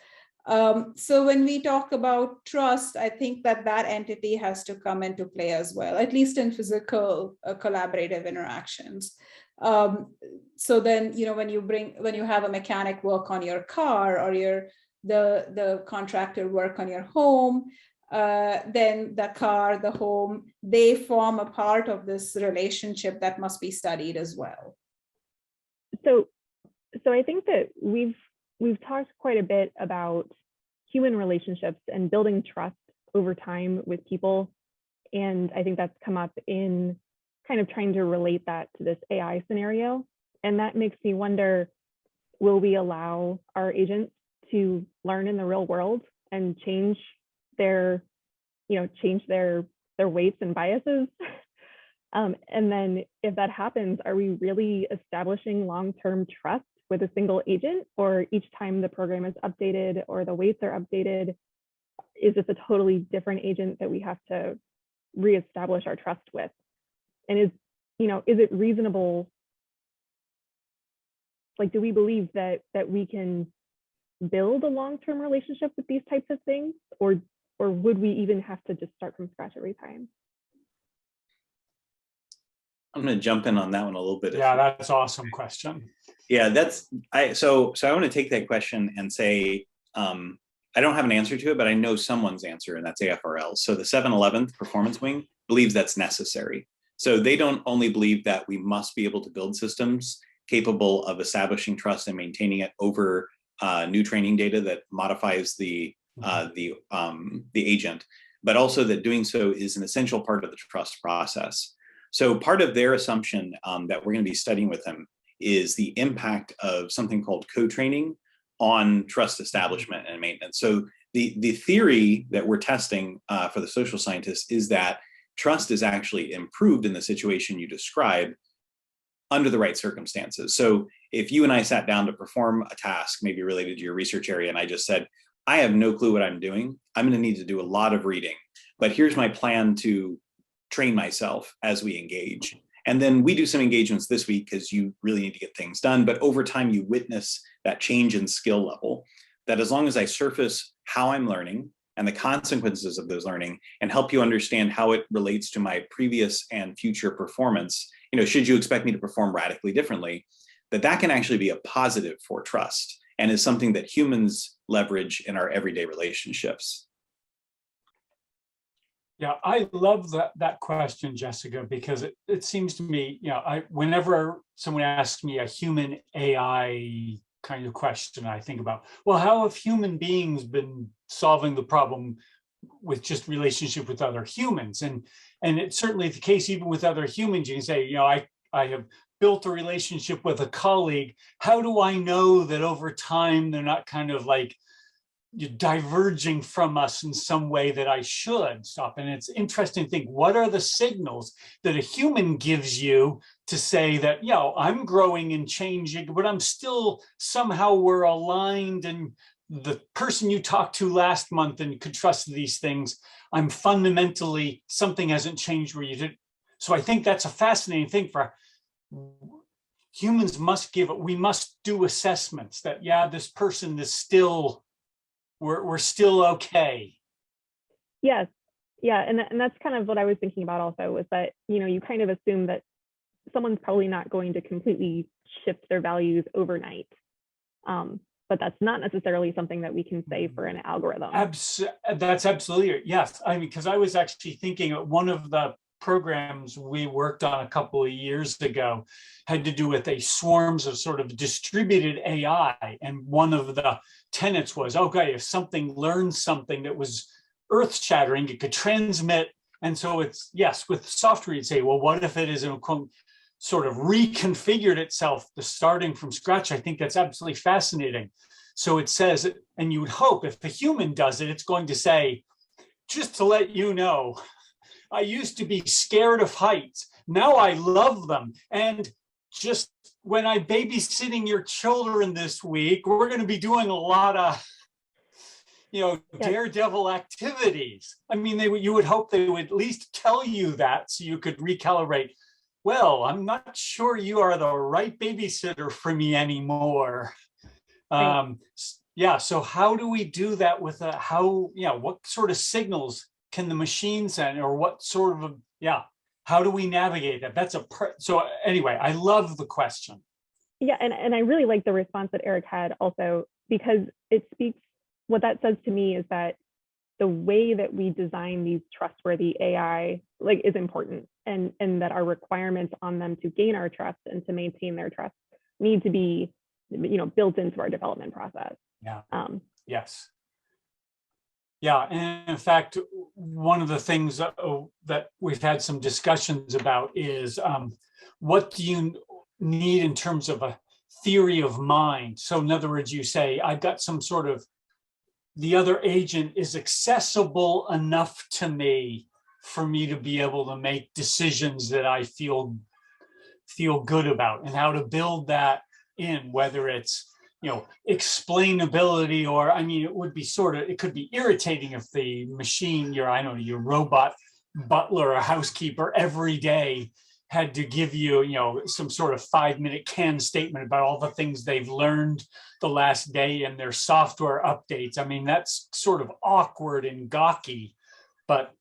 So when we talk about trust, I think that that entity has to come into play as well, at least in physical collaborative interactions. So then, when you have a mechanic work on your car, or the contractor work on your home, then the car, the home, they form a part of this relationship that must be studied as well. So I think that we've talked quite a bit about human relationships and building trust over time with people. And I think that's come up in kind of trying to relate that to this AI scenario. And that makes me wonder, will we allow our agents to learn in the real world and change their weights and biases? And then if that happens, are we really establishing long-term trust with a single agent, or each time the program is updated or the weights are updated, is this a totally different agent that we have to reestablish our trust with? And is it reasonable? Like, do we believe that we can build a long-term relationship with these types of things, or would we even have to just start from scratch every time? I'm going to jump in on that one a little bit. Yeah, that's an awesome question. Yeah, so I want to take that question and say, I don't have an answer to it, but I know someone's answer, and that's AFRL. So the 711th Performance Wing believes that's necessary. So they don't only believe that we must be able to build systems capable of establishing trust and maintaining it over new training data that modifies the agent, but also that doing so is an essential part of the trust process. So part of their assumption that we're going to be studying with them is the impact of something called co-training on trust establishment and maintenance. So the theory that we're testing for the social scientists is that trust is actually improved in the situation you describe under the right circumstances. So if you and I sat down to perform a task, maybe related to your research area, and I just said, I have no clue what I'm doing, I'm going to need to do a lot of reading, but here's my plan to train myself as we engage. And then we do some engagements this week because you really need to get things done. But over time, you witness that change in skill level, that as long as I surface how I'm learning and the consequences of those learning and help you understand how it relates to my previous and future performance, should you expect me to perform radically differently, that can actually be a positive for trust and is something that humans leverage in our everyday relationships. Yeah, I love that question, Jessica, because it seems to me, whenever someone asks me a human AI kind of question, I think about, well, how have human beings been solving the problem with just relationship with other humans? And it's certainly the case even with other humans. You can say, I have built a relationship with a colleague. How do I know that over time they're not kind of like diverging from us in some way that I should stop? And it's interesting to think, what are the signals that a human gives you to say that, I'm growing and changing, but I'm still somehow we're aligned, and the person you talked to last month and could trust these things, I'm fundamentally, something hasn't changed where you did. So I think that's a fascinating thing for humans. We must do assessments that, this person is still, we're still okay. Yes. Yeah. And that's kind of what I was thinking about also, was that, you kind of assume that someone's probably not going to completely shift their values overnight. But that's not necessarily something that we can say for an algorithm. That's absolutely, yes. Because I was actually thinking one of the programs we worked on a couple of years ago had to do with a swarms of sort of distributed AI. And one of the tenets was, okay, if something learns something that was earth-shattering, it could transmit. And so it's, yes, with software, you'd say, well, what if it is sort of reconfigured itself, starting from scratch? I think that's absolutely fascinating. So it says, and you would hope if a human does it, it's going to say, just to let you know, I used to be scared of heights. Now I love them. And just when I'm babysitting your children this week, we're going to be doing a lot of, daredevil activities. You would hope they would at least tell you that so you could recalibrate. Well, I'm not sure you are the right babysitter for me anymore. yeah, so how do we do that with what sort of signals can the machine send, or what sort of, how do we navigate that? So anyway, I love the question. Yeah, and I really like the response that Eric had also, because it speaks, what that says to me is that the way that we design these trustworthy AI is important, and that our requirements on them to gain our trust and to maintain their trust need to be, built into our development process. Yeah. Yes. Yeah, and in fact, one of the things that we've had some discussions about is what do you need in terms of a theory of mind? So in other words, you say, I've got some sort of, the other agent is accessible enough to me for me to be able to make decisions that I feel good about, and how to build that in, whether it's, explainability, or, it would be it could be irritating if the machine, your robot butler or housekeeper every day had to give you, some sort of 5-minute canned statement about all the things they've learned the last day in their software updates. That's sort of awkward and gawky, but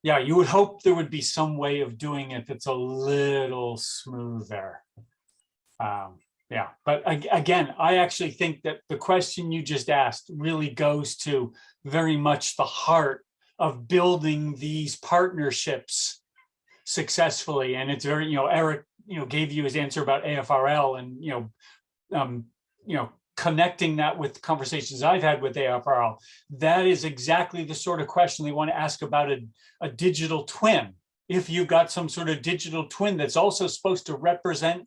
yeah, you would hope there would be some way of doing it that's a little smoother. Yeah, but again, I actually think that the question you just asked really goes to very much the heart of building these partnerships successfully. And it's very, Eric, gave you his answer about AFRL, and, connecting that with conversations I've had with AFRL. That is exactly the sort of question they want to ask about a digital twin. If you've got some sort of digital twin that's also supposed to represent,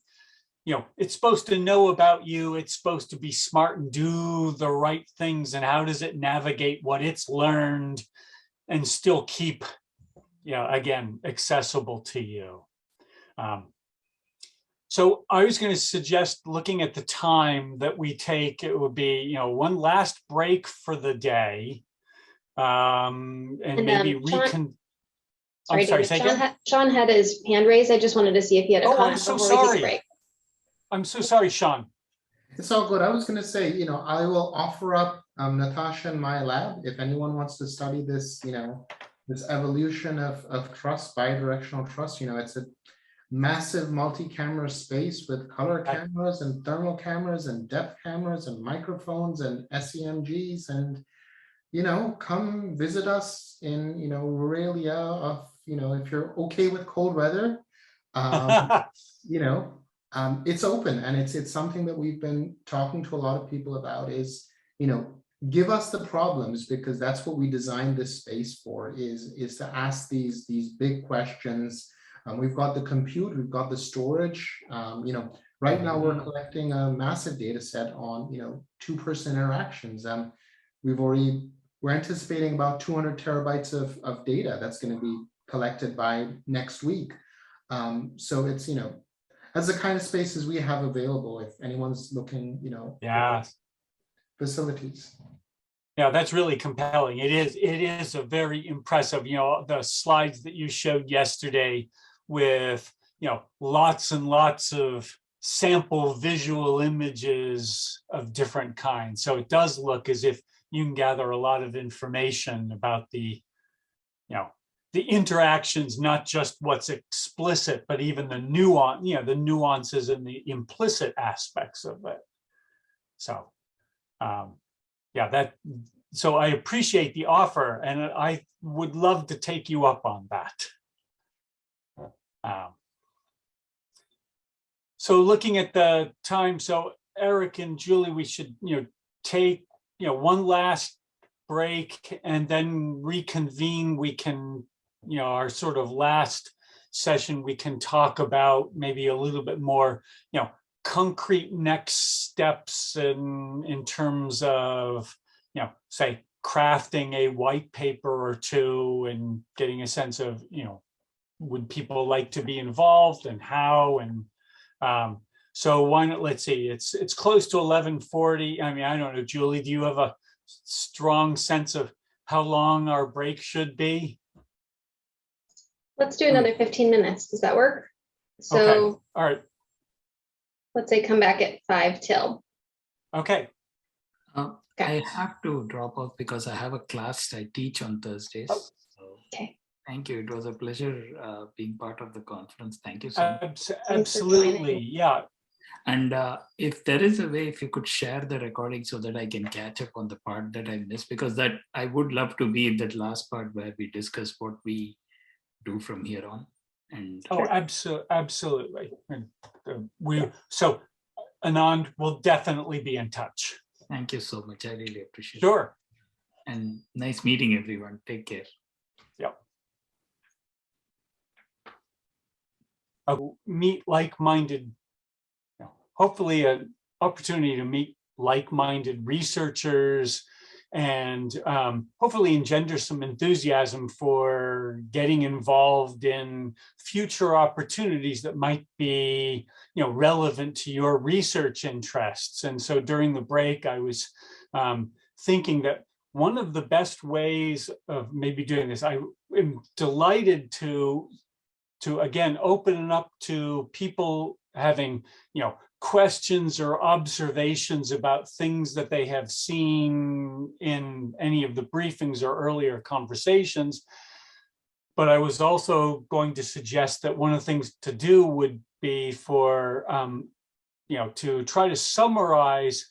it's supposed to know about you, it's supposed to be smart and do the right things, and how does it navigate what it's learned and still keep, again, accessible to you. So I was going to suggest, looking at the time that we take, it would be, one last break for the day, and maybe Sorry, David. Sean had his hand raised. I just wanted to see if he had a comment. I'm so sorry. I'm so sorry, Sean. It's all good. I was going to say, I will offer up Natasha in my lab if anyone wants to study this, this evolution of trust, bidirectional trust. It's a massive multi-camera space with color cameras and thermal cameras and depth cameras and microphones and SEMGs, and come visit us in Ruralia of if you're okay with cold weather. It's open, and it's something that we've been talking to a lot of people about is, give us the problems, because that's what we designed this space for, is to ask these big questions. We've got the compute, we've got the storage. Right now we're collecting a massive data set on, two-person interactions. We're anticipating about 200 terabytes of data that's going to be collected by next week. So it's, that's the kind of spaces we have available if anyone's looking, facilities. Yeah, that's really compelling. It is a very impressive, the slides that you showed yesterday with, lots and lots of sample visual images of different kinds. So it does look as if you can gather a lot of information about the interactions, not just what's explicit, but even the nuance, the nuances and the implicit aspects of it. So, so I appreciate the offer, and I would love to take you up on that. So looking at the time, so Eric and Julie, we should, take, one last break and then reconvene. We can, our sort of last session, we can talk about maybe a little bit more, concrete next steps in terms of, say, crafting a white paper or two and getting a sense of, would people like to be involved and how, and so why not, let's see, it's close to 11:40. I don't know, Julie, do you have a strong sense of how long our break should be? Let's do another 15 minutes. Does that work? So, okay. All right. Let's say come back at 5 till. Okay. Okay. I have to drop off because I have a class I teach on Thursdays. Oh. So Okay. thank you. It was a pleasure being part of the conference. Thank you so much. Absolutely, yeah. And if there is a way, if you could share the recording so that I can catch up on the part that I missed, because that I would love to be in that last part where we discuss what we do from here on. And Oh, absolutely. And so Anand will definitely be in touch. thank you so much. I really appreciate it. Sure. And nice meeting everyone. Take care. Yep. Meet like-minded, hopefully an opportunity to meet like-minded researchers and hopefully engender some enthusiasm for getting involved in future opportunities that might be, relevant to your research interests. And so during the break, I was thinking that one of the best ways of maybe doing this, I am delighted to again open it up to people having, questions or observations about things that they have seen in any of the briefings or earlier conversations. But I was also going to suggest that one of the things to do would be for, to try to summarize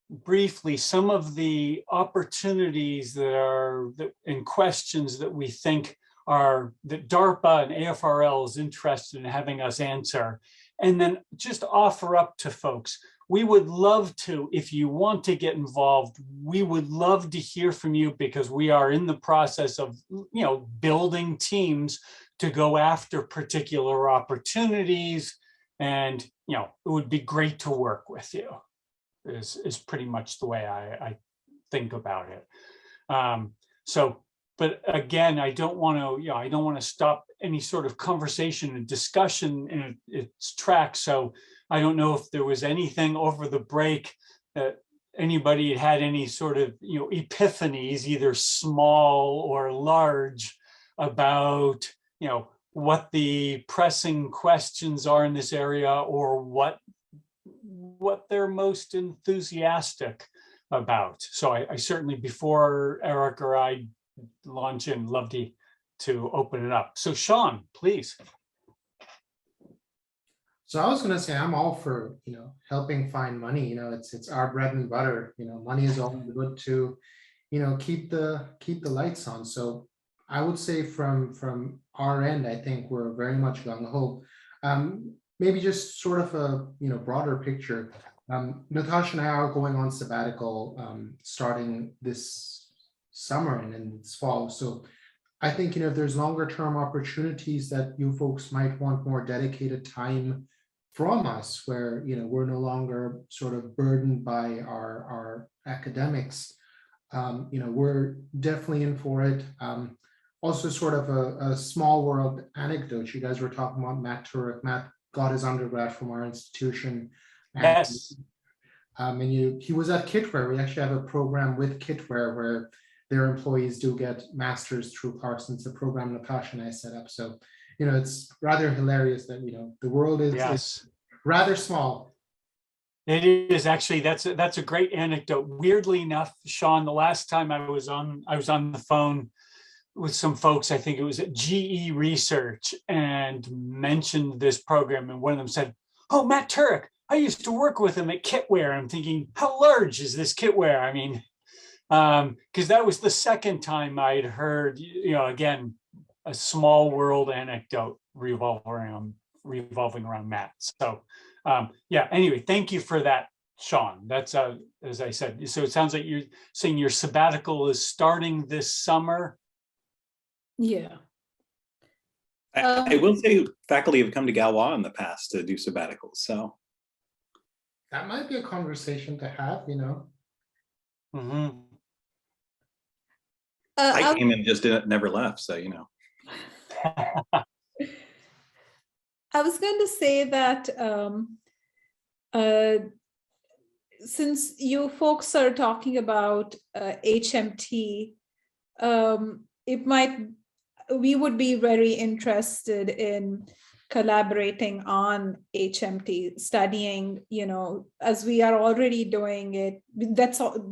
briefly some of the opportunities that are in questions that we think that DARPA and AFRL is interested in having us answer, and then just offer up to folks. We would love to, if you want to get involved, we would love to hear from you, because we are in the process of, building teams to go after particular opportunities. And, it would be great to work with you is pretty much the way I think about it. But again, I don't want to, stop any sort of conversation and discussion in its tracks. So I don't know if there was anything over the break that anybody had any sort of, epiphanies, either small or large, about, what the pressing questions are in this area, or what they're most enthusiastic about. So I certainly, before Eric or I launch in, love to open it up. So Sean, please. So I was going to say, I'm all for, helping find money. It's our bread and butter. Money is always good to, keep the lights on. So I would say from our end, I think we're very much gung ho. Maybe just sort of a broader picture. Natasha and I are going on sabbatical starting this summer and this fall. So I think, if there's longer term opportunities that you folks might want more dedicated time from us, where, we're no longer sort of burdened by our academics, we're definitely in for it. Also sort of a small world anecdote. You guys were talking about Matt Turek. Matt got his undergrad from our institution. Yes. And he was at Kitware. We actually have a program with Kitware where their employees do get masters through Parsons, the program Natasha and I set up. So, it's rather hilarious that, the world is rather small. It is actually, that's a great anecdote. Weirdly enough, Sean, the last time I was on the phone with some folks, I think it was at GE Research, and mentioned this program. And one of them said, "Oh, Matt Turek, I used to work with him at Kitware." I'm thinking, how large is this Kitware? I mean, because that was the second time I'd heard, again, a small world anecdote revolving around Matt. So, anyway, thank you for that, Sean. That's, as I said, so it sounds like you're saying your sabbatical is starting this summer. Yeah. I will say faculty have come to Galois in the past to do sabbaticals. So that might be a conversation to have, Mm-hmm. I came and just never left. So, I was going to say that since you folks are talking about HMT, we would be very interested in collaborating on HMT, studying, as we are already doing it. That's all,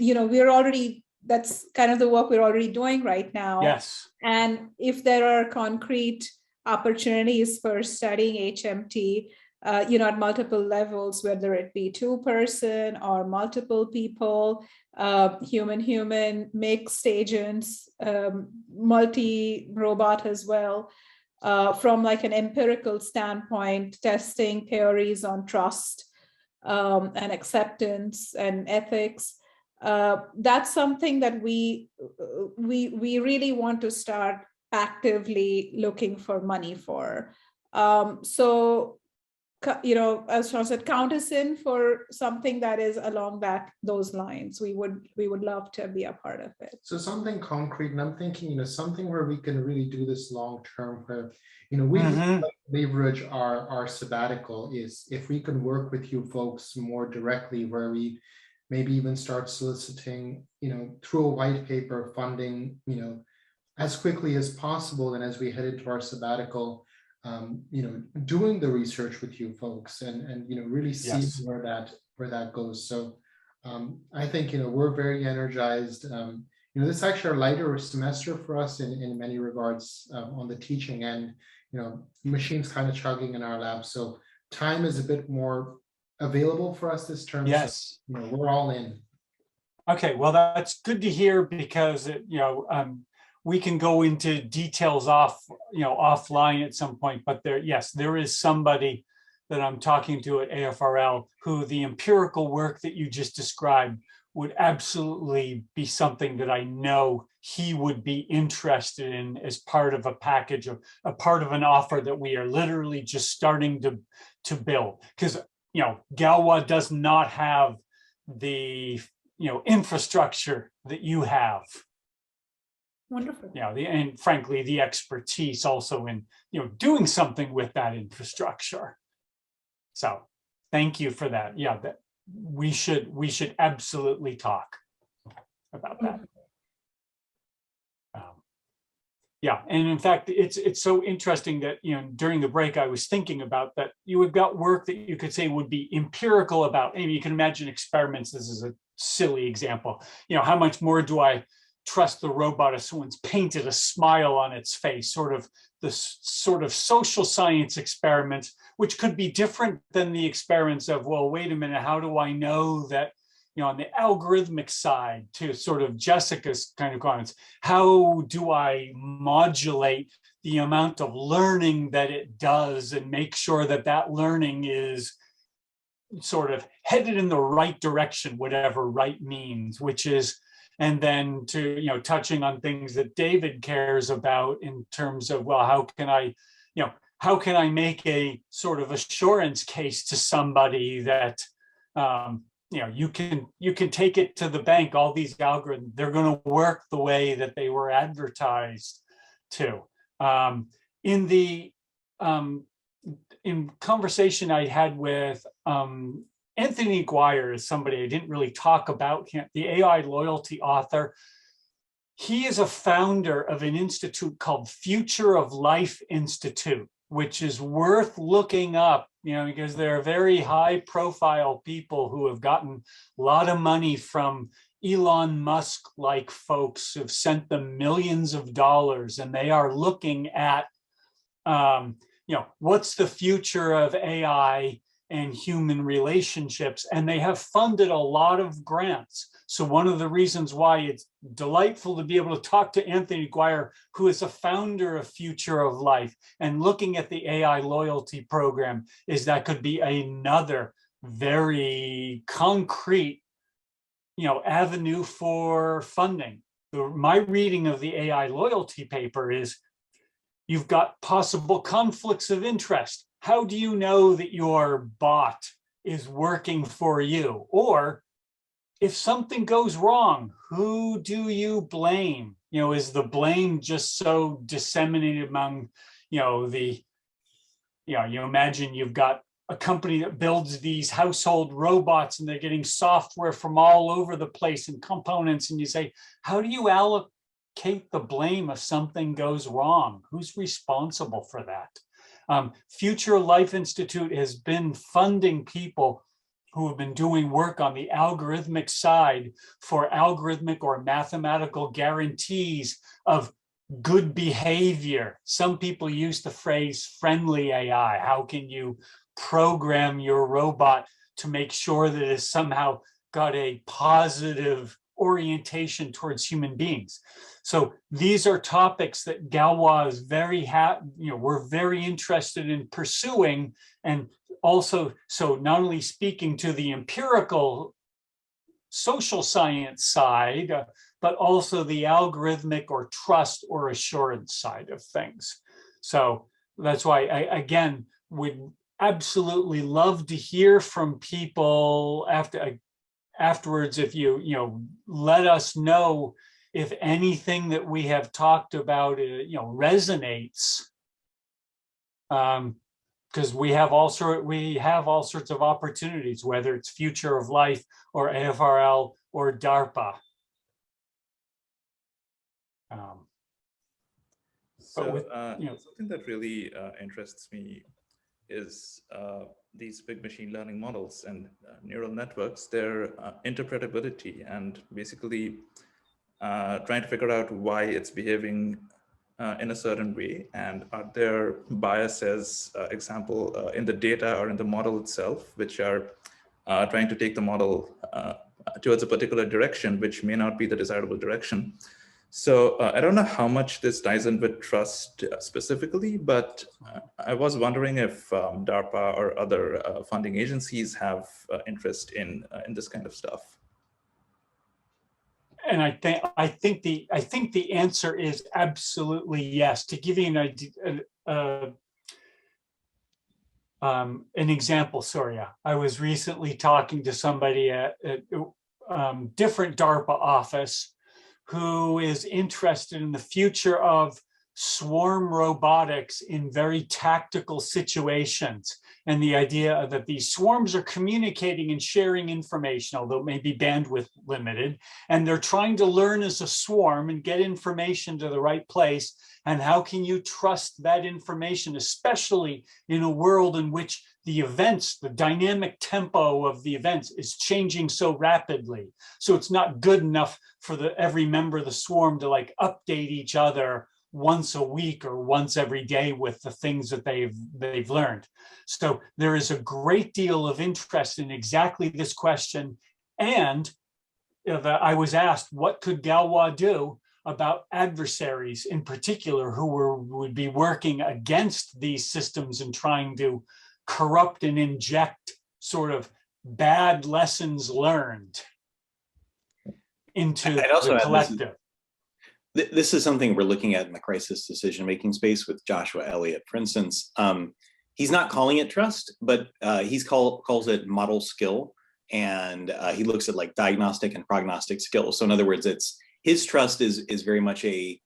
that's kind of the work we're already doing right now. Yes. And if there are concrete opportunities for studying HMT, at multiple levels, whether it be 2-person or multiple people, human, mixed agents, multi-robot as well, from like an empirical standpoint, testing theories on trust and acceptance and ethics. That's something that we really want to start actively looking for money for. So, as Sean said, count us in for something that is along those lines. We would love to be a part of it. So something concrete, and I'm thinking, something where we can really do this long term, where we leverage our sabbatical, is if we can work with you folks more directly, where we maybe even start soliciting, through a white paper funding, as quickly as possible, and as we head into our sabbatical, doing the research with you folks, and really see where that goes. So I think we're very energized. This is actually a lighter semester for us in many regards on the teaching end. Machines kind of chugging in our lab, so time is a bit more available for us this term. Yes. So, we're all in. Okay, well, that's good to hear, because we can go into details offline at some point, but there is somebody that I'm talking to at AFRL who the empirical work that you just described would absolutely be something that I know he would be interested in as part of a package, of a part of an offer that we are literally just starting to build. Because Galwa does not have the infrastructure that you have. Wonderful. And frankly, the expertise also in doing something with that infrastructure. So thank you for that. Yeah, that we should absolutely talk about that. Yeah, and in fact, it's so interesting that during the break I was thinking about that you have got work that you could say would be empirical about. Maybe you can imagine experiments. This is a silly example. How much more do I trust the robot if someone's painted a smile on its face? Sort of social science experiments, which could be different than the experiments of, well, wait a minute, how do I know that? On the algorithmic side, to sort of Jessica's kind of comments, how do I modulate the amount of learning that it does and make sure that that learning is sort of headed in the right direction, whatever right means, which is, and then to, touching on things that David cares about in terms of, well, how can I make a sort of assurance case to somebody that, you can take it to the bank, all these algorithms, they're going to work the way that they were advertised to. In conversation I had with Anthony Guire, is somebody I didn't really talk about, the AI loyalty author. He is a founder of an institute called Future of Life Institute, which is worth looking up, because there are very high profile people who have gotten a lot of money from Elon Musk-like folks who've sent them millions of dollars, and they are looking at, what's the future of AI and human relationships, and they have funded a lot of grants. So one of the reasons why it's delightful to be able to talk to Anthony Guire, who is a founder of Future of Life, and looking at the AI loyalty program, is that could be another very concrete, avenue for funding. My reading of the AI loyalty paper is you've got possible conflicts of interest. How do you know that your bot is working for you? Or if something goes wrong, who do you blame? Is the blame just so disseminated among, you imagine you've got a company that builds these household robots and they're getting software from all over the place and components. And you say, how do you allocate the blame if something goes wrong? Who's responsible for that? Future Life Institute has been funding people who have been doing work on the algorithmic side for algorithmic or mathematical guarantees of good behavior. Some people use the phrase friendly AI. How can you program your robot to make sure that it's somehow got a positive orientation towards human beings? So these are topics that Galois is we're very interested in pursuing, and also, so not only speaking to the empirical social science side, but also the algorithmic or trust or assurance side of things. So that's why I, again, would absolutely love to hear from people afterwards. If you let us know if anything that we have talked about, resonates. Because we have all sorts of opportunities, whether it's Future of Life or AFRL or Darpa. Something that really interests me is these big machine learning models and neural networks, their interpretability, and basically trying to figure out why it's behaving in a certain way, and are there biases, example, in the data or in the model itself, which are trying to take the model towards a particular direction, which may not be the desirable direction. So I don't know how much this ties in with trust specifically, but I was wondering if DARPA or other funding agencies have interest in this kind of stuff. And I think the answer is absolutely yes. To give you an idea, an example, Surya, I was recently talking to somebody at different DARPA office who is interested in the future of swarm robotics in very tactical situations. And the idea that these swarms are communicating and sharing information, although it may be bandwidth limited, and they're trying to learn as a swarm and get information to the right place. And how can you trust that information, especially in a world in which the events, the dynamic tempo of the events is changing so rapidly. So it's not good enough for every member of the swarm to like update each other once a week or once every day with the things that they've learned. So there is a great deal of interest in exactly this question. And I was asked, what could Galois do about adversaries in particular who would be working against these systems and trying to corrupt and inject sort of bad lessons learned into the collective. This is something we're looking at in the crisis decision-making space with Joshua Elliott. For instance, he's not calling it trust, but he calls it model skill. And he looks at like diagnostic and prognostic skills. So in other words, his trust is very much a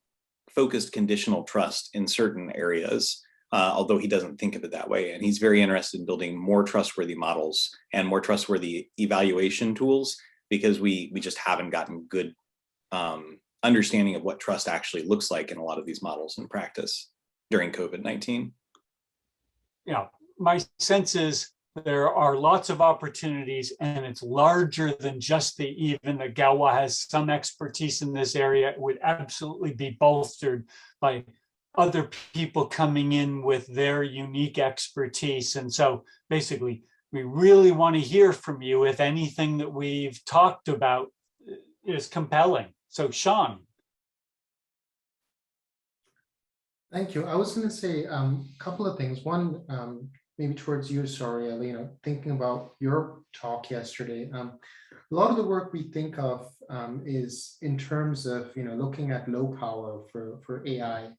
focused conditional trust in certain areas, although he doesn't think of it that way. And he's very interested in building more trustworthy models and more trustworthy evaluation tools, because we just haven't gotten good understanding of what trust actually looks like in a lot of these models in practice during COVID-19. Yeah, my sense is there are lots of opportunities, and it's larger than just even that Galois has some expertise in this area. It would absolutely be bolstered by other people coming in with their unique expertise. And so basically, we really want to hear from you if anything that we've talked about is compelling. So Sean. Thank you. I was going to say a couple of things. One, maybe towards you, sorry, thinking about your talk yesterday. A lot of the work we think of is in terms of, looking at low power for AI.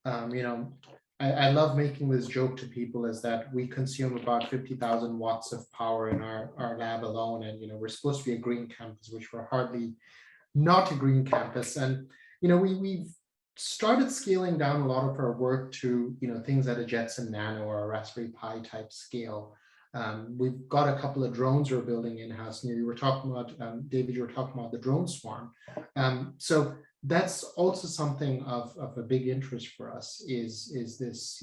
I love making this joke to people, is that we consume about 50,000 watts of power in our lab alone. And, we're supposed to be a green campus, which we're hardly not a green campus. And, we've started scaling down a lot of our work to, things at a Jetson Nano or a Raspberry Pi type scale. We've got a couple of drones we're building in-house. You were talking about, David, you were talking about the drone swarm. So that's also something of a big interest for us, is this,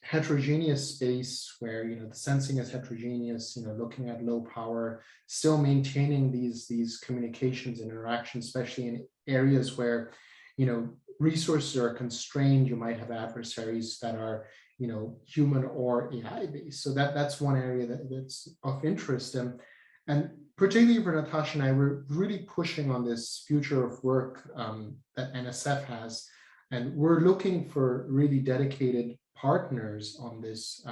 heterogeneous space where, you know, the sensing is heterogeneous, you know, looking at low power, still maintaining these communications and interactions, especially in areas where, you know, resources are constrained. You might have adversaries that are, you know, human or AI based. So that's one area that's of interest. And particularly for Natasha and I, we're really pushing on this future of work that NSF has. And we're looking for really dedicated partners on this.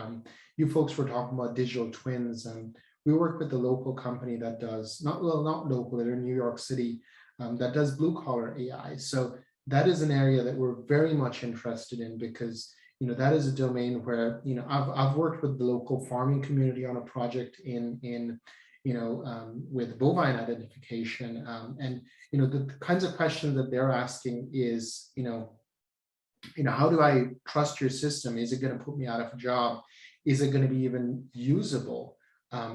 You folks were talking about digital twins, and we work with the local company that does, not local, they're in New York City, that does blue collar AI. So that is an area that we're very much interested in, because, you know, that is a domain where, you know, I've worked with the local farming community on a project in you know, with bovine identification, and, you know, the kinds of questions that they're asking is, you know, how do I trust your system? Is it going to put me out of a job? Is it going to be even usable?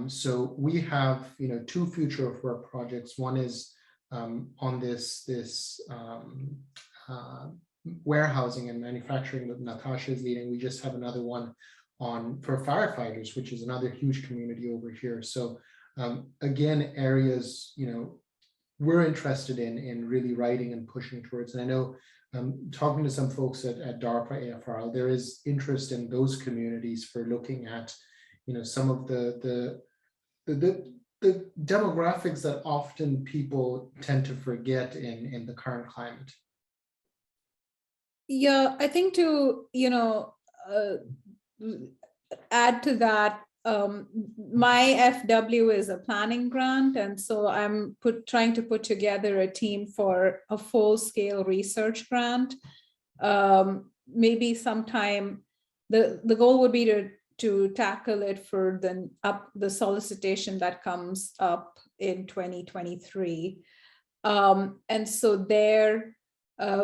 So we have, you know, 2 future of work projects. One is on this warehousing and manufacturing that Natasha is leading. We just have another one on for firefighters, which is another huge community over here. So again, areas, you know, we're interested in really writing and pushing towards. And I know, talking to some folks at Darpa AFRL, there is interest in those communities for looking at, you know, some of the demographics that often people tend to forget in the current climate. Yeah, I think to, you know, add to that, my FW is a planning grant, and so I'm trying to put together a team for a full-scale research grant. Maybe sometime the goal would be to tackle it for the solicitation that comes up in 2023, and so there.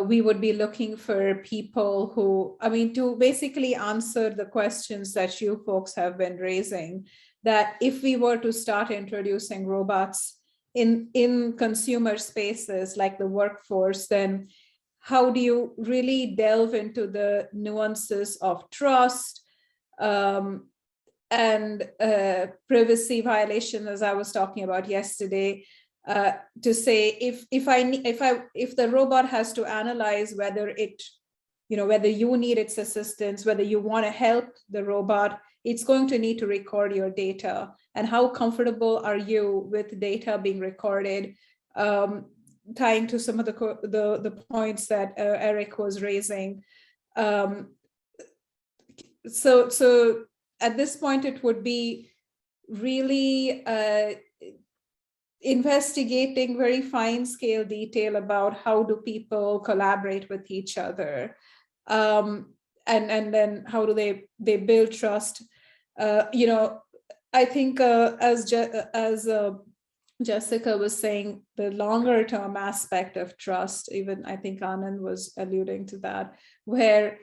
We would be looking for people who, I mean, to basically answer the questions that you folks have been raising, that if we were to start introducing robots in consumer spaces like the workforce, then how do you really delve into the nuances of trust and privacy violation, as I was talking about yesterday? To say if the robot has to analyze whether it, you know, whether you need its assistance, whether you want to help the robot, it's going to need to record your data. And how comfortable are you with data being recorded? Tying to some of the points that Eric was raising. So at this point, it would be really investigating very fine scale detail about how do people collaborate with each other, and then how do they build trust. You know, I think as Jessica was saying, the longer term aspect of trust, even I think Anand was alluding to that, where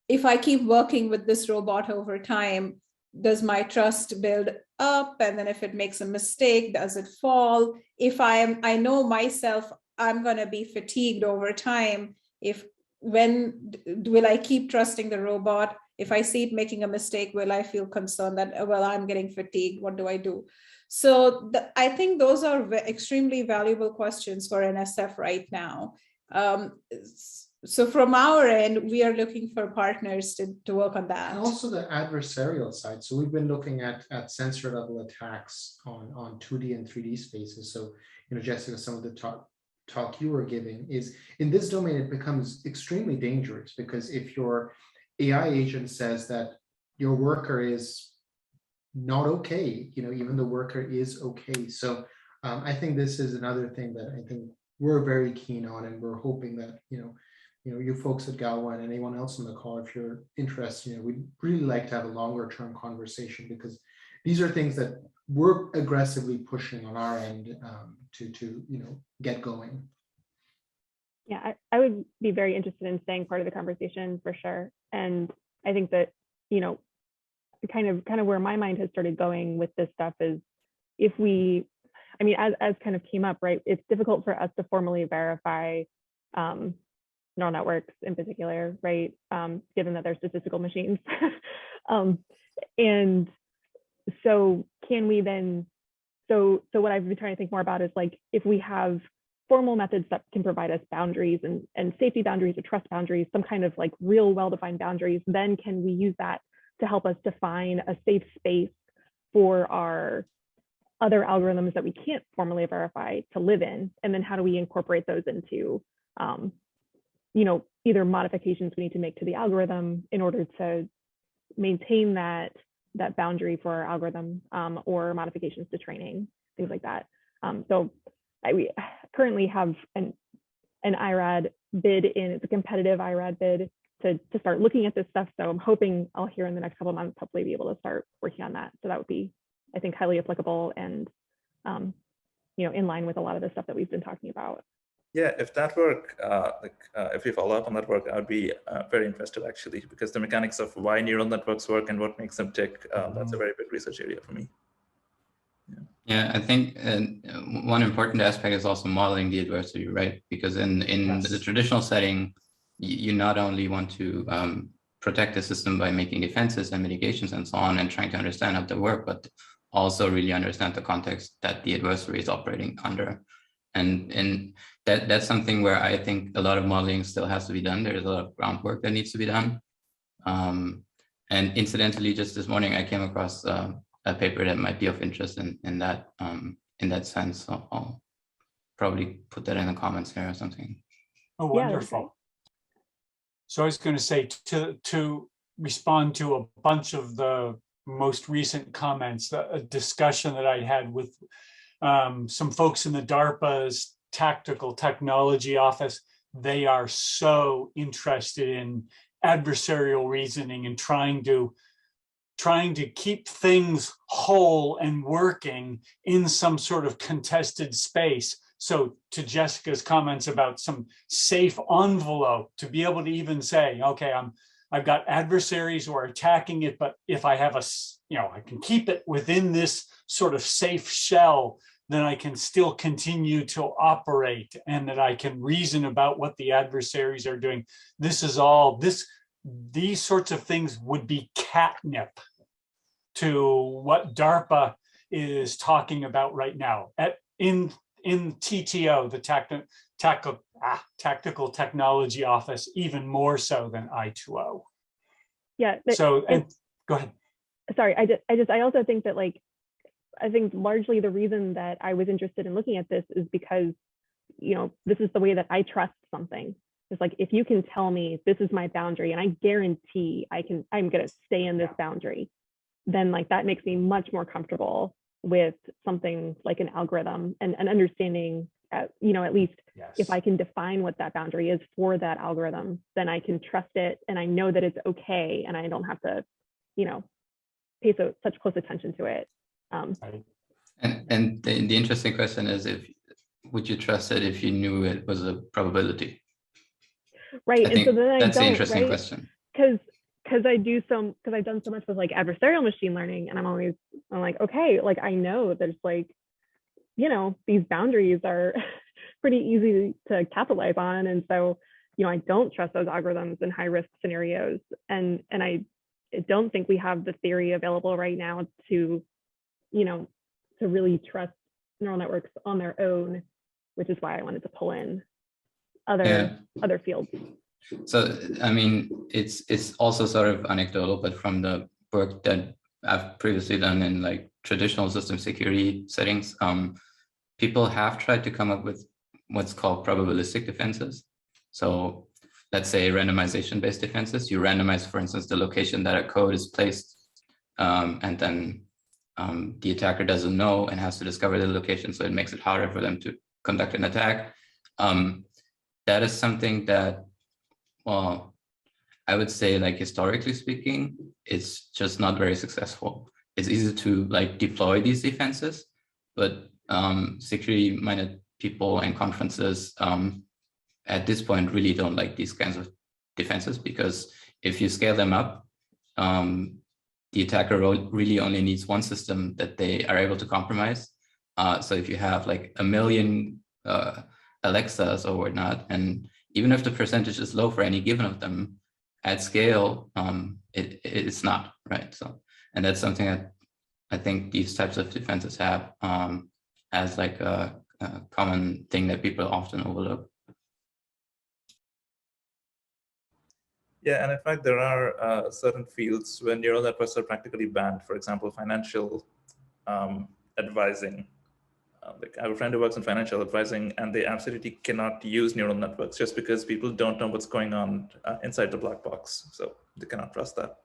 if I keep working with this robot over time, does my trust build up? And then if it makes a mistake, does it fall? If I know myself, I'm going to be fatigued over time. When will I keep trusting the robot? If I see it making a mistake, will I feel concerned that, well, I'm getting fatigued, what do I do? So I think those are extremely valuable questions for NSF right now. So from our end, we are looking for partners to work on that. And also the adversarial side. So we've been looking at sensor level attacks on 2D and 3D spaces. So, you know, Jessica, some of the talk you were giving is in this domain, it becomes extremely dangerous, because if your AI agent says that your worker is not okay, you know, even the worker is okay. So I think this is another thing that I think we're very keen on, and we're hoping that, you folks at Galwa and anyone else on the call, if you're interested, we'd really like to have a longer term conversation, because these are things that we're aggressively pushing on our end to get going. Yeah, I would be very interested in staying part of the conversation for sure. And I think that, kind of where my mind has started going with this stuff is, if we, as kind of came up, right, it's difficult for us to formally verify neural networks in particular, right? Given that they're statistical machines. And so can we then, so what I've been trying to think more about is like, if we have formal methods that can provide us boundaries and safety boundaries or trust boundaries, some kind of like real well-defined boundaries, then can we use that to help us define a safe space for our other algorithms that we can't formally verify to live in? And then how do we incorporate those into, you know, either modifications we need to make to the algorithm in order to maintain that boundary for our algorithm, or modifications to training, things like that. So we currently have an IRAD bid in, it's a competitive IRAD bid to start looking at this stuff. So I'm hoping I'll hear in the next couple of months, hopefully be able to start working on that. So that would be, I think, highly applicable and, you know, in line with a lot of the stuff that we've been talking about. Yeah, if that work, if we follow up on that work, I would be very interested actually, because the mechanics of why neural networks work and what makes them tick, that's a very big research area for me. Yeah, I think one important aspect is also modeling the adversary, right? Because in the traditional setting, you not only want to protect the system by making defenses and mitigations and so on, and trying to understand how they work, but also really understand the context that the adversary is operating under. And that's something where I think a lot of modeling still has to be done. There's a lot of groundwork that needs to be done. And incidentally, just this morning, I came across a paper that might be of interest in that sense. So I'll probably put that in the comments here or something. Oh, wonderful. So I was going to say, to respond to a bunch of the most recent comments, a discussion that I had with some folks in the Darpa's Tactical Technology Office. They are so interested in adversarial reasoning and trying to keep things whole and working in some sort of contested space. So to Jessica's comments about some safe envelope, to be able to even say, okay, I've got adversaries who are attacking it, but if I have I can keep it within this sort of safe shell, then I can still continue to operate, and that I can reason about what the adversaries are doing. These sorts of things would be catnip to what Darpa is talking about right now in TTO, the Tactical Technology Office, even more so than I2O. Yeah. So go ahead. Sorry, I also think that, like, I think largely the reason that I was interested in looking at this is because, you know, this is the way that I trust something. It's like, if you can tell me this is my boundary and I guarantee I'm going to stay in this boundary, then like that makes me much more comfortable with something like an algorithm and understanding, you know, at least if I can define what that boundary is for that algorithm, then I can trust it and I know that it's okay and I don't have to, you know, pay such close attention to it. And the interesting question is, would you trust it if you knew it was a probability? Right. And so then that's the interesting question. Because I've done so much with like adversarial machine learning, and I'm like, okay, like I know there's like, you know, these boundaries are pretty easy to capitalize on. And so, you know, I don't trust those algorithms in high risk scenarios. And I don't think we have the theory available right now to, you know, to really trust neural networks on their own, which is why I wanted to pull in other fields. So, I mean, it's also sort of anecdotal, but from the work that I've previously done in like traditional system security settings, people have tried to come up with what's called probabilistic defenses. So let's say randomization-based defenses. You randomize, for instance, the location that a code is placed, and then the attacker doesn't know and has to discover the location, so it makes it harder for them to conduct an attack. That is something that, well, I would say, like, historically speaking, it's just not very successful. It's easy to like deploy these defenses, but security-minded people and conferences at this point really don't like these kinds of defenses, because if you scale them up, the attacker really only needs one system that they are able to compromise. So if you have like 1 million Alexas or whatnot, and even if the percentage is low for any given of them, at scale, it's not, right? So, and that's something that I think these types of defenses have as like a common thing that people often overlook. Yeah, and in fact, there are certain fields where neural networks are practically banned. For example, financial advising. Like I have a friend who works in financial advising, and they absolutely cannot use neural networks just because people don't know what's going on inside the black box. So they cannot trust that.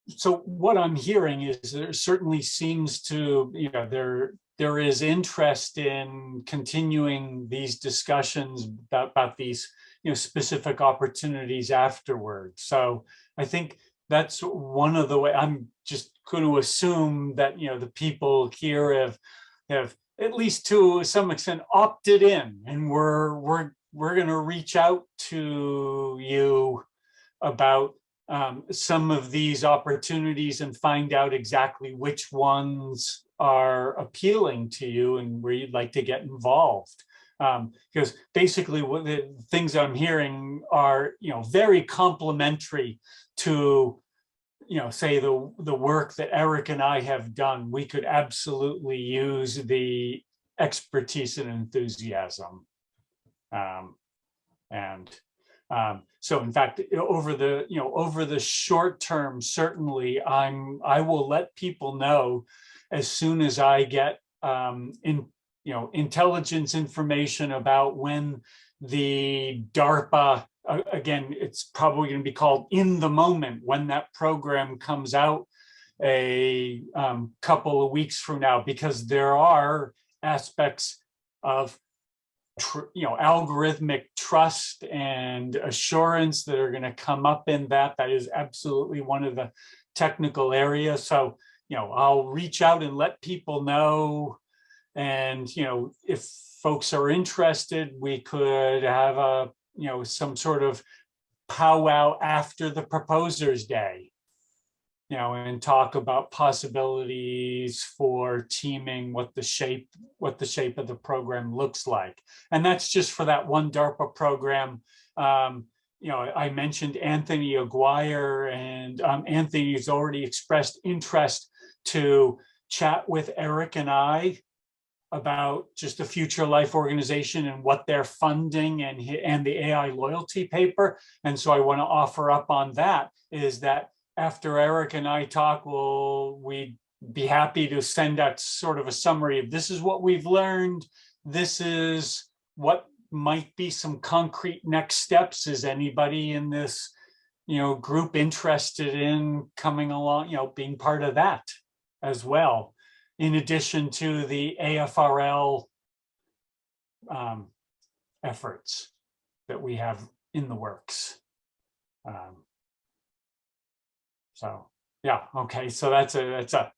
So what I'm hearing is there certainly seems to, there is interest in continuing these discussions about these, specific opportunities afterwards. So I think that's one of the way. I'm just going to assume that, the people here have at least to some extent opted in, and we're going to reach out to you about some of these opportunities and find out exactly which ones are appealing to you and where you'd like to get involved. Because basically what the things I'm hearing are, very complementary to, say the work that Eric and I have done. We could absolutely use the expertise and enthusiasm. So in fact, over the short term, certainly I will let people know as soon as I get intelligence information about when the Darpa, again, it's probably going to be called In the Moment, when that program comes out a couple of weeks from now, because there are aspects of algorithmic trust and assurance that are going to come up in that. That is absolutely one of the technical areas. So, I'll reach out and let people know. And, if folks are interested, we could have some sort of powwow after the Proposers Day, and talk about possibilities for teaming, what the shape of the program looks like. And that's just for that one DARPA program. I mentioned Anthony Aguirre, and Anthony's already expressed interest to chat with Eric and I about just the Future Life organization and what they're funding and the AI loyalty paper. And so I want to offer up on that is that after Eric and I talk, we'd be happy to send out sort of a summary of this is what we've learned. This is what might be some concrete next steps. Is anybody in this, group interested in coming along, being part of that as well, in addition to the AFRL efforts that we have in the works. So yeah, okay. So that's a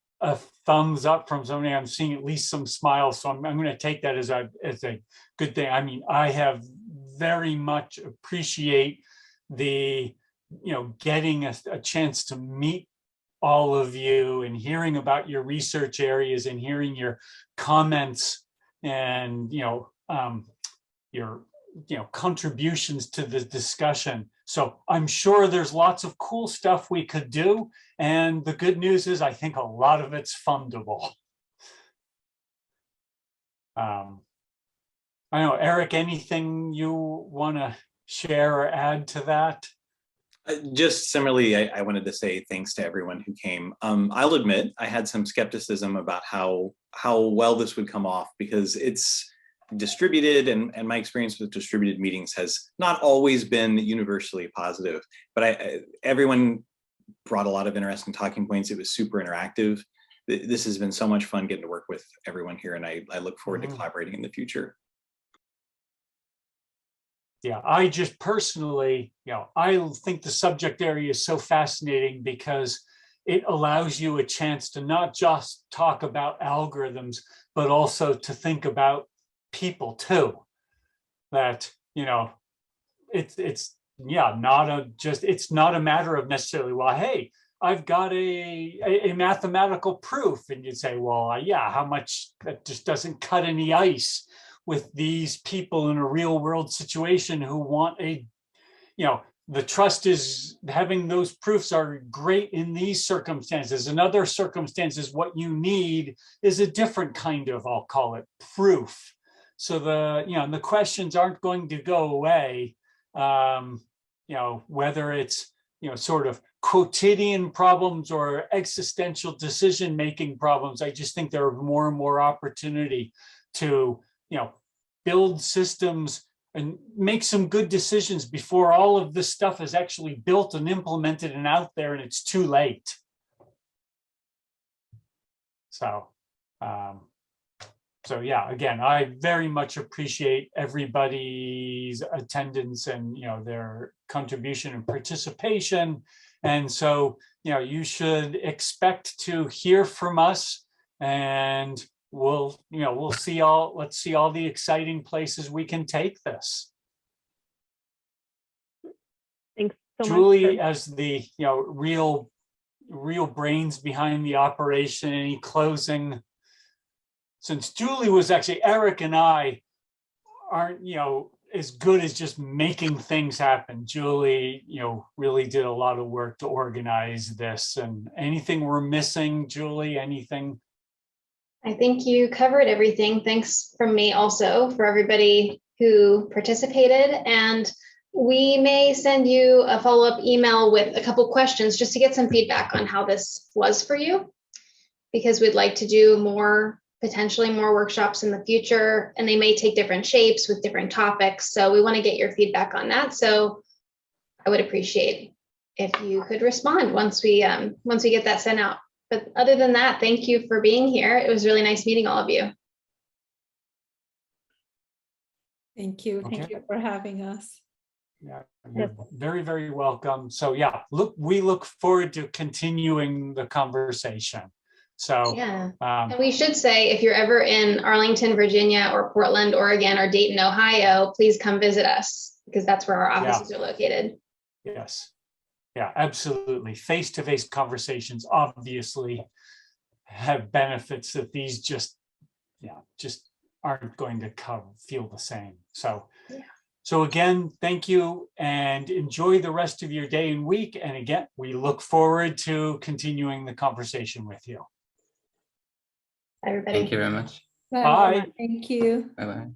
thumbs up from somebody. I'm seeing at least some smiles. So I'm going to take that as a good thing. I mean, I have very much appreciate the, getting a chance to meet all of you and hearing about your research areas and hearing your comments and, your, contributions to the discussion. So I'm sure there's lots of cool stuff we could do. And the good news is I think a lot of it's fundable. I don't know, Eric, anything you want to share or add to that? Just similarly, I wanted to say thanks to everyone who came. I'll admit I had some skepticism about how well this would come off, because it's distributed, and my experience with distributed meetings has not always been universally positive, but everyone brought a lot of interesting talking points. It was super interactive. This has been so much fun getting to work with everyone here, and I look forward to collaborating in the future. Yeah, I just personally, I think the subject area is so fascinating because it allows you a chance to not just talk about algorithms, but also to think about people too. That, it's not a matter of necessarily, well, hey, I've got a mathematical proof, and you'd say, well, yeah, how much, that just doesn't cut any ice. with these people in a real world situation who want a, the trust is having those proofs are great in these circumstances. In other circumstances, what you need is a different kind of, I'll call it, proof. So the questions aren't going to go away, whether it's, sort of quotidian problems or existential decision-making problems. I just think there are more and more opportunity to, build systems and make some good decisions before all of this stuff is actually built and implemented and out there and it's too late. So, yeah, again, I very much appreciate everybody's attendance and, their contribution and participation. And so, you should expect to hear from us, and let's see all the exciting places we can take this. Thanks so Julie, much. as the, real brains behind the operation, any closing? Since Julie was actually, Eric and I aren't, as good as just making things happen. Julie, really did a lot of work to organize this. And anything we're missing, Julie, anything? I think you covered everything. Thanks from me also for everybody who participated. And we may send you a follow-up email with a couple questions just to get some feedback on how this was for you, because we'd like to do potentially more workshops in the future, and they may take different shapes with different topics. So we want to get your feedback on that. So I would appreciate if you could respond once we get that sent out. But other than that, thank you for being here. It was really nice meeting all of you. Thank you. Okay. Thank you for having us. Yeah, you're very, very welcome. So yeah, we look forward to continuing the conversation. So yeah, and we should say, if you're ever in Arlington, Virginia, or Portland, Oregon, or Dayton, Ohio, please come visit us, because that's where our offices are located. Yes. Yeah, absolutely. Face-to-face conversations obviously have benefits that these just aren't going to feel the same. So again, thank you, and enjoy the rest of your day and week. And again, we look forward to continuing the conversation with you. Everybody. Thank you very much. Bye. Thank you. Bye-bye.